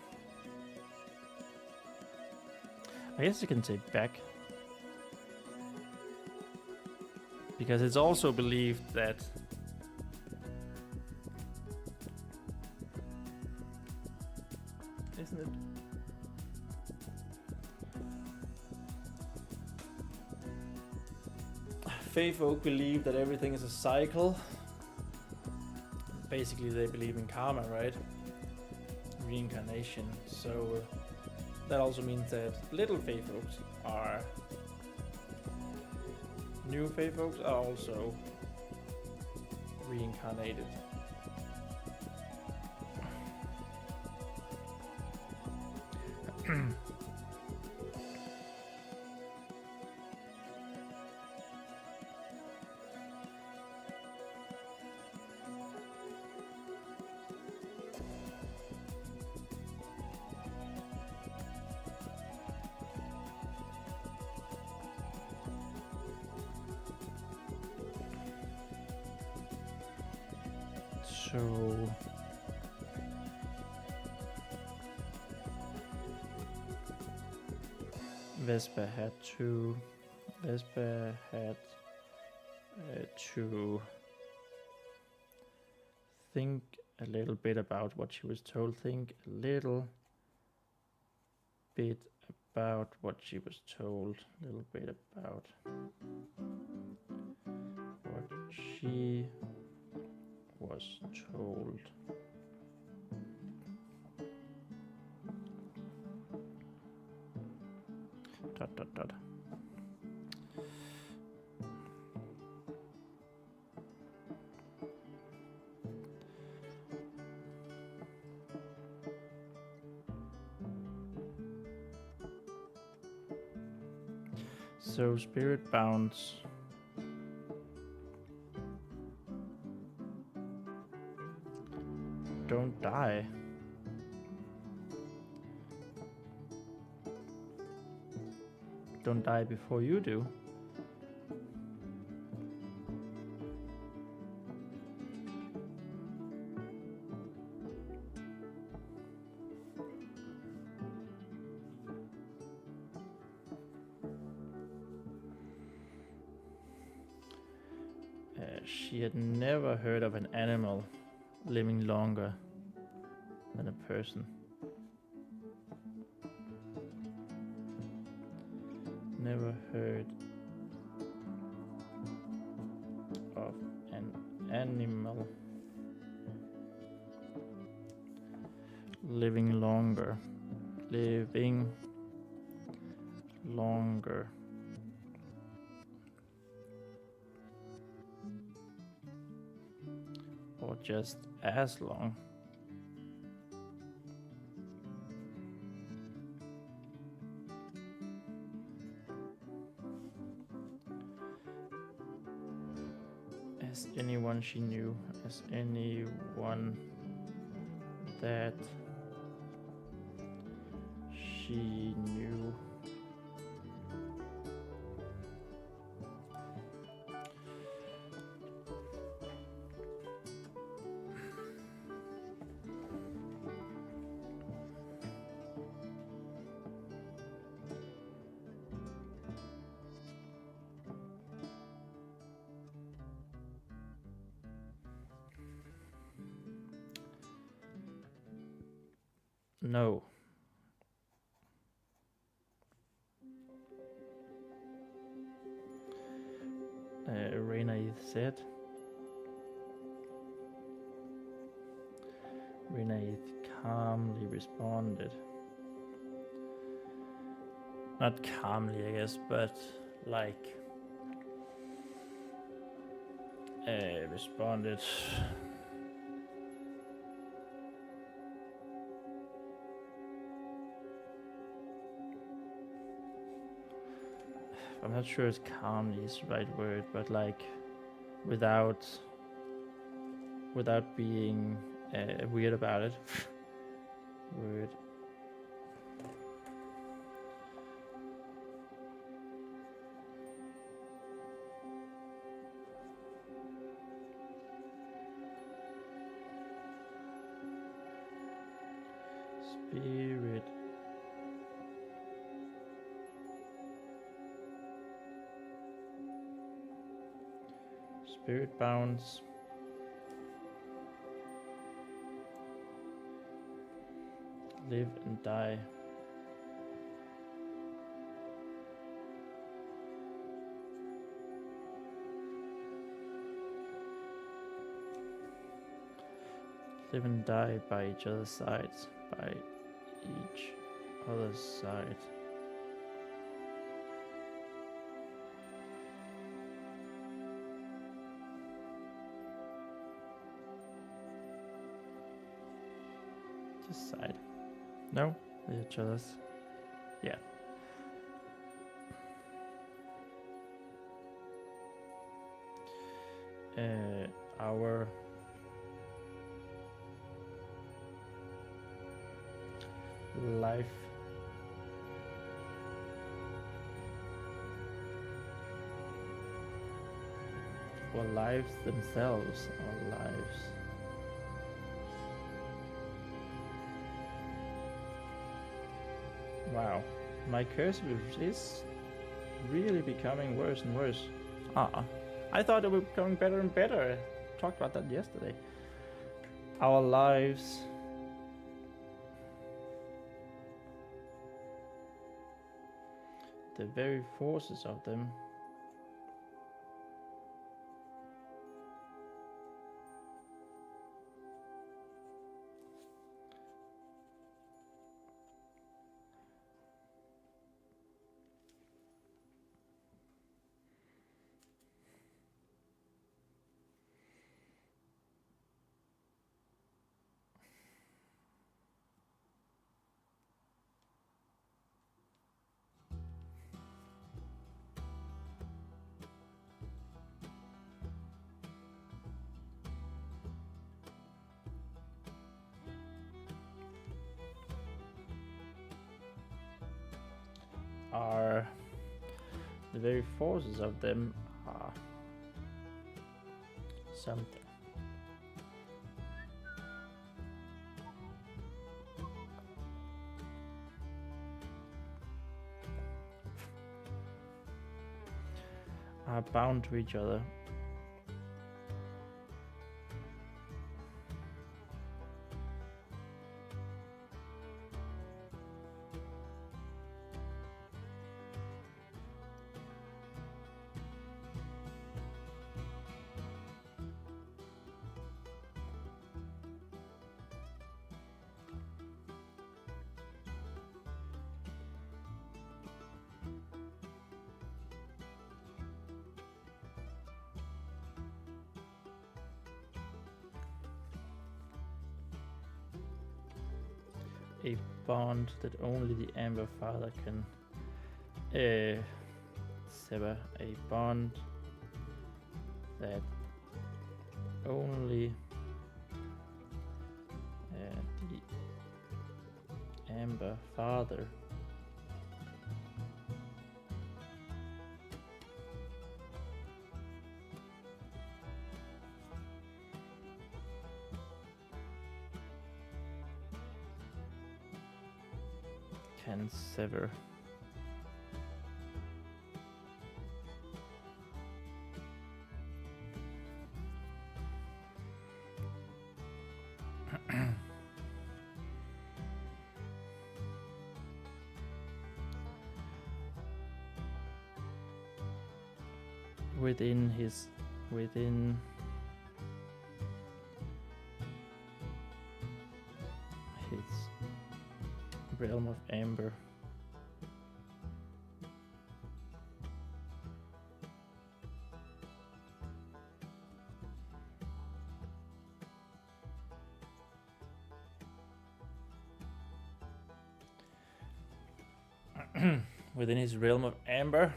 I guess you can say back. Because it's also believed that isn't it? Fae folk believe that everything is a cycle. Basically, they believe in karma, right? Reincarnation. So that also means that little Fae folks are new Fae folks are also reincarnated. So Vespa had to think a little bit about what she was told. Think a little bit about what she was told. A little bit about what she was told. Dot dot dot. So spirit bounds don't die. Don't die before you do. She had never heard of an animal living longer than a person. Never heard of an animal living longer. Or just as long. As anyone she knew, as anyone that she knew. No. Reina said. Reina calmly responded. Not calmly, I guess, but like responded. I'm not sure if calmly is the right word, but like without being weird about it. Word. Spirit. Spirit bounds. Live and die. Live and die by each other's sides. By each other's side. This side. No, each other's. Yeah. Our life or lives themselves, our lives. Wow, my cursive is really becoming worse and worse. I thought it would be becoming better and better. I talked about that yesterday. Our lives. The very forces of them. Are the very forces of them are something. Are bound to each other. A bond that only the Amber Father can sever. A bond that only the Amber father. Can sever. within his realm of amber. Within his realm of amber.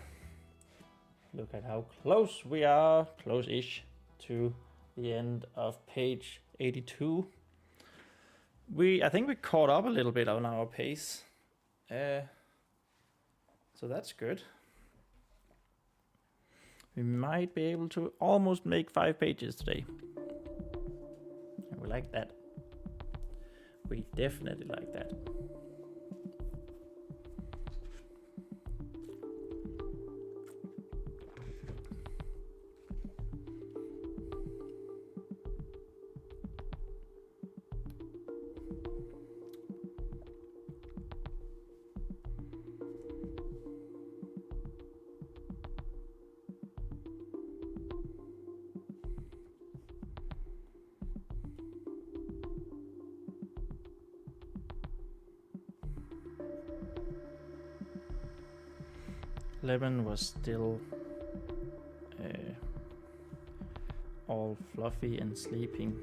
Look at how close we are, close-ish, to the end of page 82. I think we caught up a little bit on our pace. So that's good. We might be able to almost make 5 pages today. We like that. We definitely like that. Lemon was still all fluffy and sleeping.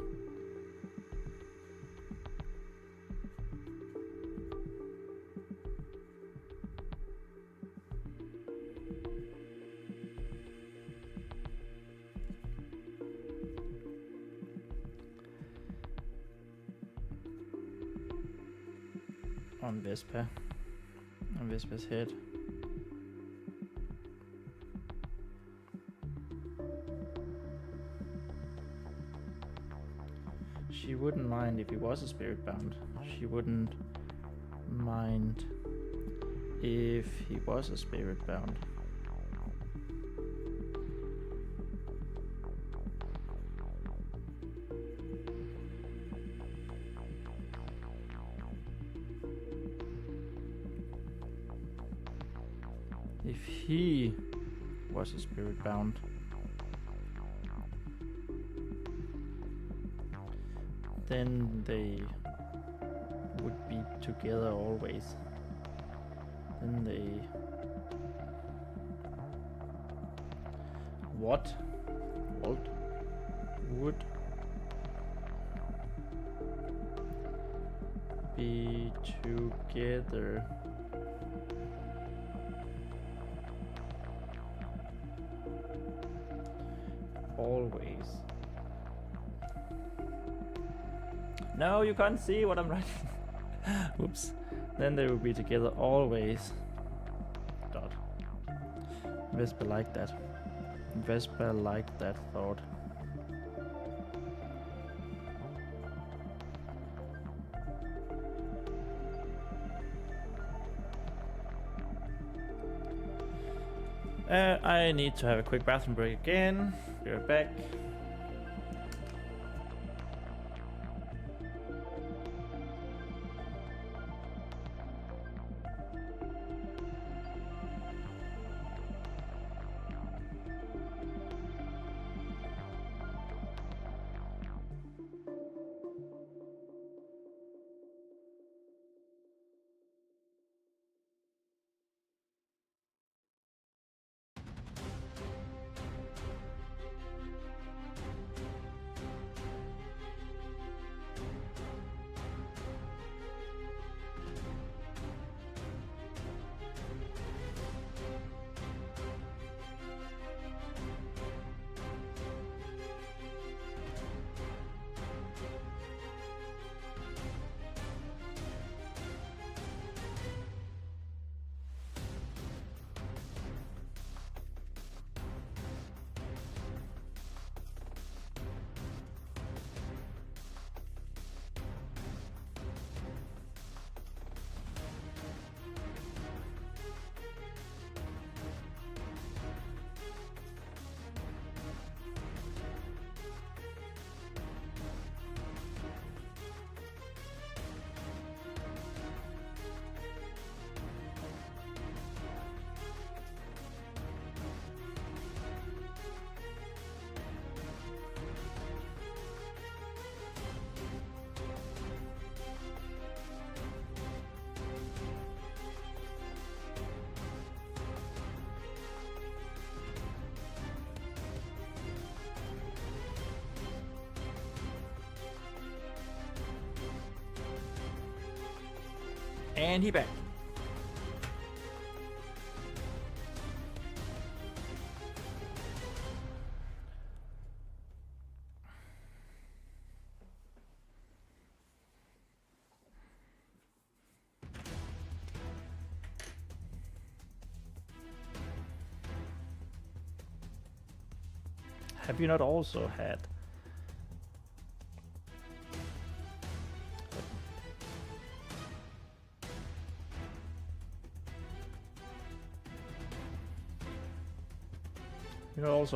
On Vespa's head. She wouldn't mind if he was a spirit bound. She wouldn't mind if he was a spirit bound. If he was a spirit bound, then they would be together always. Then they... What? Walt would be together always. No, you can't see what I'm writing. Whoops. Then they will be together always. Dot. Vespa liked that. Vespa liked that thought. I need to have a quick bathroom break again. Be right back. And he back. Have you not also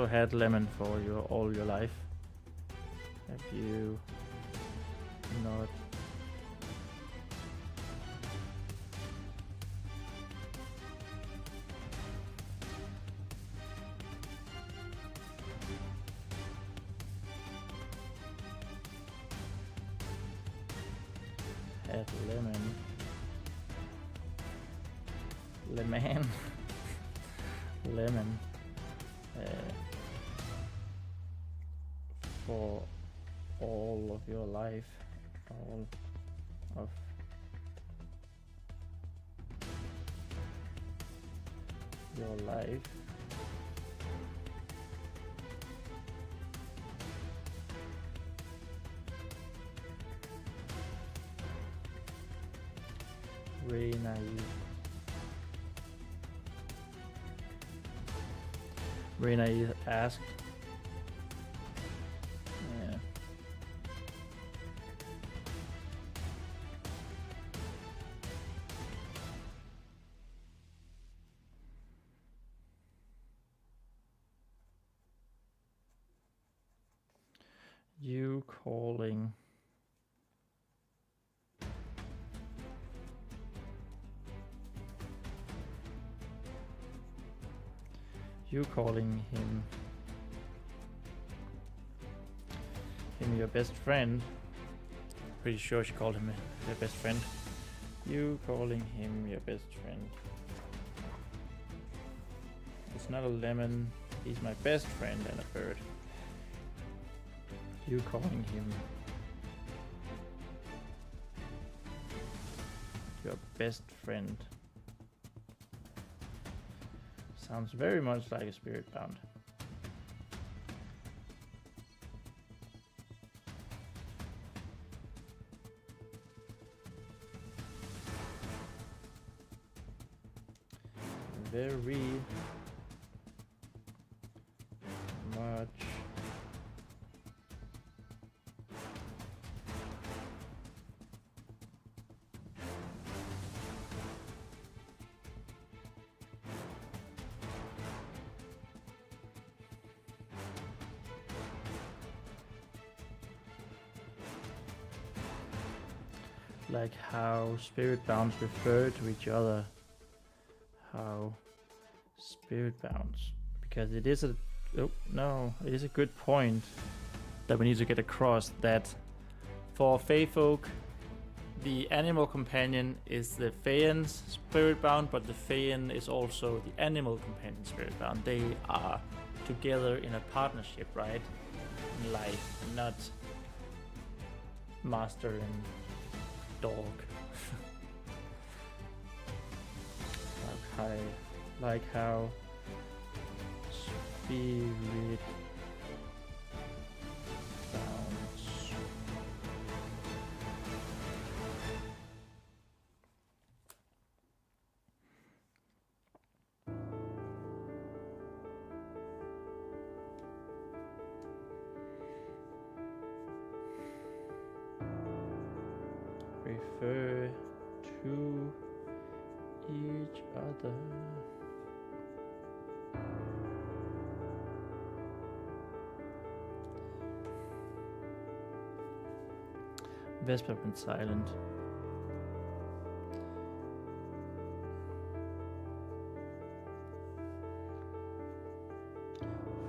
had lemon for all your life? Have you not? Had lemon for all of your life, all of your life. Very naive. Very naive asked. Yeah. You calling him your best friend. Pretty sure she called him her best friend. You calling him your best friend. It's not a lemon. He's my best friend and a bird. You calling him your best friend. Sounds very much like a spirit bound. Very much like how spirit bounds refer to each other. How spirit bounds, because it is a it is a good point that we need to get across, that for Fey folk the animal companion is the Feyan's spirit bound, but the Feyan is also the animal companion spirit bound. They are together in a partnership, right? In life, not master and dog. like how spirit bounds refer to each other. Vesper went silent.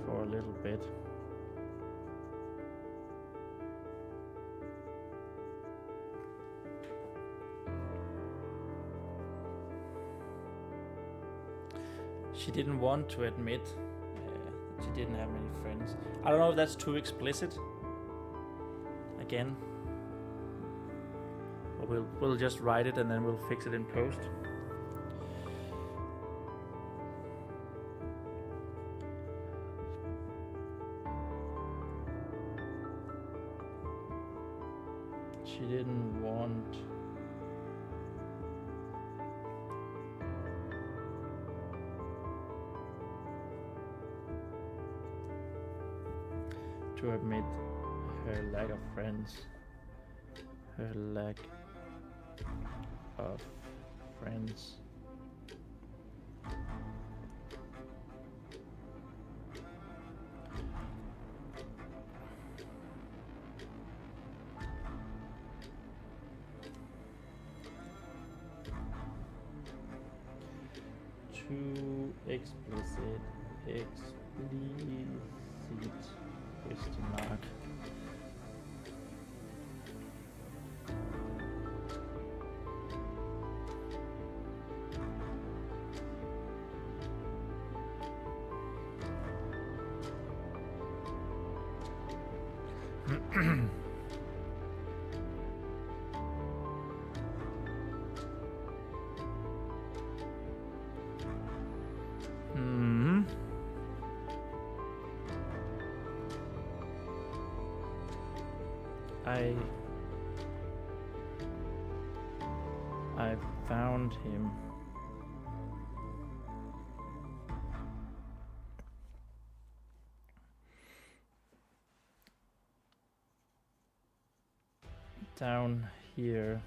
For a little bit. She didn't want to admit that she didn't have many friends. I don't know if that's too explicit. Again. Or we'll just write it and then we'll fix it in post. She didn't want to admit her lack of friends. Her lack of friends. Too explicit. Question mark. I found him. Down here.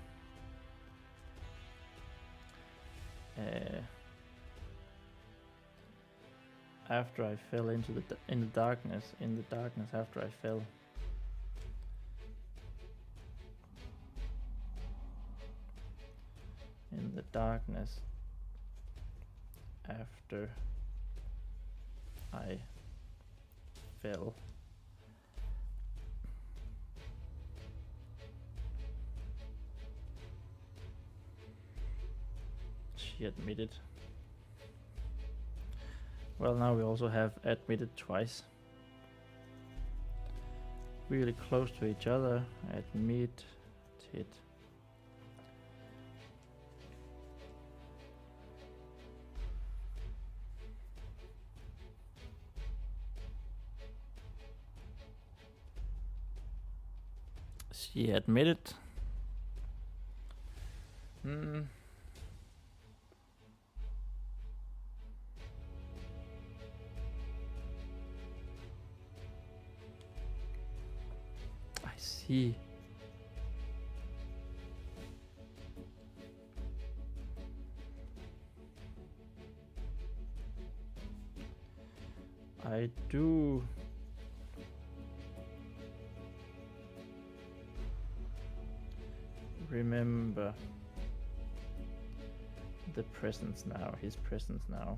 After I fell into the darkness after I fell. In the darkness after I fell. She admitted. Well, now we also have admitted twice. Really close to each other. Admitted. She admitted. I see. I do. Remember the presence now, his presence now.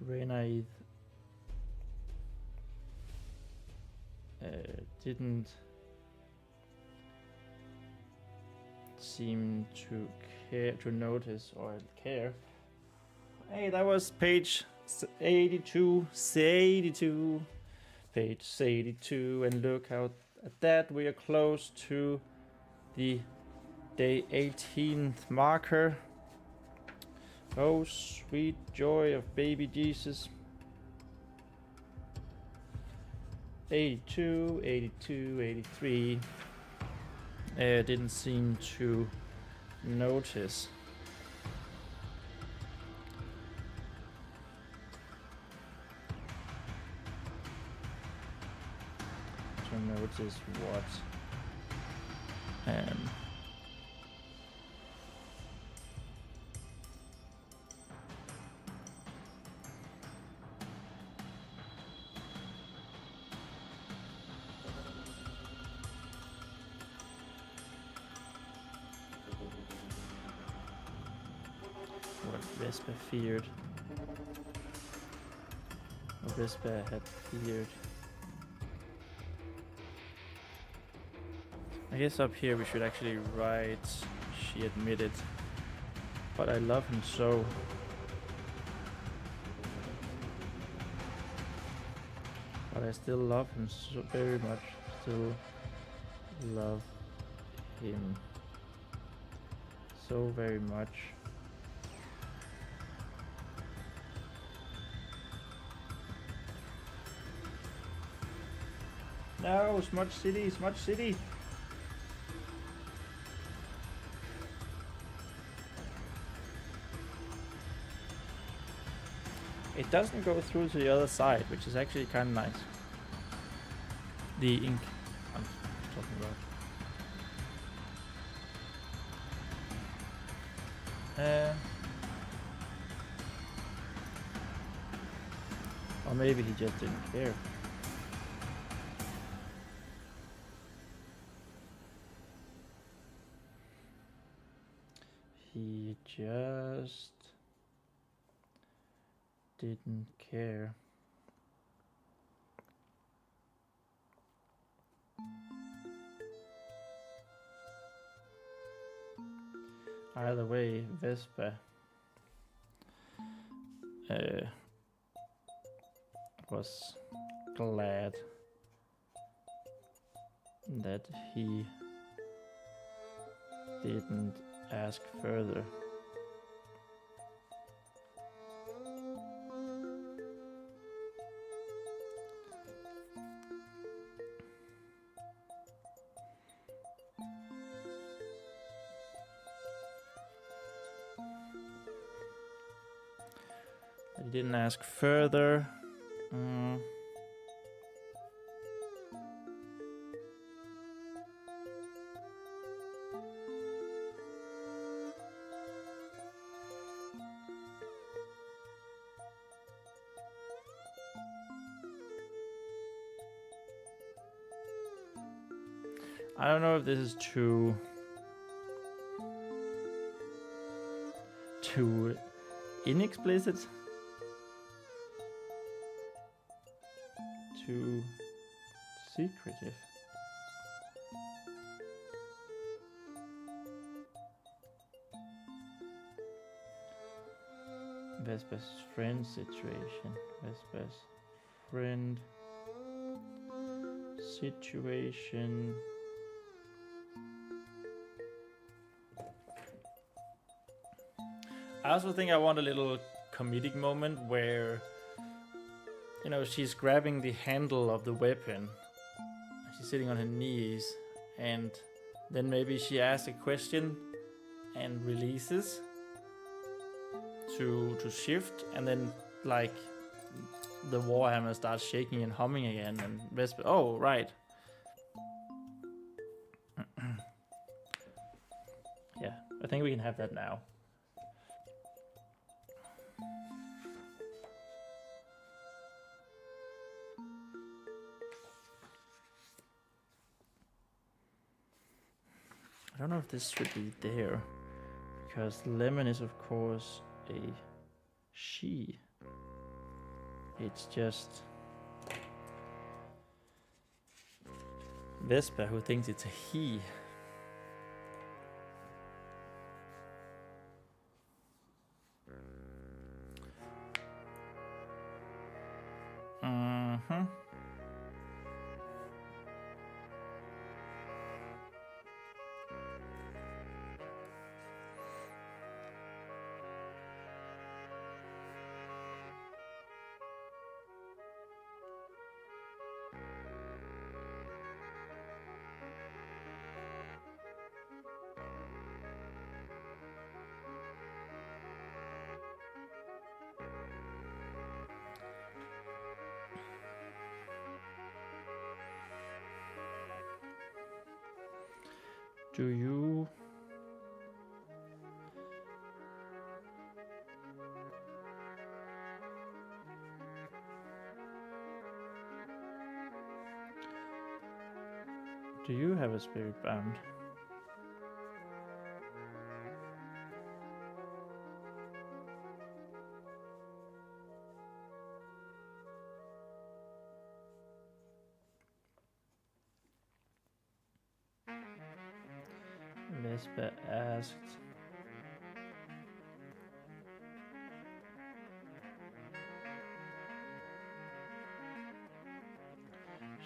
Renaid didn't seem to care, to notice or care. Hey, that was page 82, page 82, and look out at that. We are close to the day 18th marker. Oh, sweet joy of baby Jesus. 82, 82, 83. Didn't seem to notice. To notice what? What Vespa feared. What Vespa had feared. guess up here we should actually write she admitted. But I love him so. But I still love him so very much. Still love him so very much. No, Smudge City, Smudge City. It doesn't go through to the other side, which is actually kind of nice. The ink I'm talking about. Or maybe he just didn't care. He just didn't care. Either way, Vespa was glad that he didn't ask further. He didn't ask further. I don't know if this is too inexplicit, too secretive. Vespa's friend situation. Vespa's friend situation. I also think I want a little comedic moment where, you know, she's grabbing the handle of the weapon. She's sitting on her knees, and then maybe she asks a question and releases to shift, and then like the warhammer starts shaking and humming again, and Vespa, oh right. Yeah, I think we can have that now. I don't know if this should be there, because Lemon is of course a she. It's just Vespa who thinks it's a he. Do you have a spirit bound? Vespa asked.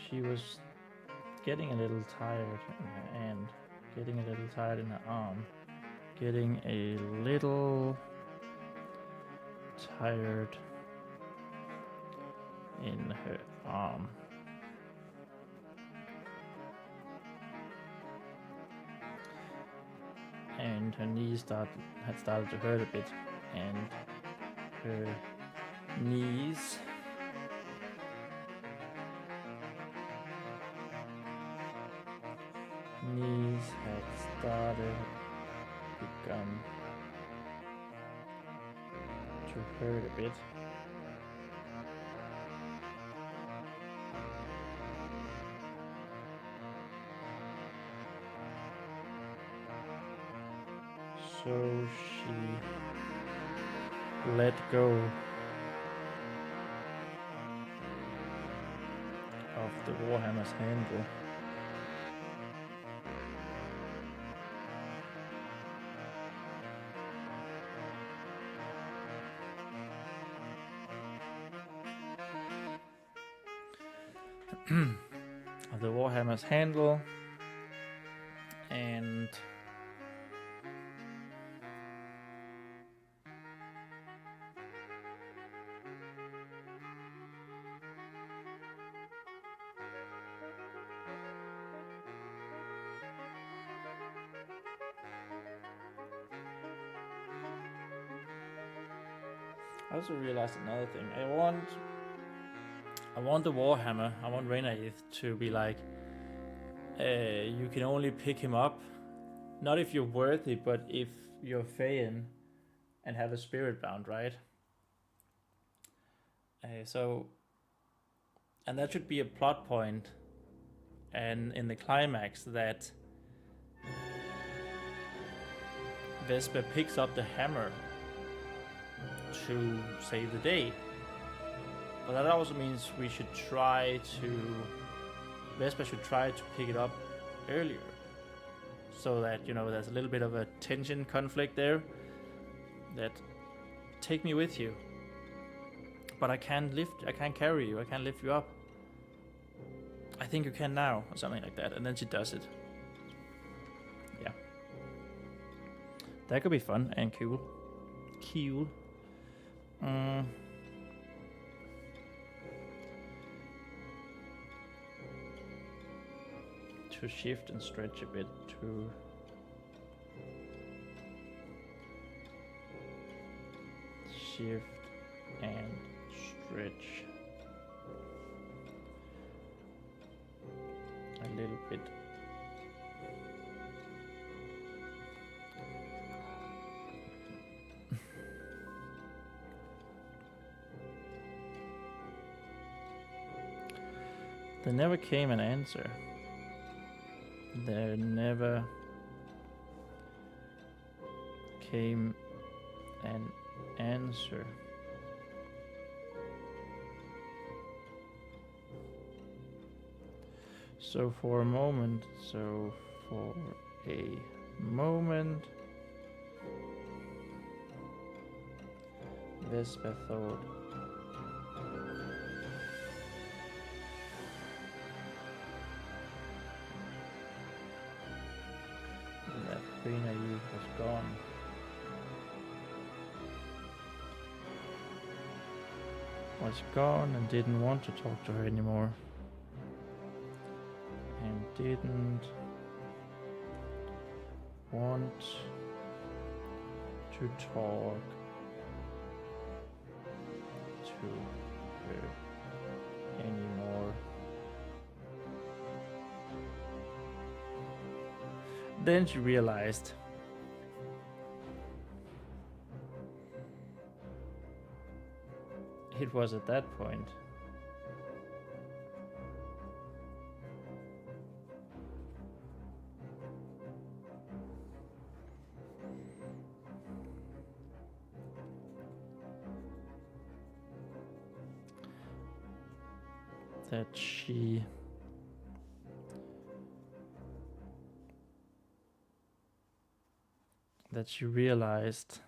She was getting a little tired in her hand, getting a little tired in her arm, getting a little tired in her arm. And her knees had started to hurt a bit, and her knees had begun to hurt a bit. So she let go of the warhammer's handle. Of the warhammer's handle, and I also realized another thing. I want the warhammer. I want Reynard to be like, you can only pick him up, not if you're worthy, but if you're Feyen and have a spirit bound, right? And that should be a plot point, and in the climax that Vespa picks up the hammer to save the day. But that also means we should Vespa should try to pick it up earlier, so that, you know, there's a little bit of a tension conflict there, that take me with you, but I can't carry you, I can't lift you up. I think you can now, or something like that, and then she does it. Yeah. That could be fun and cool. To shift and stretch a bit, to shift and stretch a little bit. There never came an answer. There never came an answer. So for a moment, Vespa thought, that Reynard was gone. Was gone and didn't want to talk to her anymore. And didn't want to talk to her anymore. Then she realized it was at that point that she that she realized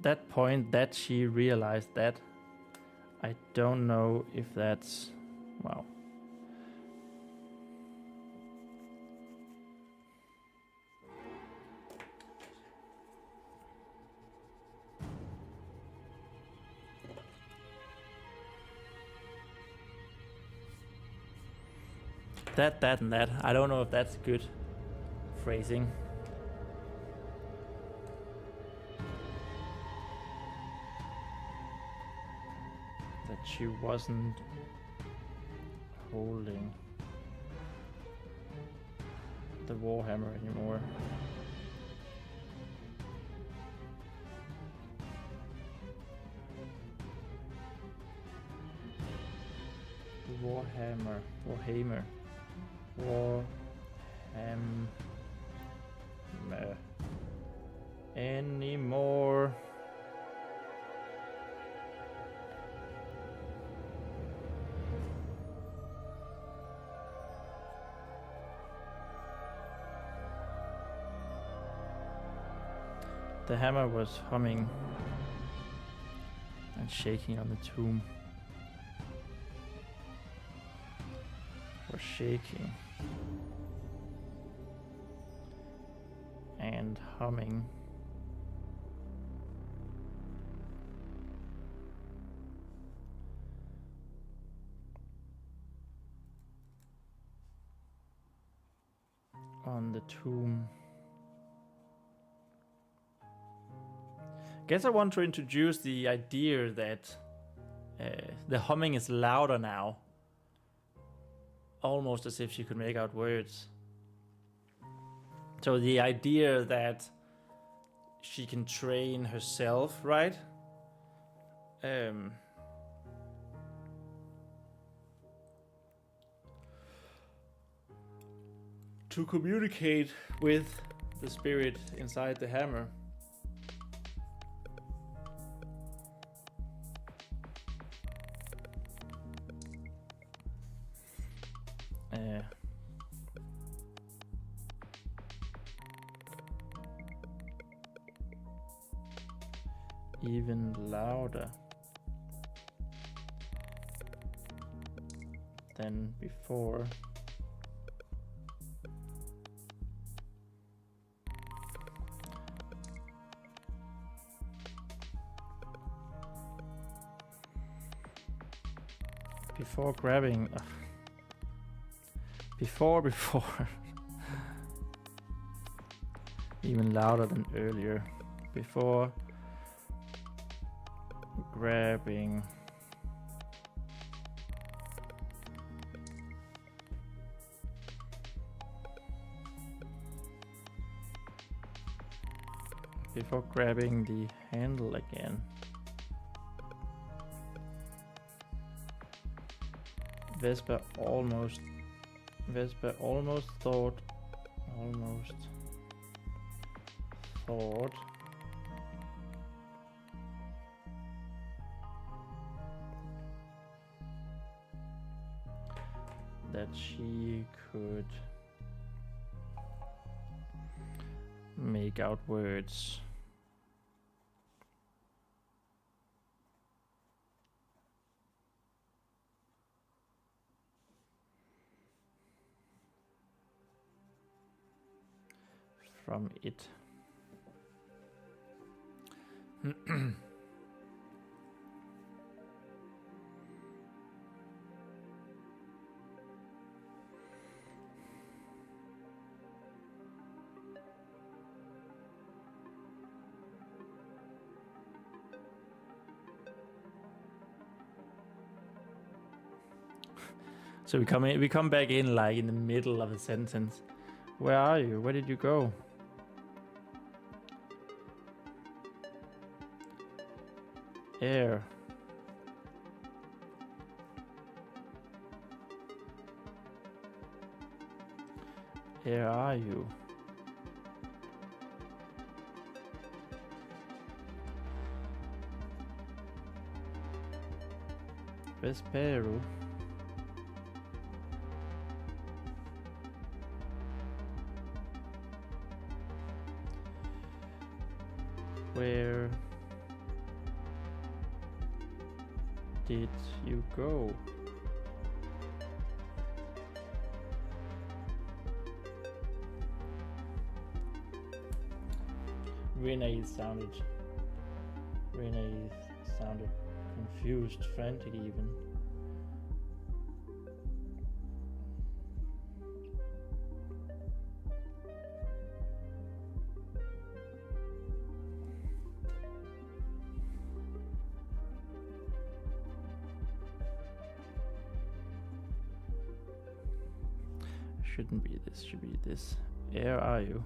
that point that she realized that. I don't know if that's, wow. That, and that. I don't know if that's good phrasing. That she wasn't holding the warhammer anymore. The Warhammer anymore. The hammer was humming and shaking on the tomb. Was shaking and humming. On the tomb. Guess I want to introduce the idea that the humming is louder now. Almost as if she could make out words. So the idea that she can train herself, right? To communicate with the spirit inside the hammer. Even louder than before. Before grabbing, before, even louder than earlier, before grabbing the handle again. Vesper almost thought that she could make out words. From it. So we come back in like in the middle of a sentence. Where are you? Where did you go? Air. Where are you? Vespero. Where did you go? Renee sounded confused, frantic even. Shouldn't be this, should be this. Where are you?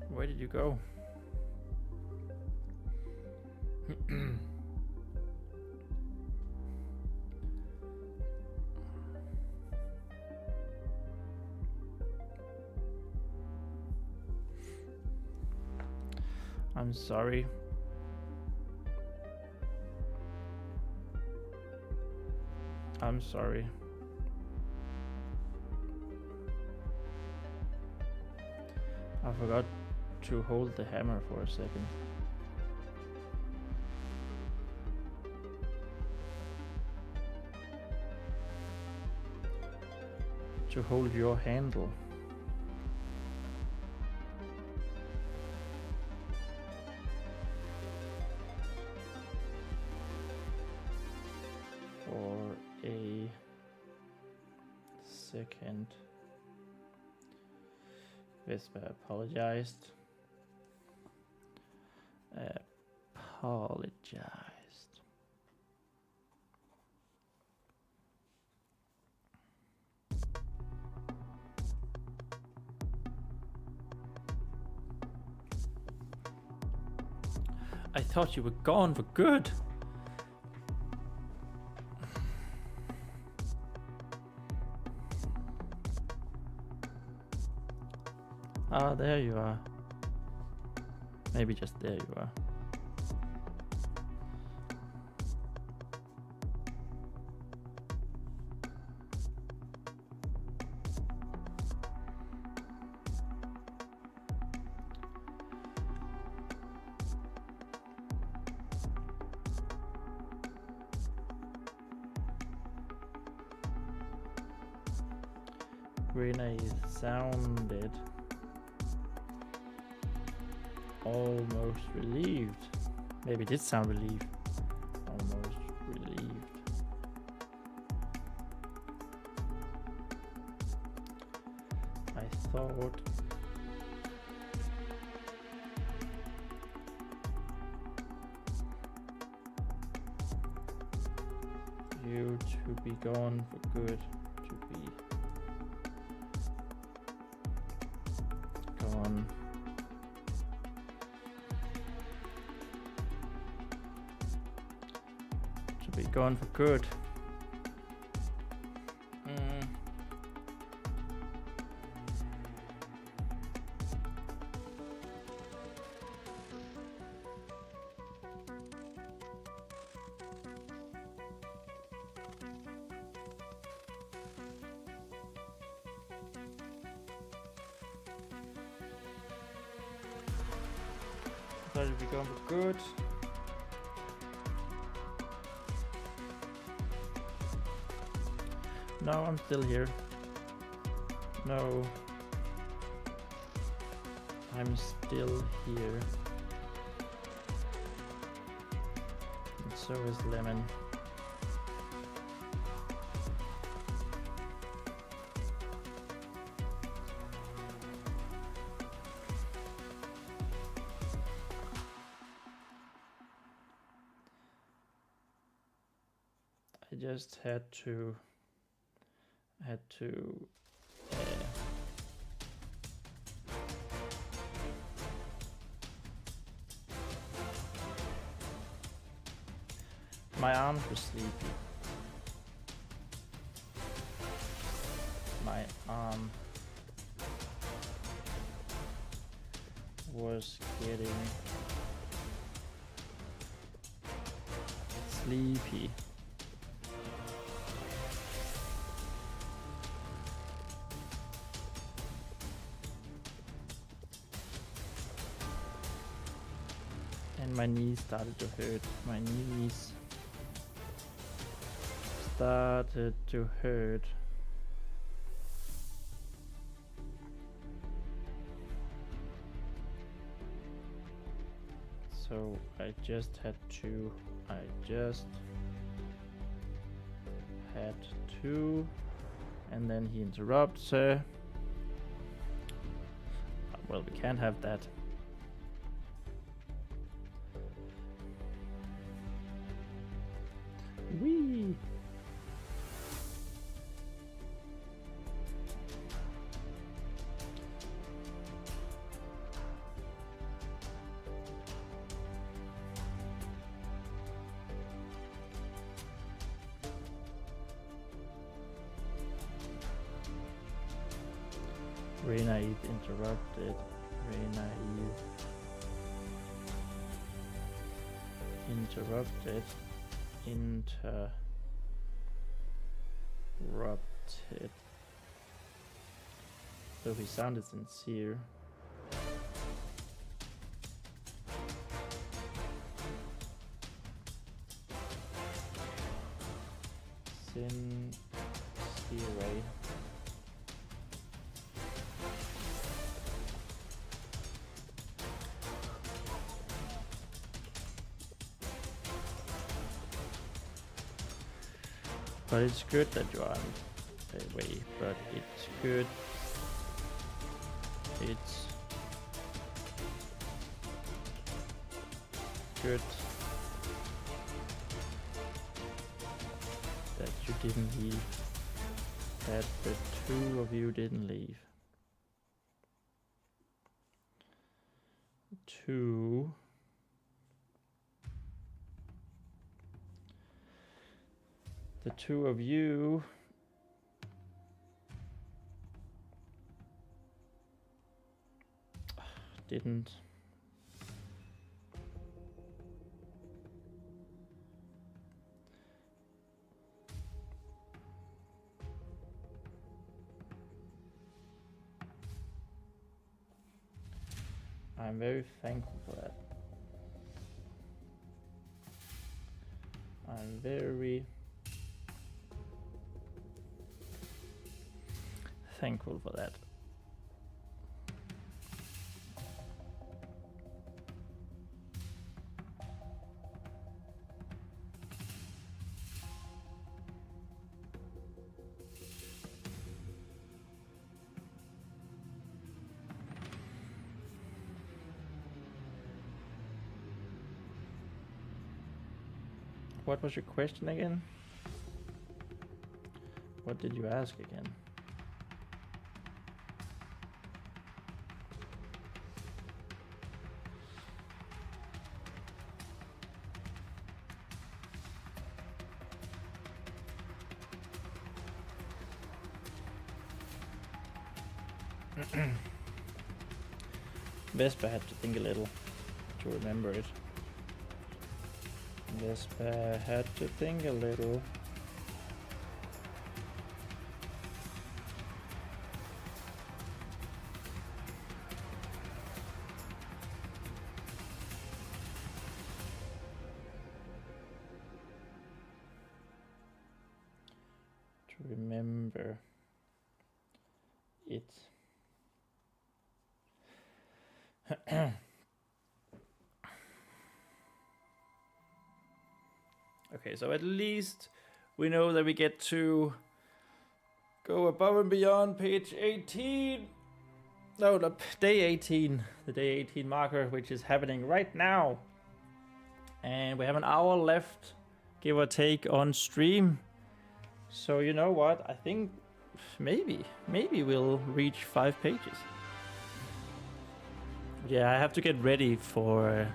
Where did you go? I'm sorry. I'm sorry. I forgot to hold the hammer for a second. To hold your handle. For a second. Vespa apologized. Apologized. I thought you were gone for good. Ah, there you are. Maybe just there you are. Renee sounded almost relieved. Maybe it did sound relieved. Almost relieved. I thought you to be gone for good. To be gone. To be gone for good. Thought it'd be gone for good. No, I'm still here. No. I'm still here. And so is Lemon. I just had to my arms were sleepy. My arm was getting sleepy. And my knees started to hurt. My knees started to hurt. So I just had to, and then he interrupts her. Well, we can't have that. Whee! Very naive, interrupted. Very naive. Interrupted. Interrupted. So he sounded sincere. Sincere. But it's good that you aren't away, but it's good. It's good that you didn't leave. That the two of you didn't leave. The two of you didn't I'm very thankful for that. I'm very thankful for that. What was your question again? What did you ask again? Vespa had to think a little to remember it. Vespa had to think a little. To remember it. Okay, so at least we know that we get to go above and beyond page 18. No, the day 18. The day 18 marker, which is happening right now. And we have an hour left, give or take, on stream. So you know what? I think maybe we'll reach 5 pages. Yeah, I have to get ready for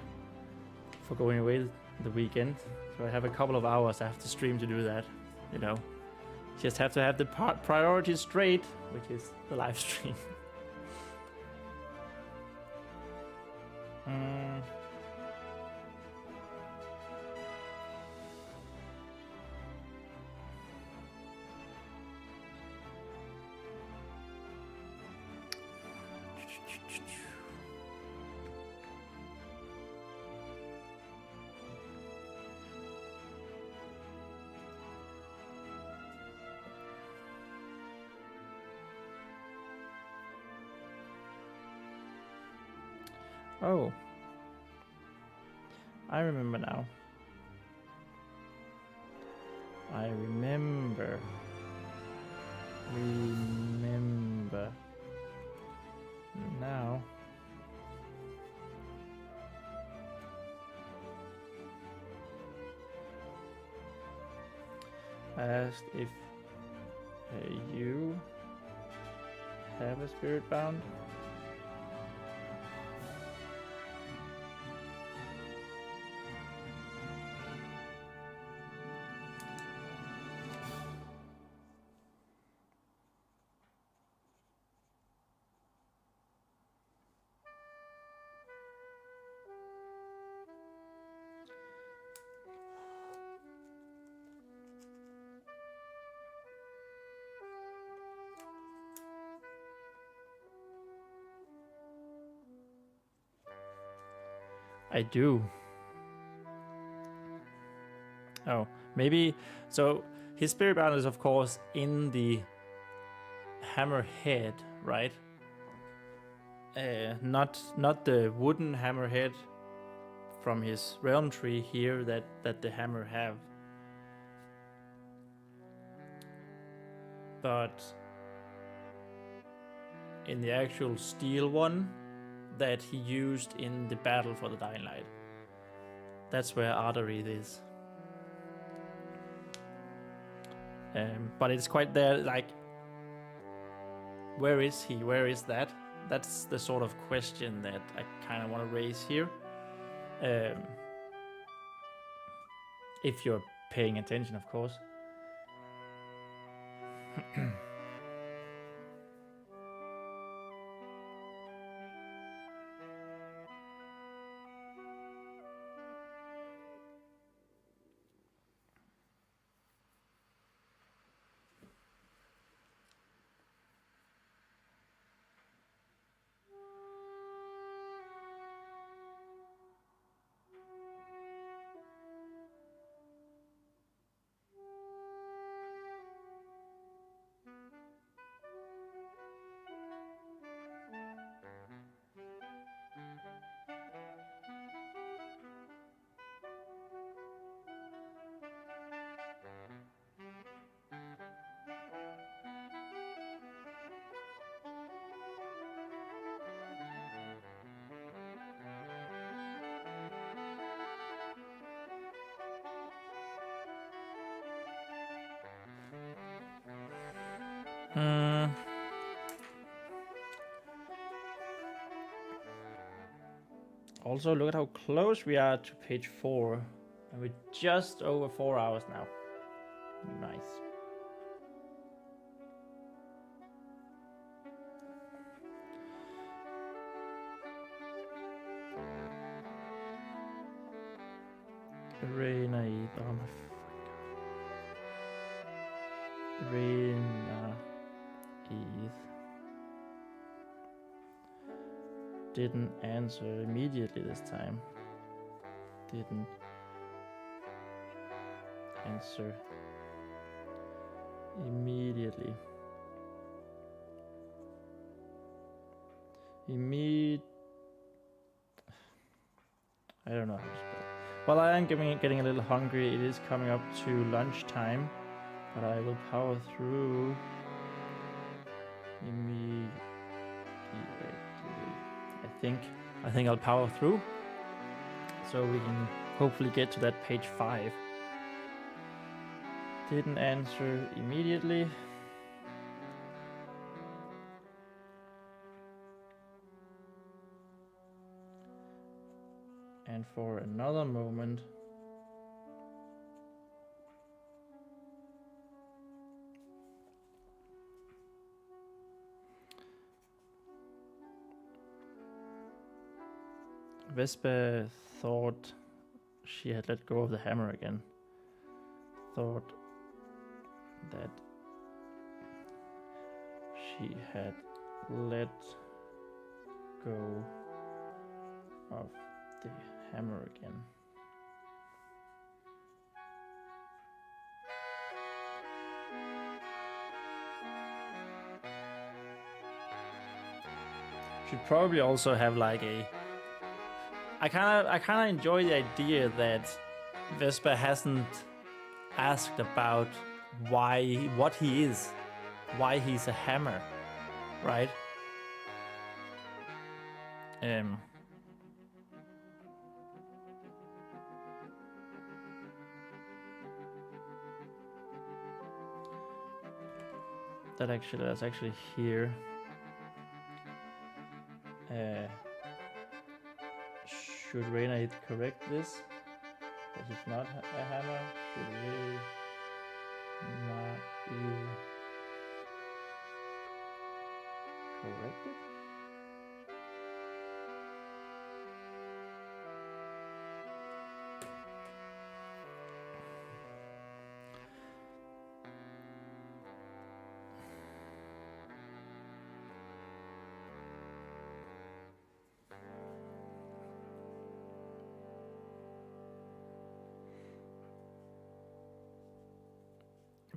going away the weekend. So I have a couple of hours after stream to do that, you know. Just have to have the priorities straight, which is the live stream. Oh. I remember now. I remember. Now. I asked if you have a spirit bound. I do. Oh, maybe. So his spirit bound is, of course, in the hammerhead, right? Not the wooden hammerhead from his realm tree here that the hammer have, but in the actual steel one that he used in the battle for the Dying Light. That's where Artery is. But it's quite there, like, where is he? Where is that? That's the sort of question that I kind of want to raise here. If you're paying attention, of course. Also, look at how close we are to page 4. And we're just over 4 hours now. Nice. Reina, oh my Reina didn't answer immediately this time. Didn't answer immediately. I don't know how to spell. Well, I am getting a little hungry. It is coming up to lunchtime, but I will power through immediately. I think I'll power through, so we can hopefully get to that page 5. Didn't answer immediately. And for another moment, Vespa thought she had let go of the hammer again. Thought that she had let go of the hammer again. Should probably also have like a I kind of enjoy the idea that Vesper hasn't asked about what he is, why he's a hammer, right? That's actually here. Should Reina correct this? That he's not a hammer? Should we not even correct it?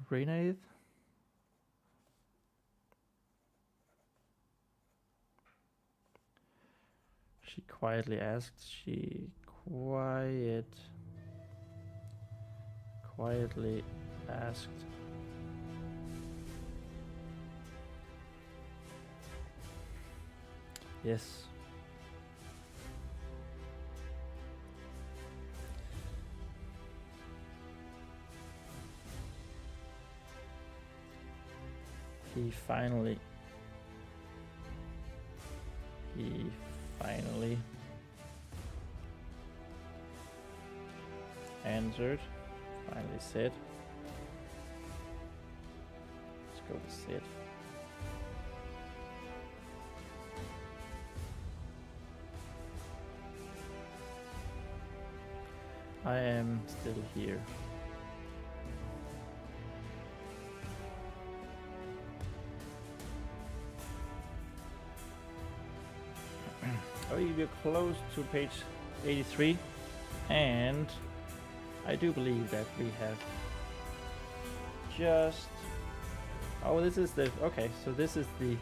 Reina? She quietly asked. She quietly asked. Yes. He finally answered, finally said. Let's go with said. I am still here. We're close to page 83, and I do believe that we have just... Oh, this is the... Okay, so this is the...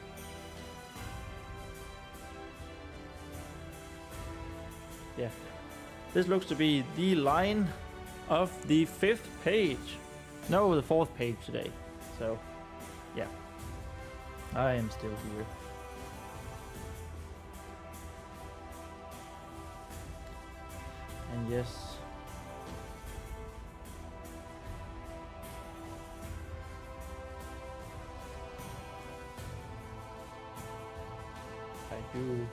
Yeah. This looks to be the line of the 5th page. No, the 4th page today. So, yeah. I am still here. And yes, I do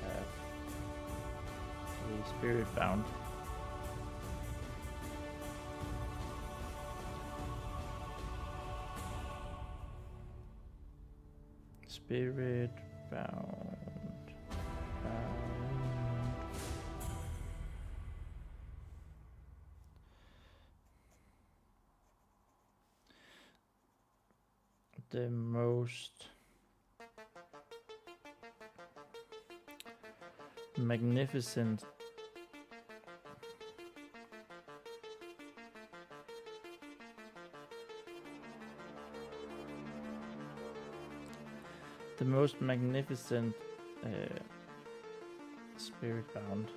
have a spirit bound. Spirit bound. The most magnificent spirit bound.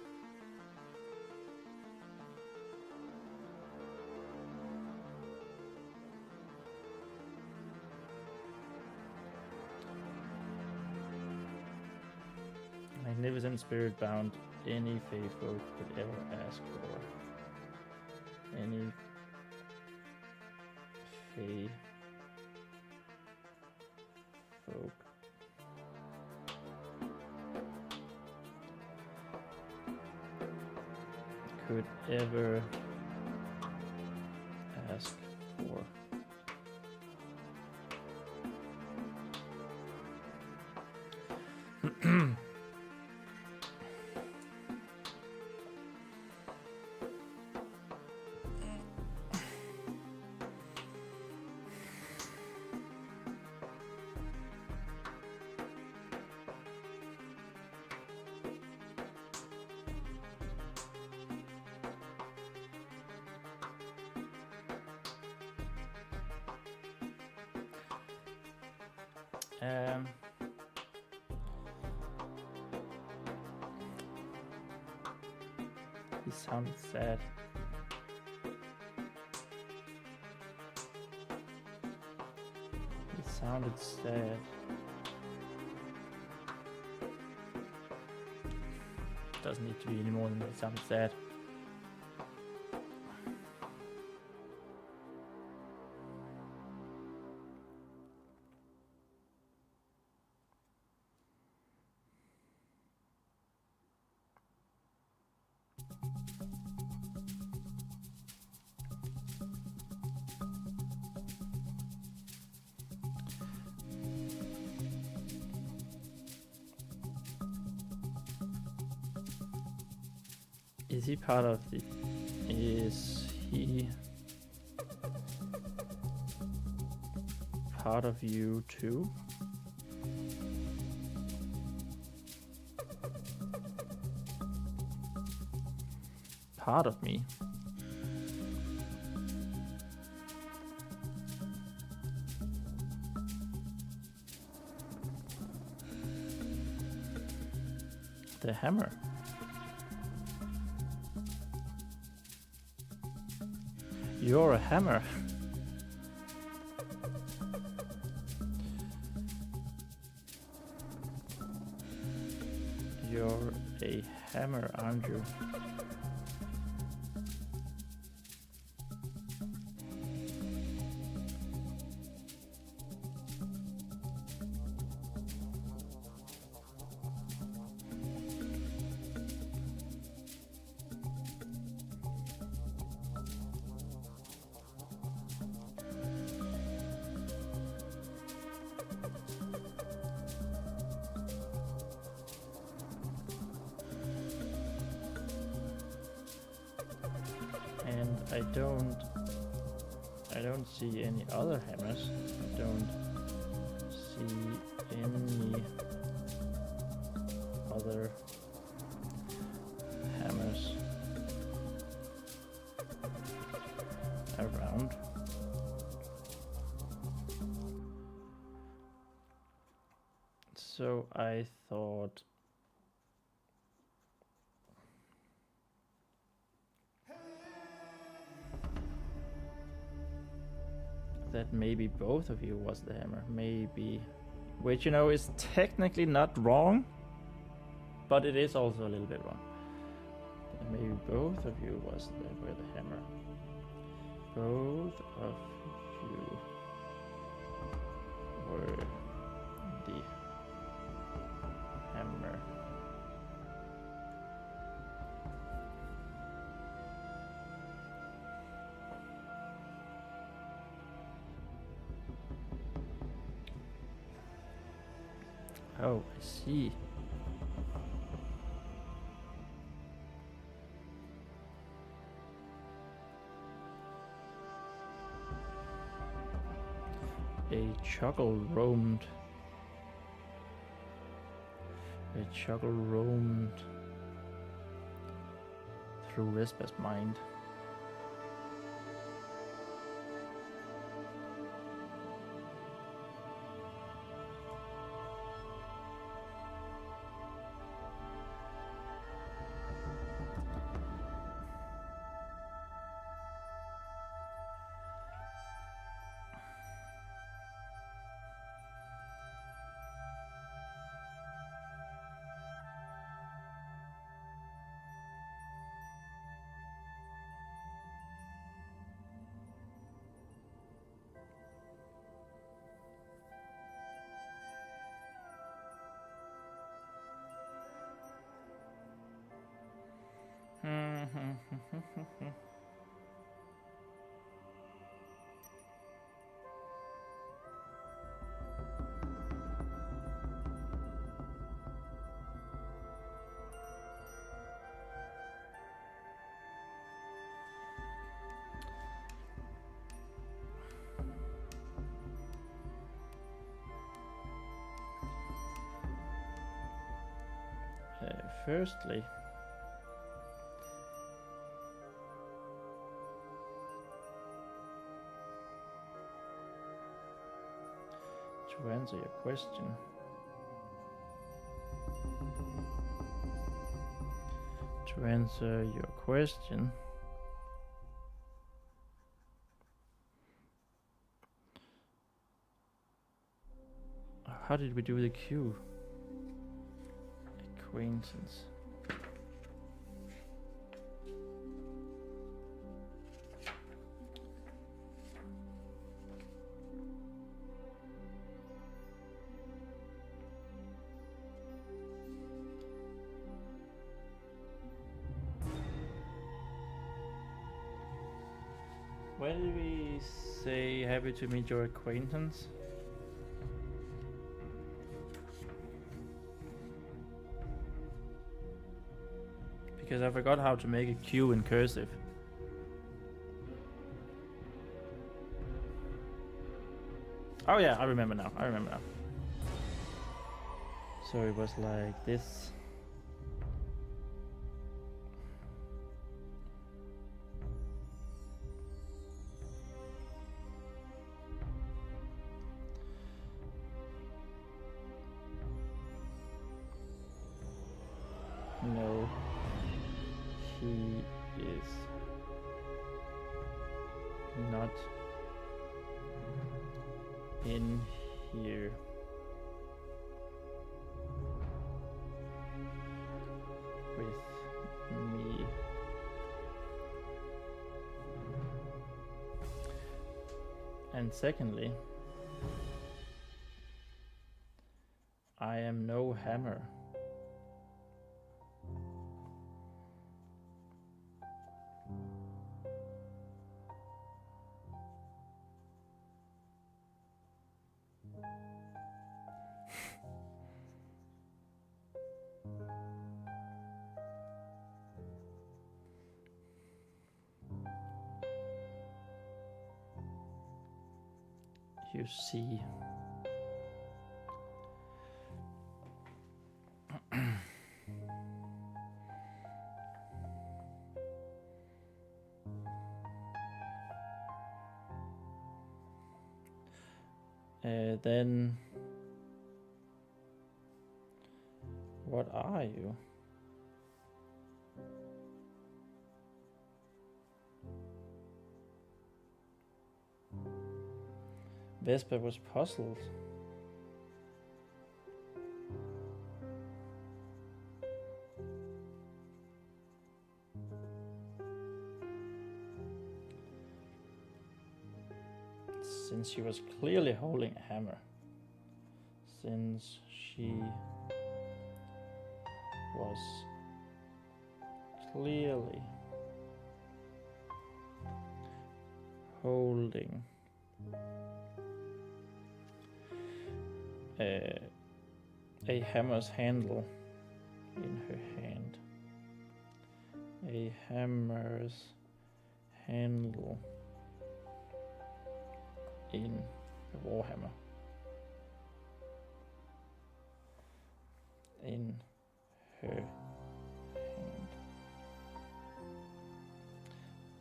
Magnificent spirit bound any fae folk could ever ask for. Any fae folk could ever ask for. He sounded sad. He sounded sad. Doesn't need to be any more than he sounded sad. Is he part of the... Is he part of you too? Part of me? The hammer. You're a hammer. You're a hammer, aren't you? And I don't see any other hammers. I don't see any other hammers around. So I thought that maybe both of you was the hammer, maybe, which, you know, is technically not wrong, but it is also a little bit wrong. Maybe both of you were the hammer. Both of you were the hammer. Oh, I see. A chuckle roamed through Vespa's mind. Firstly, to answer your question, to answer your question. How did we do the Q? Acquaintance. Where did we say happy to meet your acquaintance? Because I forgot how to make a Q in cursive. Oh yeah, I remember now. So it was like this. No, he is not in here. With me. And secondly, I am no hammer. You see. Then what are you? Vesper was puzzled. Since she was clearly holding a hammer. Since she was clearly holding a hammer's handle in her hand. A hammer's handle in a warhammer. In her hand.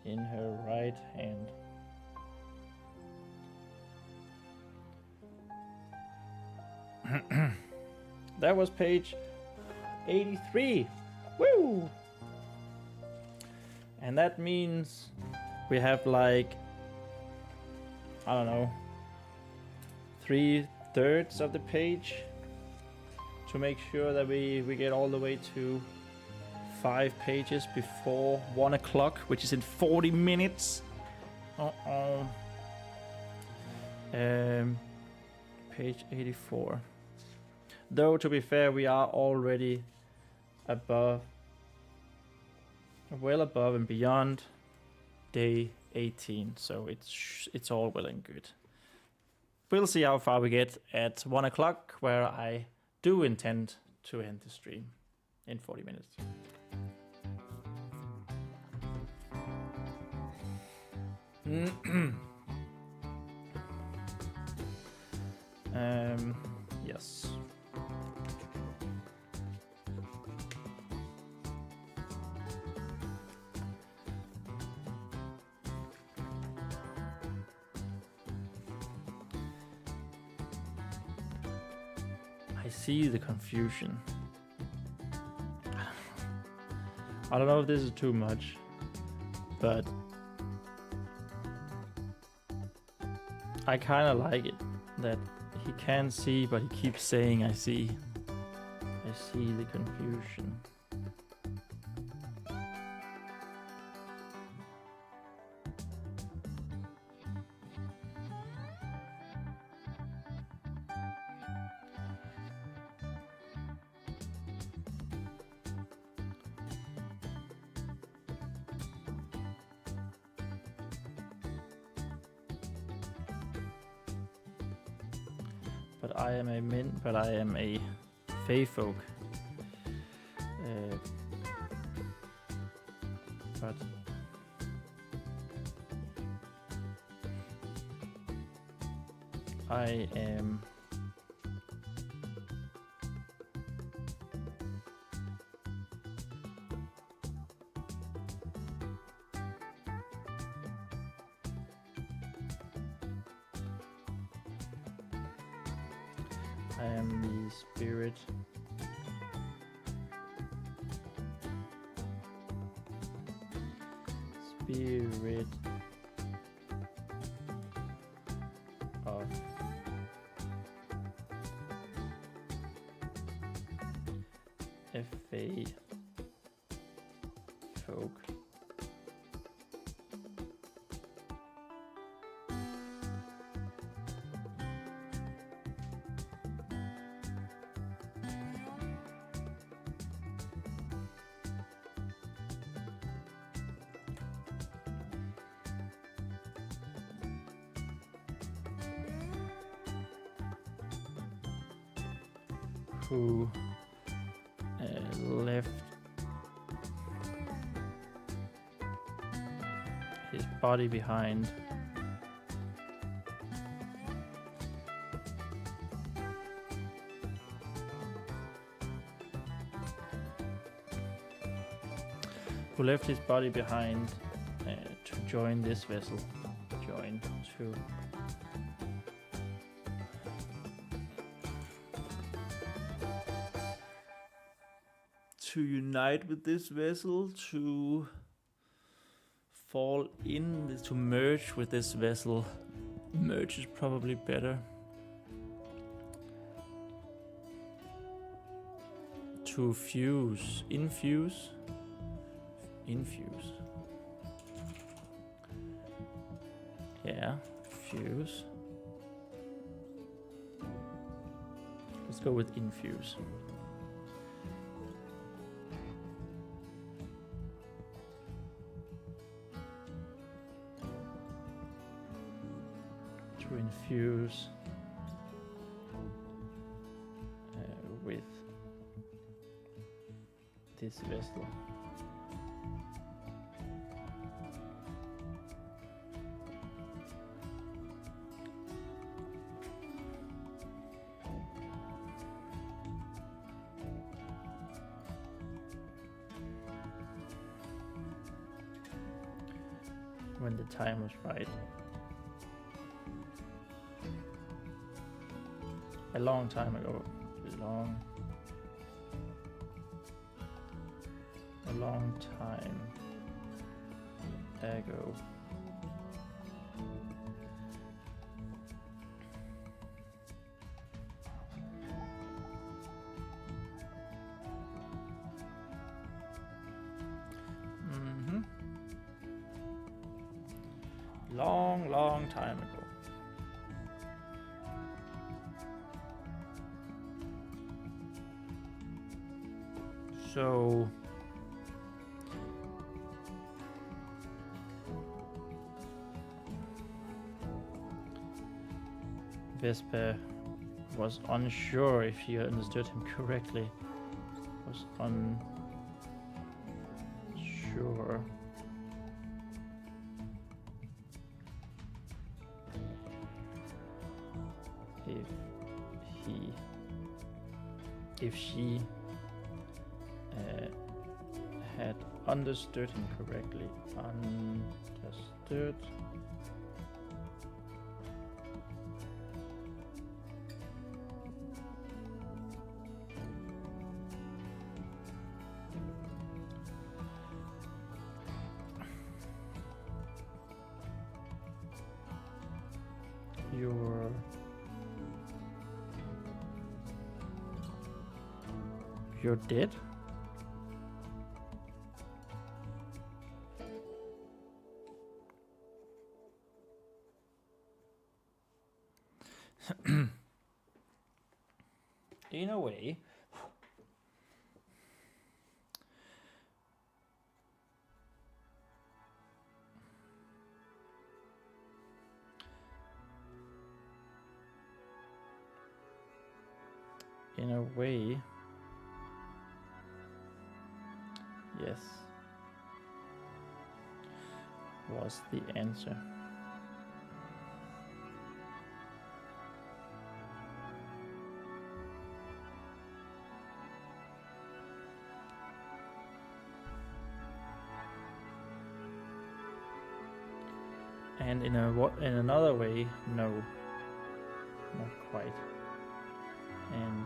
In her right hand. That was page 83. Woo! And that means we have like, I don't know, 3/3 of the page to make sure that we get all the way to 5 pages before 1 o'clock, which is in 40 minutes. Page 84. Though, to be fair, we are already well above and beyond day 18, so it's all well and good. We'll see how far we get at 1 o'clock, where I do intend to end the stream in 40 minutes. Yes. I see the confusion. I don't know if this is too much, but I kind of like it that he can't see, but he keeps saying, I see. I see the confusion. But I am a but I am a fey folk. But I am the spirit of a fey folk. Who left his body behind to join this vessel. Join to unite with this vessel, to fall in, to merge with this vessel. Merge is probably better. To fuse, infuse. Yeah, fuse. Let's go with infuse. To infuse with this vessel. When the time was right. A long time ago. A long time ago. Long time ago. So Vesper was unsure if he understood him correctly. Was unsure. If she had understood him correctly. Understood. You're dead? In a way. In a way. Yes. Was the answer. And in another way, no, not quite. And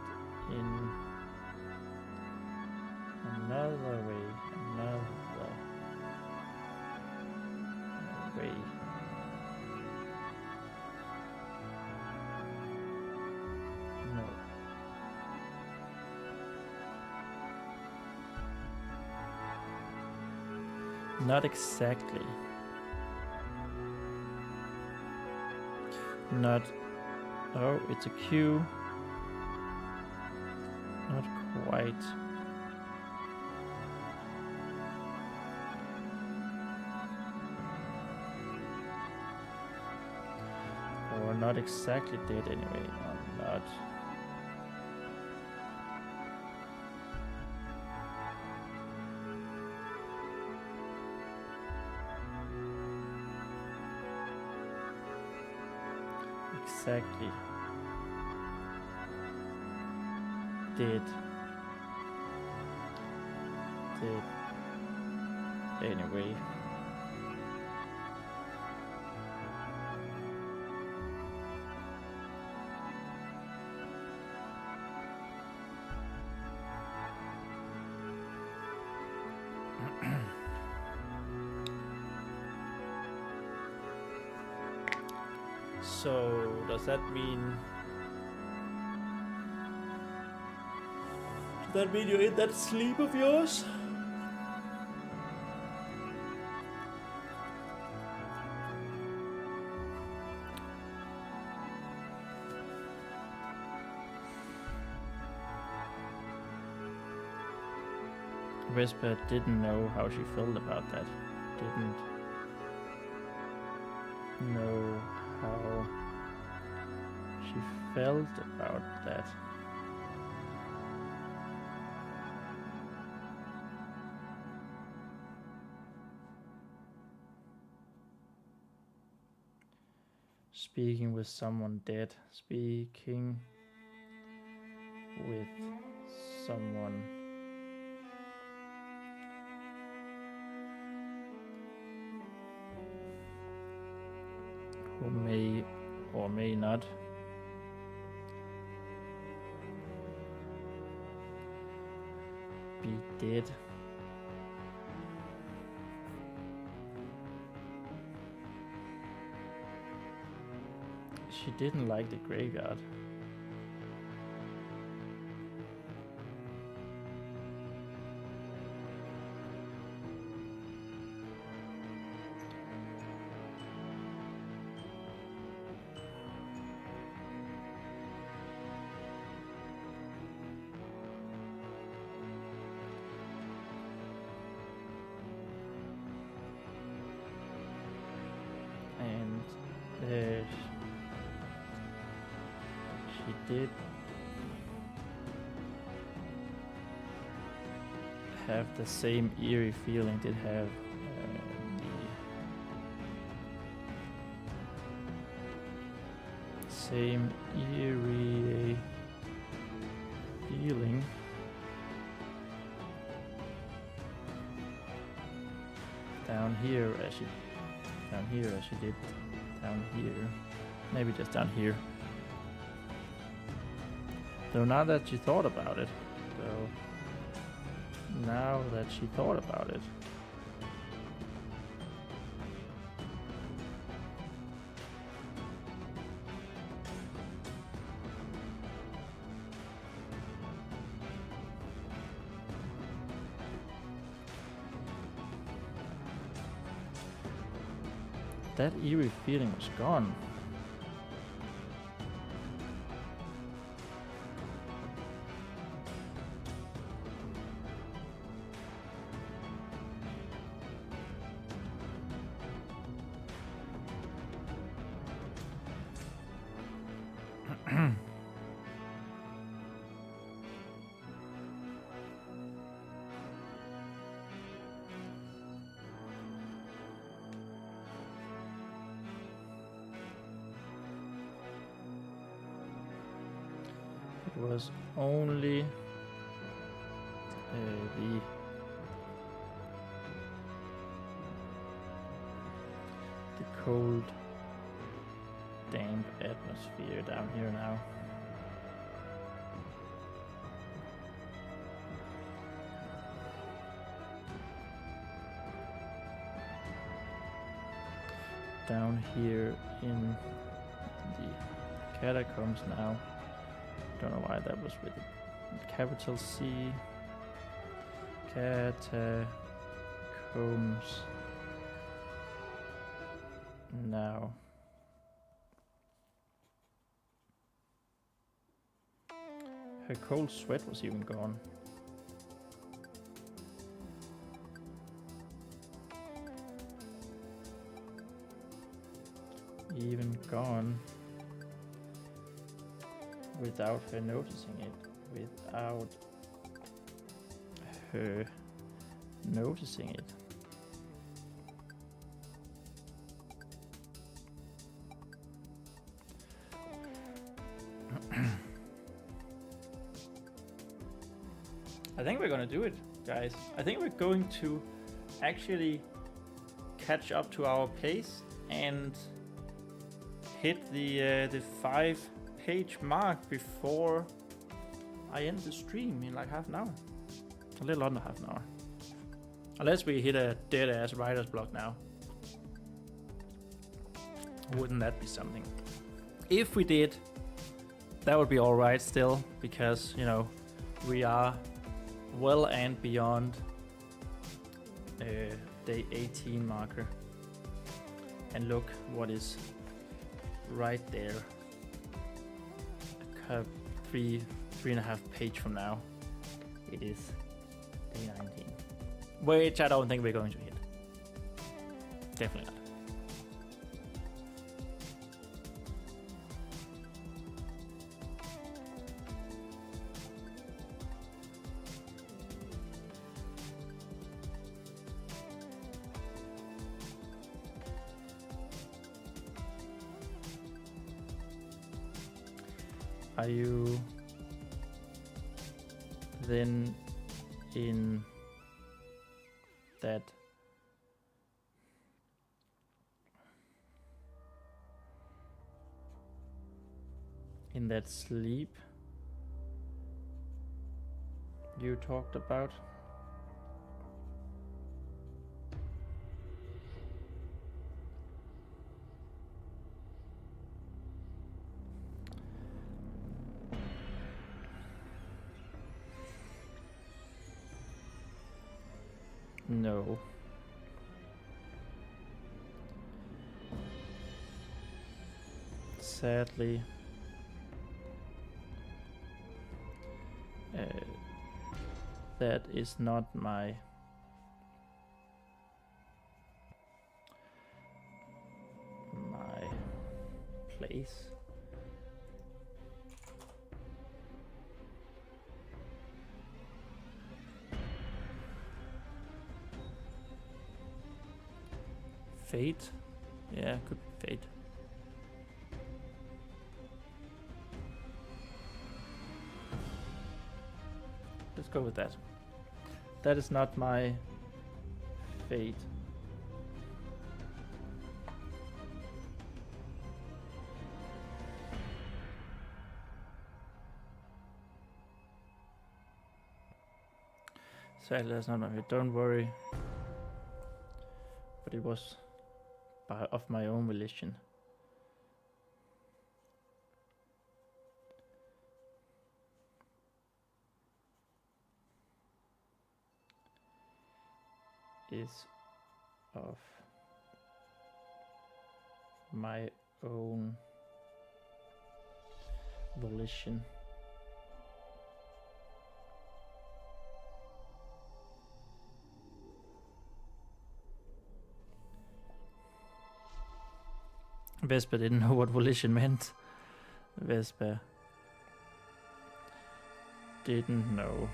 in another way, no. Not exactly. Not. Oh, it's a Q. Not quite. Or not exactly dead anyway. Not. Exactly. Did anyway. So does that mean you're in that sleep of yours? Vesper didn't know how she felt about that. Didn't know how she felt about that. Speaking with someone dead. Speaking with someone who may or may not be dead. She didn't like the graveyard. And she did have the same eerie feeling, did have the same eerie feeling down here as she did down here. Maybe just down here. So now that she thought about it, That eerie feeling was gone. It was only the cold, damp atmosphere down here now. Down here in the catacombs now. Don't know why that was with a capital C. Catacombs. Now. Her cold sweat was even gone. Even gone. Without her noticing it. Without her noticing it. I think we're gonna do it, guys. I think we're going to actually catch up to our pace and hit the 5-page mark before I end the stream in like half an hour. A little under half an hour. Unless we hit a dead ass writer's block now. Wouldn't that be something? If we did, that would be alright still, because, you know, we are well and beyond day 18 marker. And look what is right there. Three and a half page from now. It is day 19. Which I don't think we're going to hit. Definitely not. Are you then in that sleep you talked about? No. Sadly, that is not my place. Fate? Yeah, could be fate. Let's go with that. That is not my fate. Sadly, that's not my fate. Don't worry. But it was of my own volition. Is of my own volition. Vesper didn't know what volition meant. Vesper didn't know.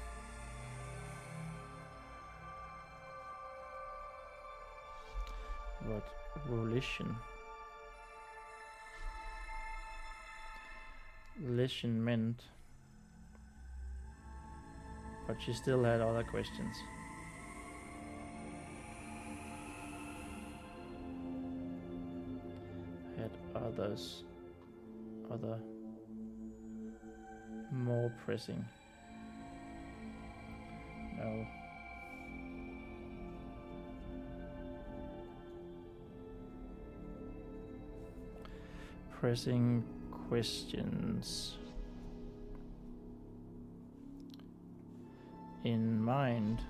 What volition meant, but she still had other questions. Had other more pressing. No. Pressing questions in mind.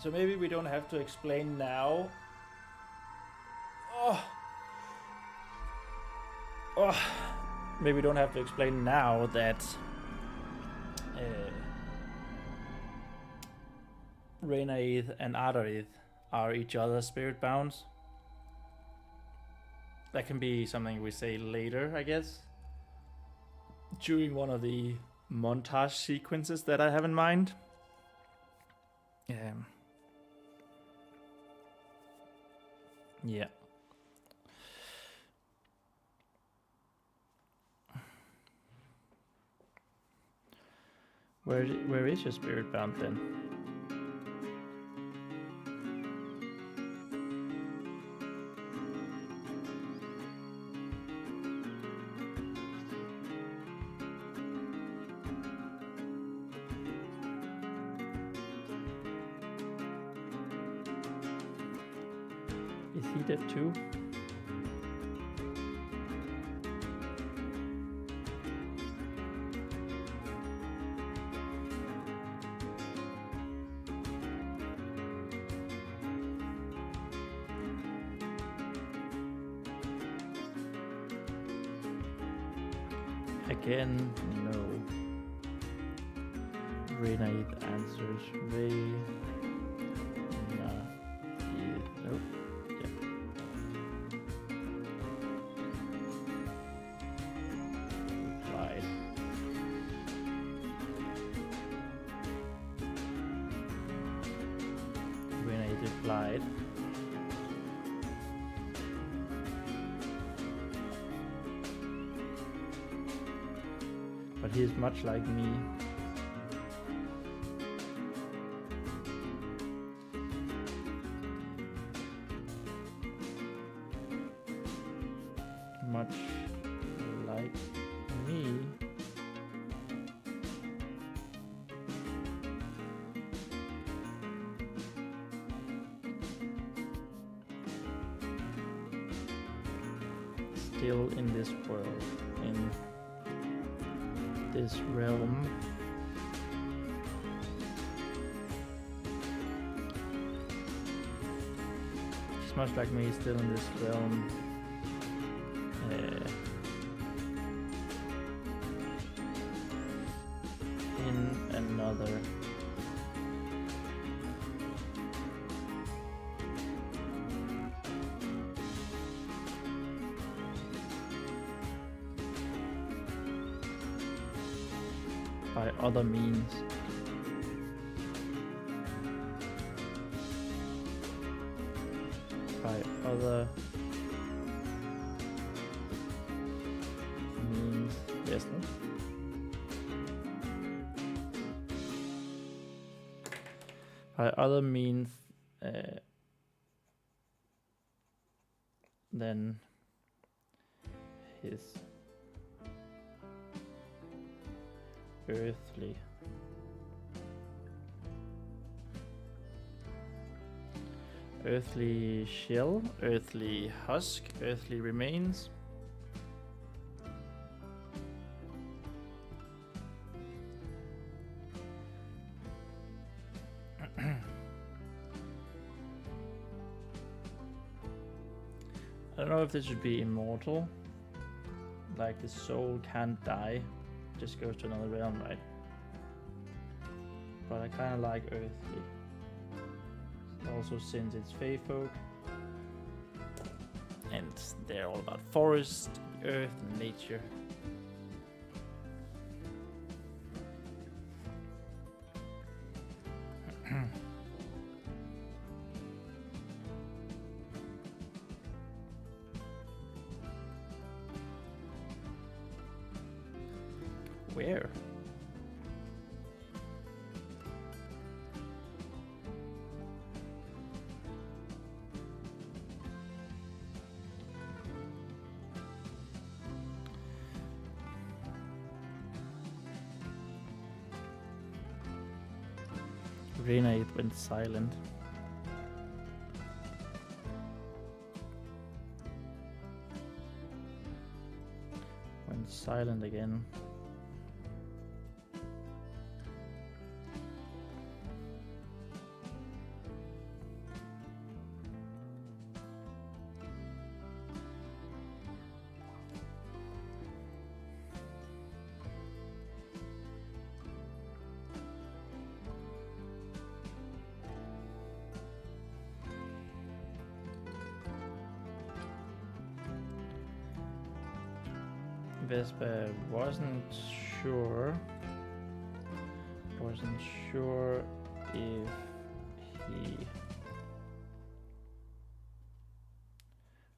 So maybe we don't have to explain now. Maybe we don't have to explain now that Renaith and Ardarith are each other's spirit bounds. That can be something we say later, I guess, during one of the montage sequences that I have in mind. Yeah. Where is your spirit bound then? Is he dead too? Again, no. Renaith answers Ray. Nope. Yeah. Replied. Renaith replied. But he is much like me. Much like me. Still in this world, in this realm. He's much like me, still in this realm. In another by other means. By other means, yes, no? By other means than his earthly shell, earthly husk, earthly remains. I don't know if this should be immortal. Like the soul can't die, just goes to another realm, right? But I kind of like earthly. Also, since it's Fey folk, and they're all about forest, earth, and nature. Where? Rena, it went silent. Went silent again. Vespa wasn't sure if he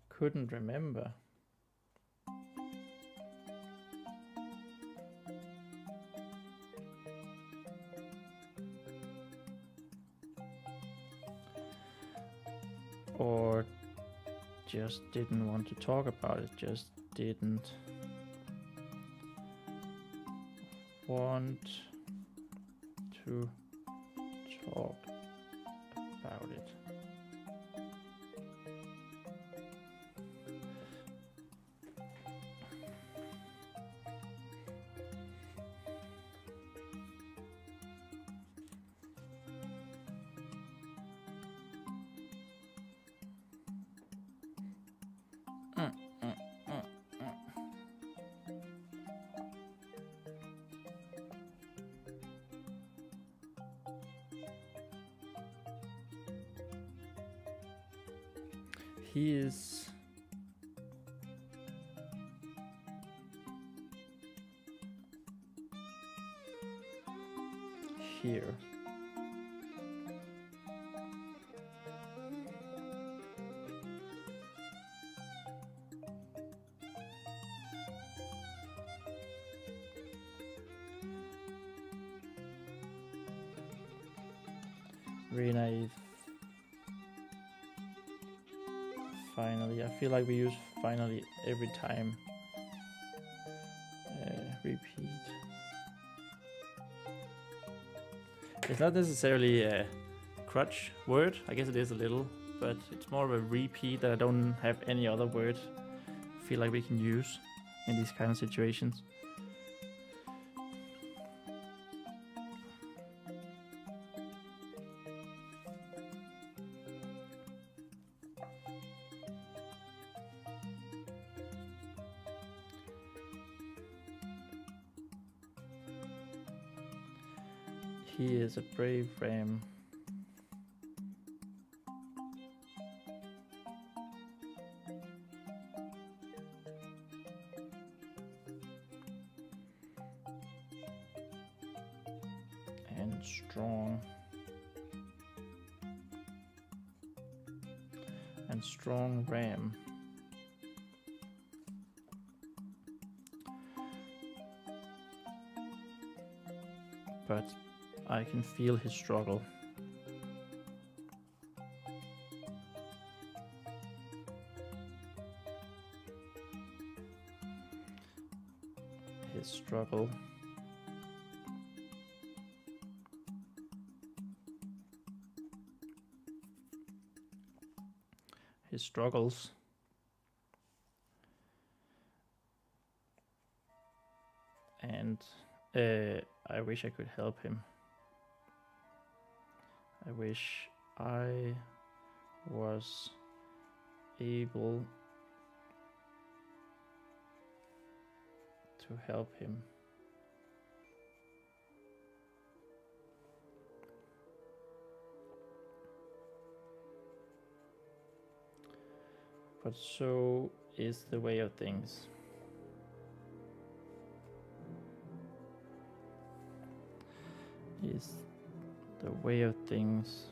couldn't remember. Or just didn't want to talk about it, just didn't want to talk about it. He is here. Very naive. Finally, I feel like we use finally every time. Repeat. It's not necessarily a crutch word. I guess it is a little, but it's more of a repeat that I don't have any other word I feel like we can use in these kind of situations. He is a brave ram. And strong. And strong ram. But I can feel his struggle. His struggle. His struggles. And I wish I could help him. I wish I was able to help him. But so is the way of things. Is the way of things.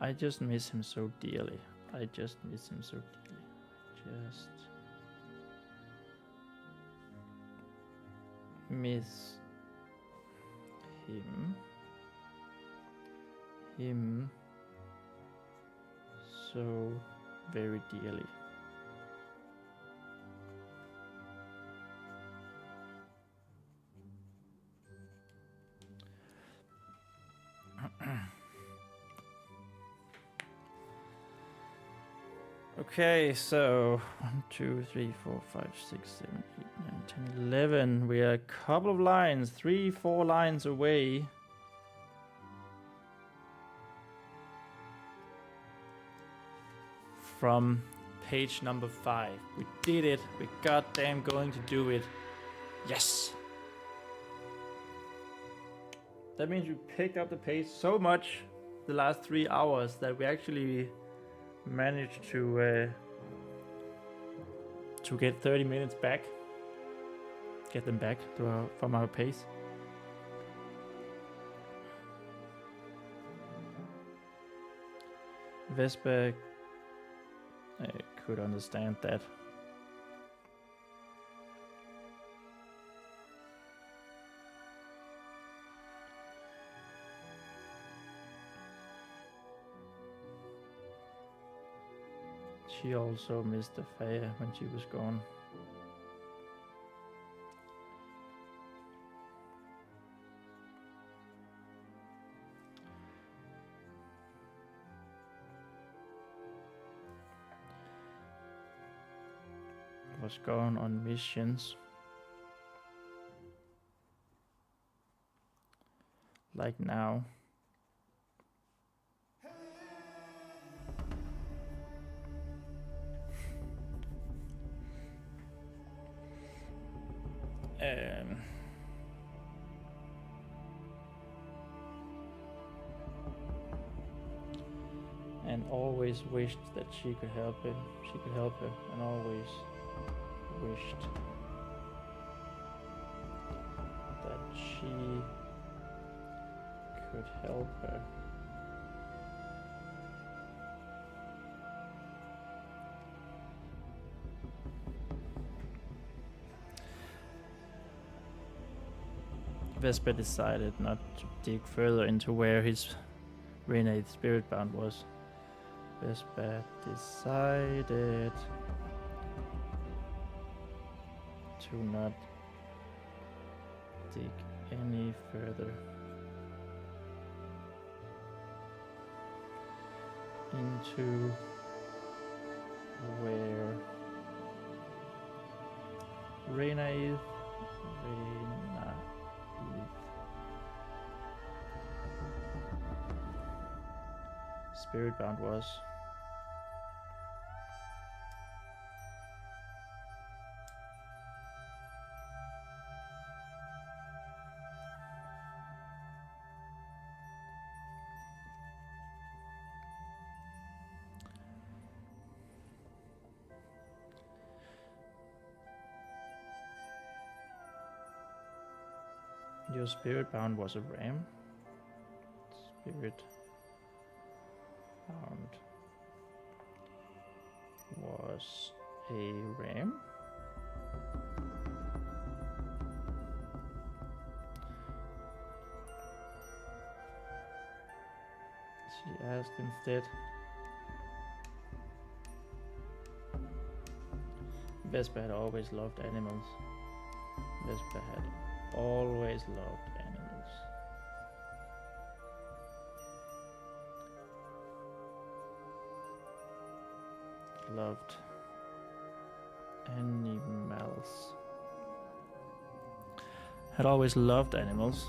I just miss him so dearly. I just miss him so dearly. Just miss him so very dearly. Okay, so 1, 2, 3, 4, 5, 6, 7, 8, 9, 10, 11. We are a couple of lines, 3, 4 lines away. From page number 5. We did it. We're goddamn going to do it. Yes! That means we picked up the pace so much the last 3 hours that we actually managed to get 30 minutes back. Get them back to from our pace. Vespa could understand that. She also missed the fair when she was gone. Was gone on missions. Like now. And always wished that she could help him. She could help him, and always wished that she could help her. Vesper decided not to dig further into where his renegade spirit bound was. Vesper decided to not dig any further into where renegade spirit bound was. Your spirit bound was a ram. Spirit bound was a ram. She asked instead. Vesper had always loved animals. Vesper had always loved animals. loved animals. Had always loved animals.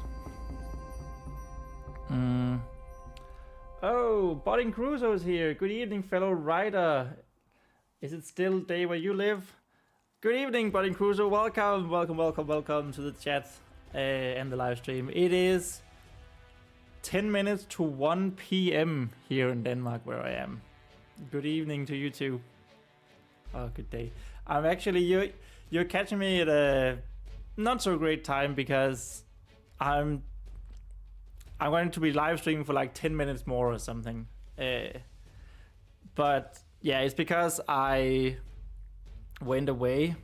Oh, Budding Crusoe is here. Good evening, fellow writer. Is it still day where you live? Good evening, Budding Crusoe. Welcome, welcome, welcome, welcome to the chat and the live stream. It is 10 minutes to 1 p.m. here in Denmark, where I am. Good evening to you too. Oh, good day. I'm actually you're catching me at a not so great time because I'm going to be live streaming for like 10 minutes more or something. But yeah, it's because I went away.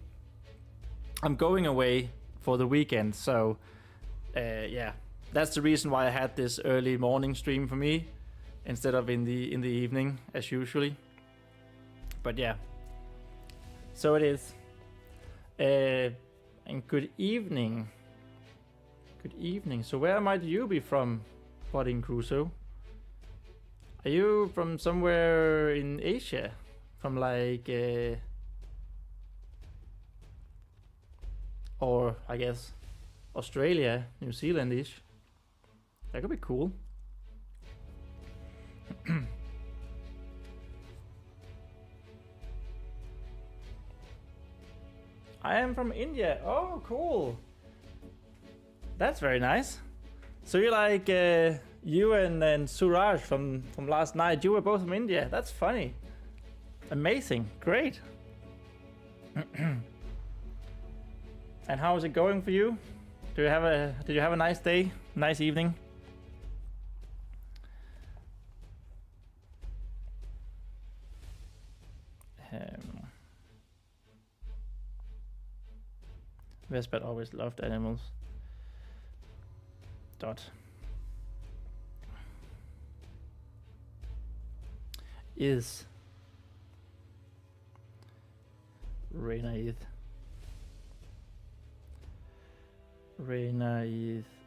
I'm going away for the weekend, so yeah, that's the reason why I had this early morning stream for me instead of in the evening as usually. But yeah, so it is. And good evening. Good evening. So where might you be from, Budding Crusoe? Are you from somewhere in Asia? From like or I guess Australia, New Zealand-ish. That could be cool. I am from India. Oh, cool. That's very nice. So you're like you and Suraj from last night. You were both from India. That's funny. Amazing. Great. And how is it going for you? Did you have a nice day? Nice evening? Vespat always loved animals. Dot. Is Renaith. Renaith's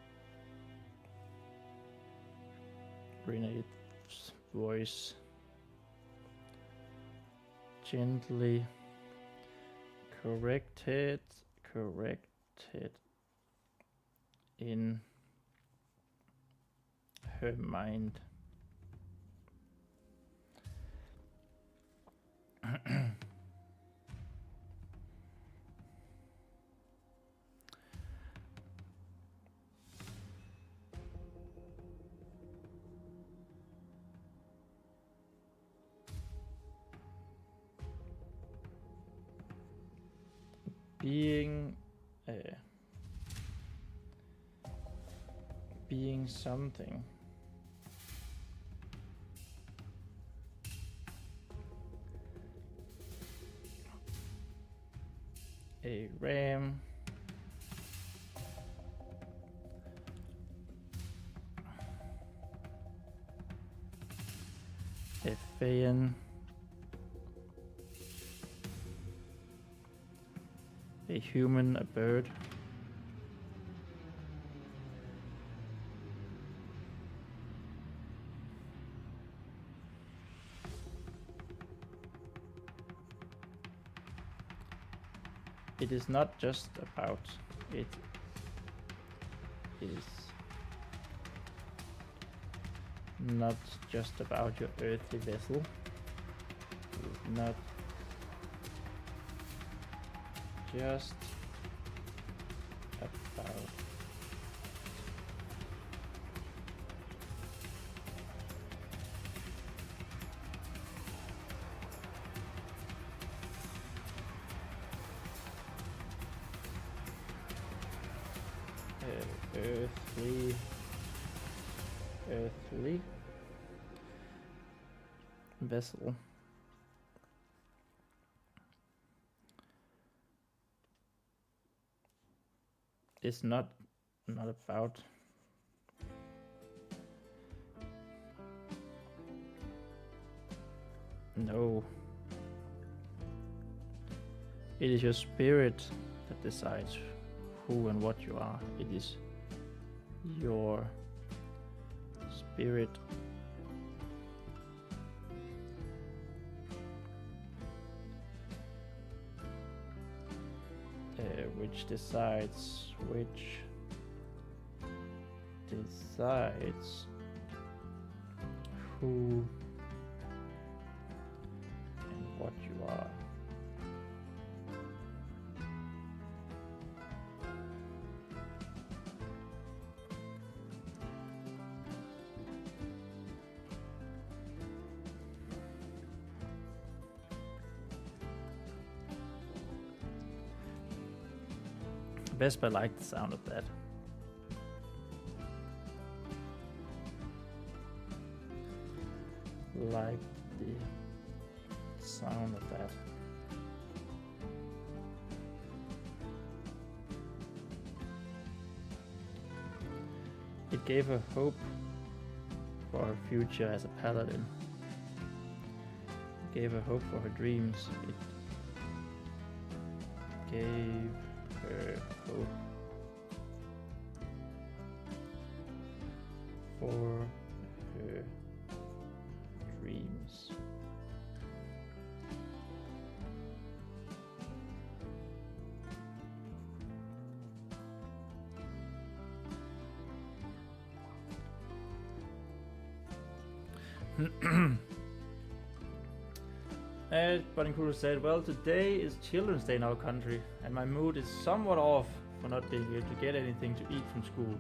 voice gently corrected in her mind. Being something. A ram. A fan. A human, a bird. It is not just about it is not just about your earthly vessel. It is not just about earthly vessel. It's not about no. It is your spirit that decides who and what you are. It is your spirit which decides who and what you are. Vespa liked the sound of that. Like the sound of that. It gave her hope for her future as a paladin. It gave her hope for her dreams. It gave her hope for her dreams. But Incruder said, well, today is Children's Day in our country, and my mood is somewhat off for not being able to get anything to eat from school.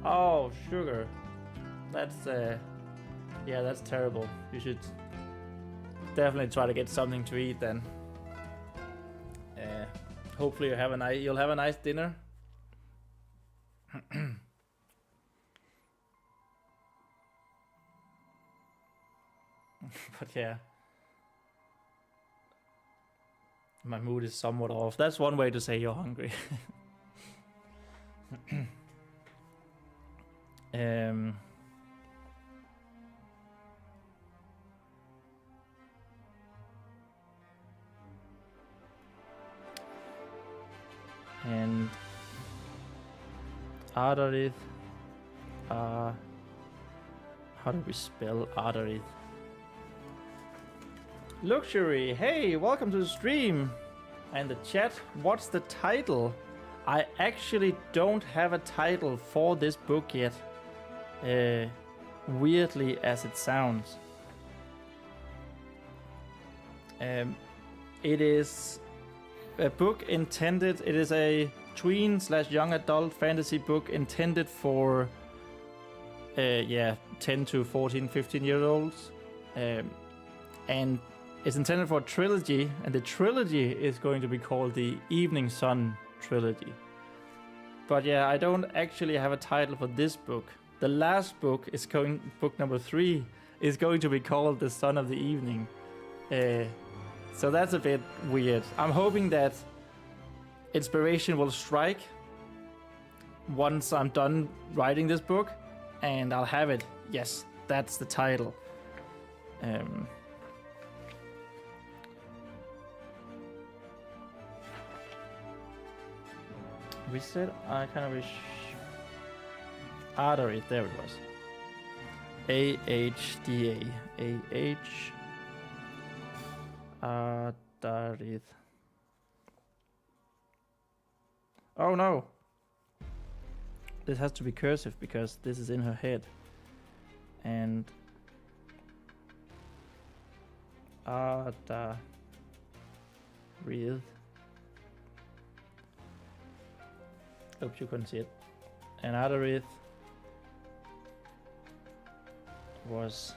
Oh, sugar. That's, yeah, that's terrible. You should definitely try to get something to eat then. Hopefully you'll have a nice dinner. But yeah. My mood is somewhat off. That's one way to say you're hungry. And Ardarith, how do we spell Ardarith? Luxury, hey, welcome to the stream. And the chat, what's the title? I actually don't have a title for this book yet. Weirdly as it sounds. It is a book intended, it is a tween/young adult fantasy book intended for 10 to 14, 15-year-olds. And it's intended for a trilogy, and the trilogy is going to be called the Eveningsun Trilogy. But yeah, I don't actually have a title for this book. The last book is book number 3 is going to be called The Son of the Evening. So that's a bit weird. I'm hoping that inspiration will strike once I'm done writing this book, and I'll have it. Yes, that's the title. We said I kind of wish Ardarith, there it was. AHDA. Ardarith. Oh no! This has to be cursive because this is in her head. And Ardarith. Hope you can see it. And Ardarith was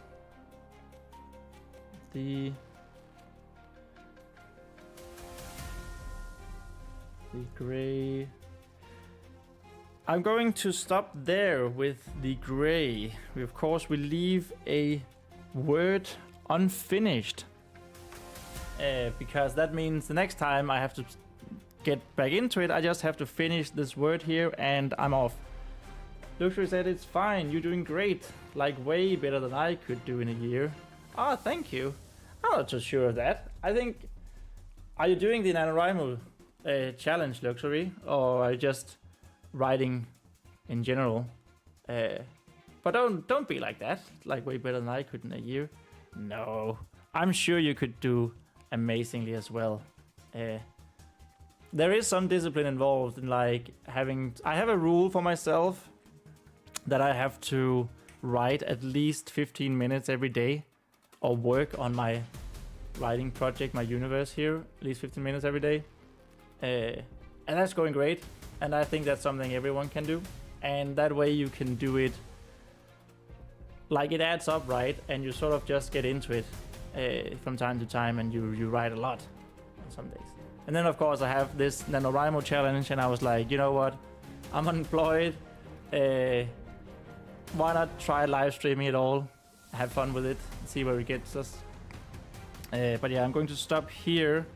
the gray. I'm going to stop there with the gray. We of course will leave a word unfinished because that means the next time I have to get back into it, I just have to finish this word here and I'm off. Luxury said it's fine, you're doing great, like way better than I could do in a year. Ah, thank you. I'm not so sure of that. I think, are you doing the NaNoWriMo challenge, Luxury, or are you just writing in general? But don't be like that, like way better than I could in a year. No, I'm sure you could do amazingly as well. there is some discipline involved in like I have a rule for myself that I have to write at least 15 minutes every day, or work on my writing project, my universe here, at least 15 minutes every day. And that's going great. And I think that's something everyone can do. And that way you can do it, like it adds up, right? And you sort of just get into it from time to time, and you write a lot on some days. And then of course I have this NaNoWriMo challenge, and I was like, you know what? I'm unemployed. Why not try live streaming it all? Have fun with it, see where it gets us. But yeah, I'm going to stop here,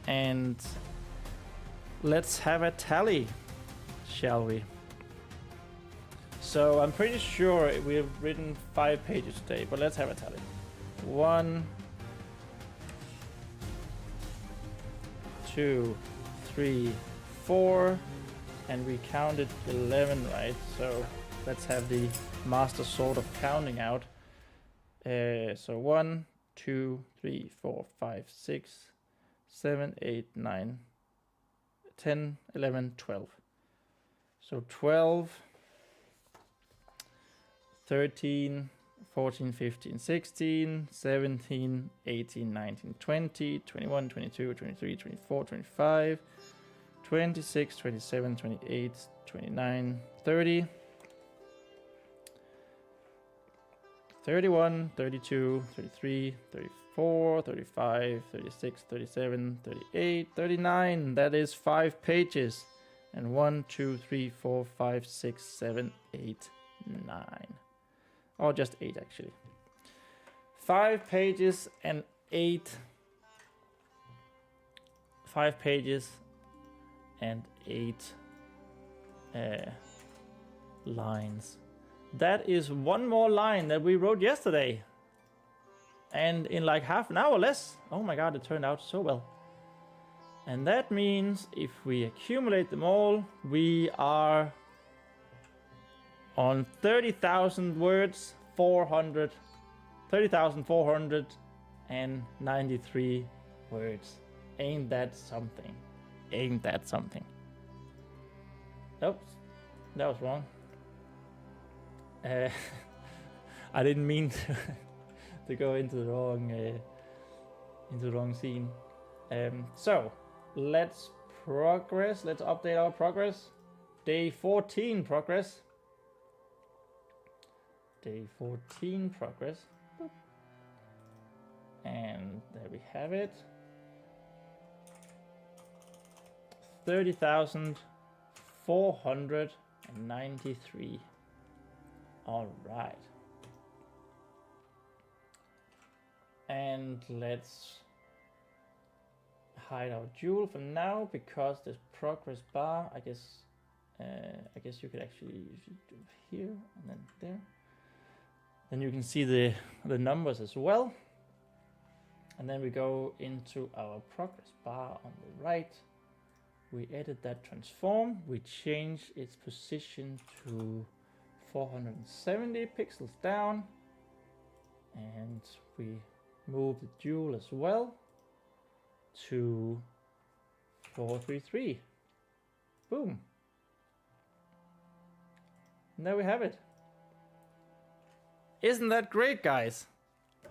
and let's have a tally, shall we? So I'm pretty sure we've written 5 pages today, but let's have a tally. 1, 2, 3, 4, and we counted 11, right? So let's have the master sword of counting out. So 1, 2, 3, 4, 5, 6, 7, 8, 9, 10, 11, 12. So 12, 13, 14, 15, 16, 17, 18, 19, 20, 21, 22, 23, 24, 25, 26, 27, 28, 29, 30, 31, 32, 33, 34, 35, 36, 37, 38, 39. That is 5 pages. And 1, 2, 3, 4, 5, 6, 7, 8, 9. Or just 8 actually. 5 pages and 8. 5 pages and 8 lines. That is one more line that we wrote yesterday. And in like half an hour less. Oh my god, it turned out so well. And that means if we accumulate them all, we are on 30,000 words, 30,493 words. Ain't that something? Ain't that something? Oops, that was wrong. I didn't mean to go into the wrong scene. So let's progress. Let's update our progress. Day 14 progress. Day 14 progress. Boop. And there we have it. 30,493. All right. And let's hide our jewel for now, because this progress bar, I guess you could actually do here and then there. Then you can see the numbers as well. And then we go into our progress bar on the right. We edit that transform. We change its position to 470 pixels down. And we move the jewel as well to 433. Boom. And there we have it. Isn't that great, guys?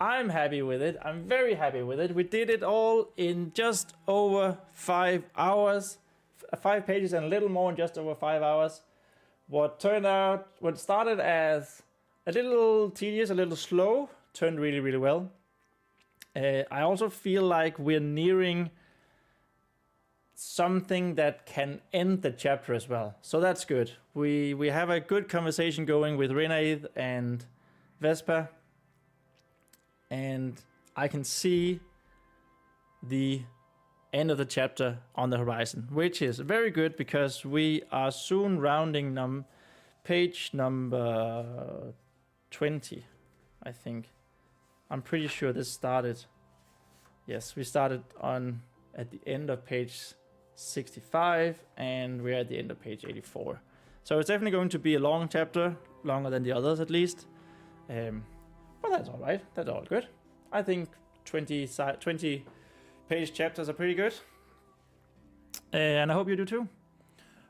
I'm happy with it. I'm very happy with it. We did it all in just over 5 hours. 5 pages and a little more in just over 5 hours. What started as a little tedious, a little slow, turned really, really well. I also feel like we're nearing something that can end the chapter as well. So that's good. We have a good conversation going with Renaid and Vespa. And I can see the end of the chapter on the horizon, which is very good because we are soon rounding page number 20, I think. I'm pretty sure this started. Yes, we started at the end of page 65 and we're at the end of page 84. So it's definitely going to be a long chapter, longer than the others at least. But that's all right. That's all good. I think 20 page chapters are pretty good. And I hope you do too.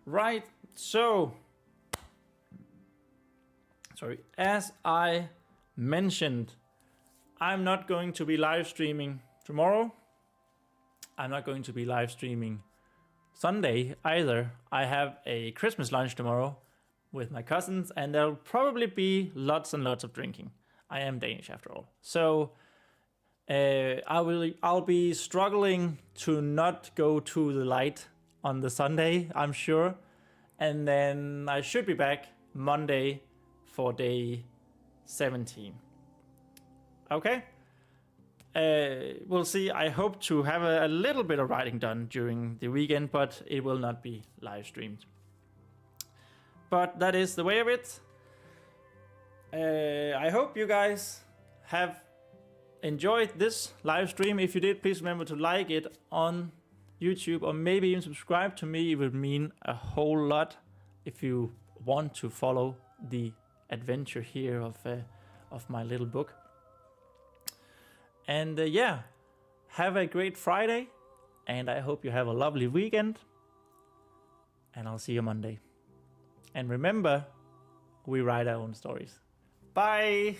Right, so, sorry, as I mentioned, I'm not going to be live streaming tomorrow. I'm not going to be live streaming Sunday either. I have a Christmas lunch tomorrow with my cousins, and there'll probably be lots and lots of drinking. I am Danish after all. So I'll be struggling to not go to the light on the Sunday, I'm sure. And then I should be back Monday for day 17. Okay? We'll see. I hope to have a little bit of writing done during the weekend, but it will not be live streamed. But that is the way of it. I hope you guys have enjoyed this live stream. If you did, please remember to like it on YouTube, or maybe even subscribe to me. It would mean a whole lot if you want to follow the adventure here of my little book. And yeah, have a great Friday, and I hope you have a lovely weekend, and I'll see you Monday. And remember, we write our own stories. Bye!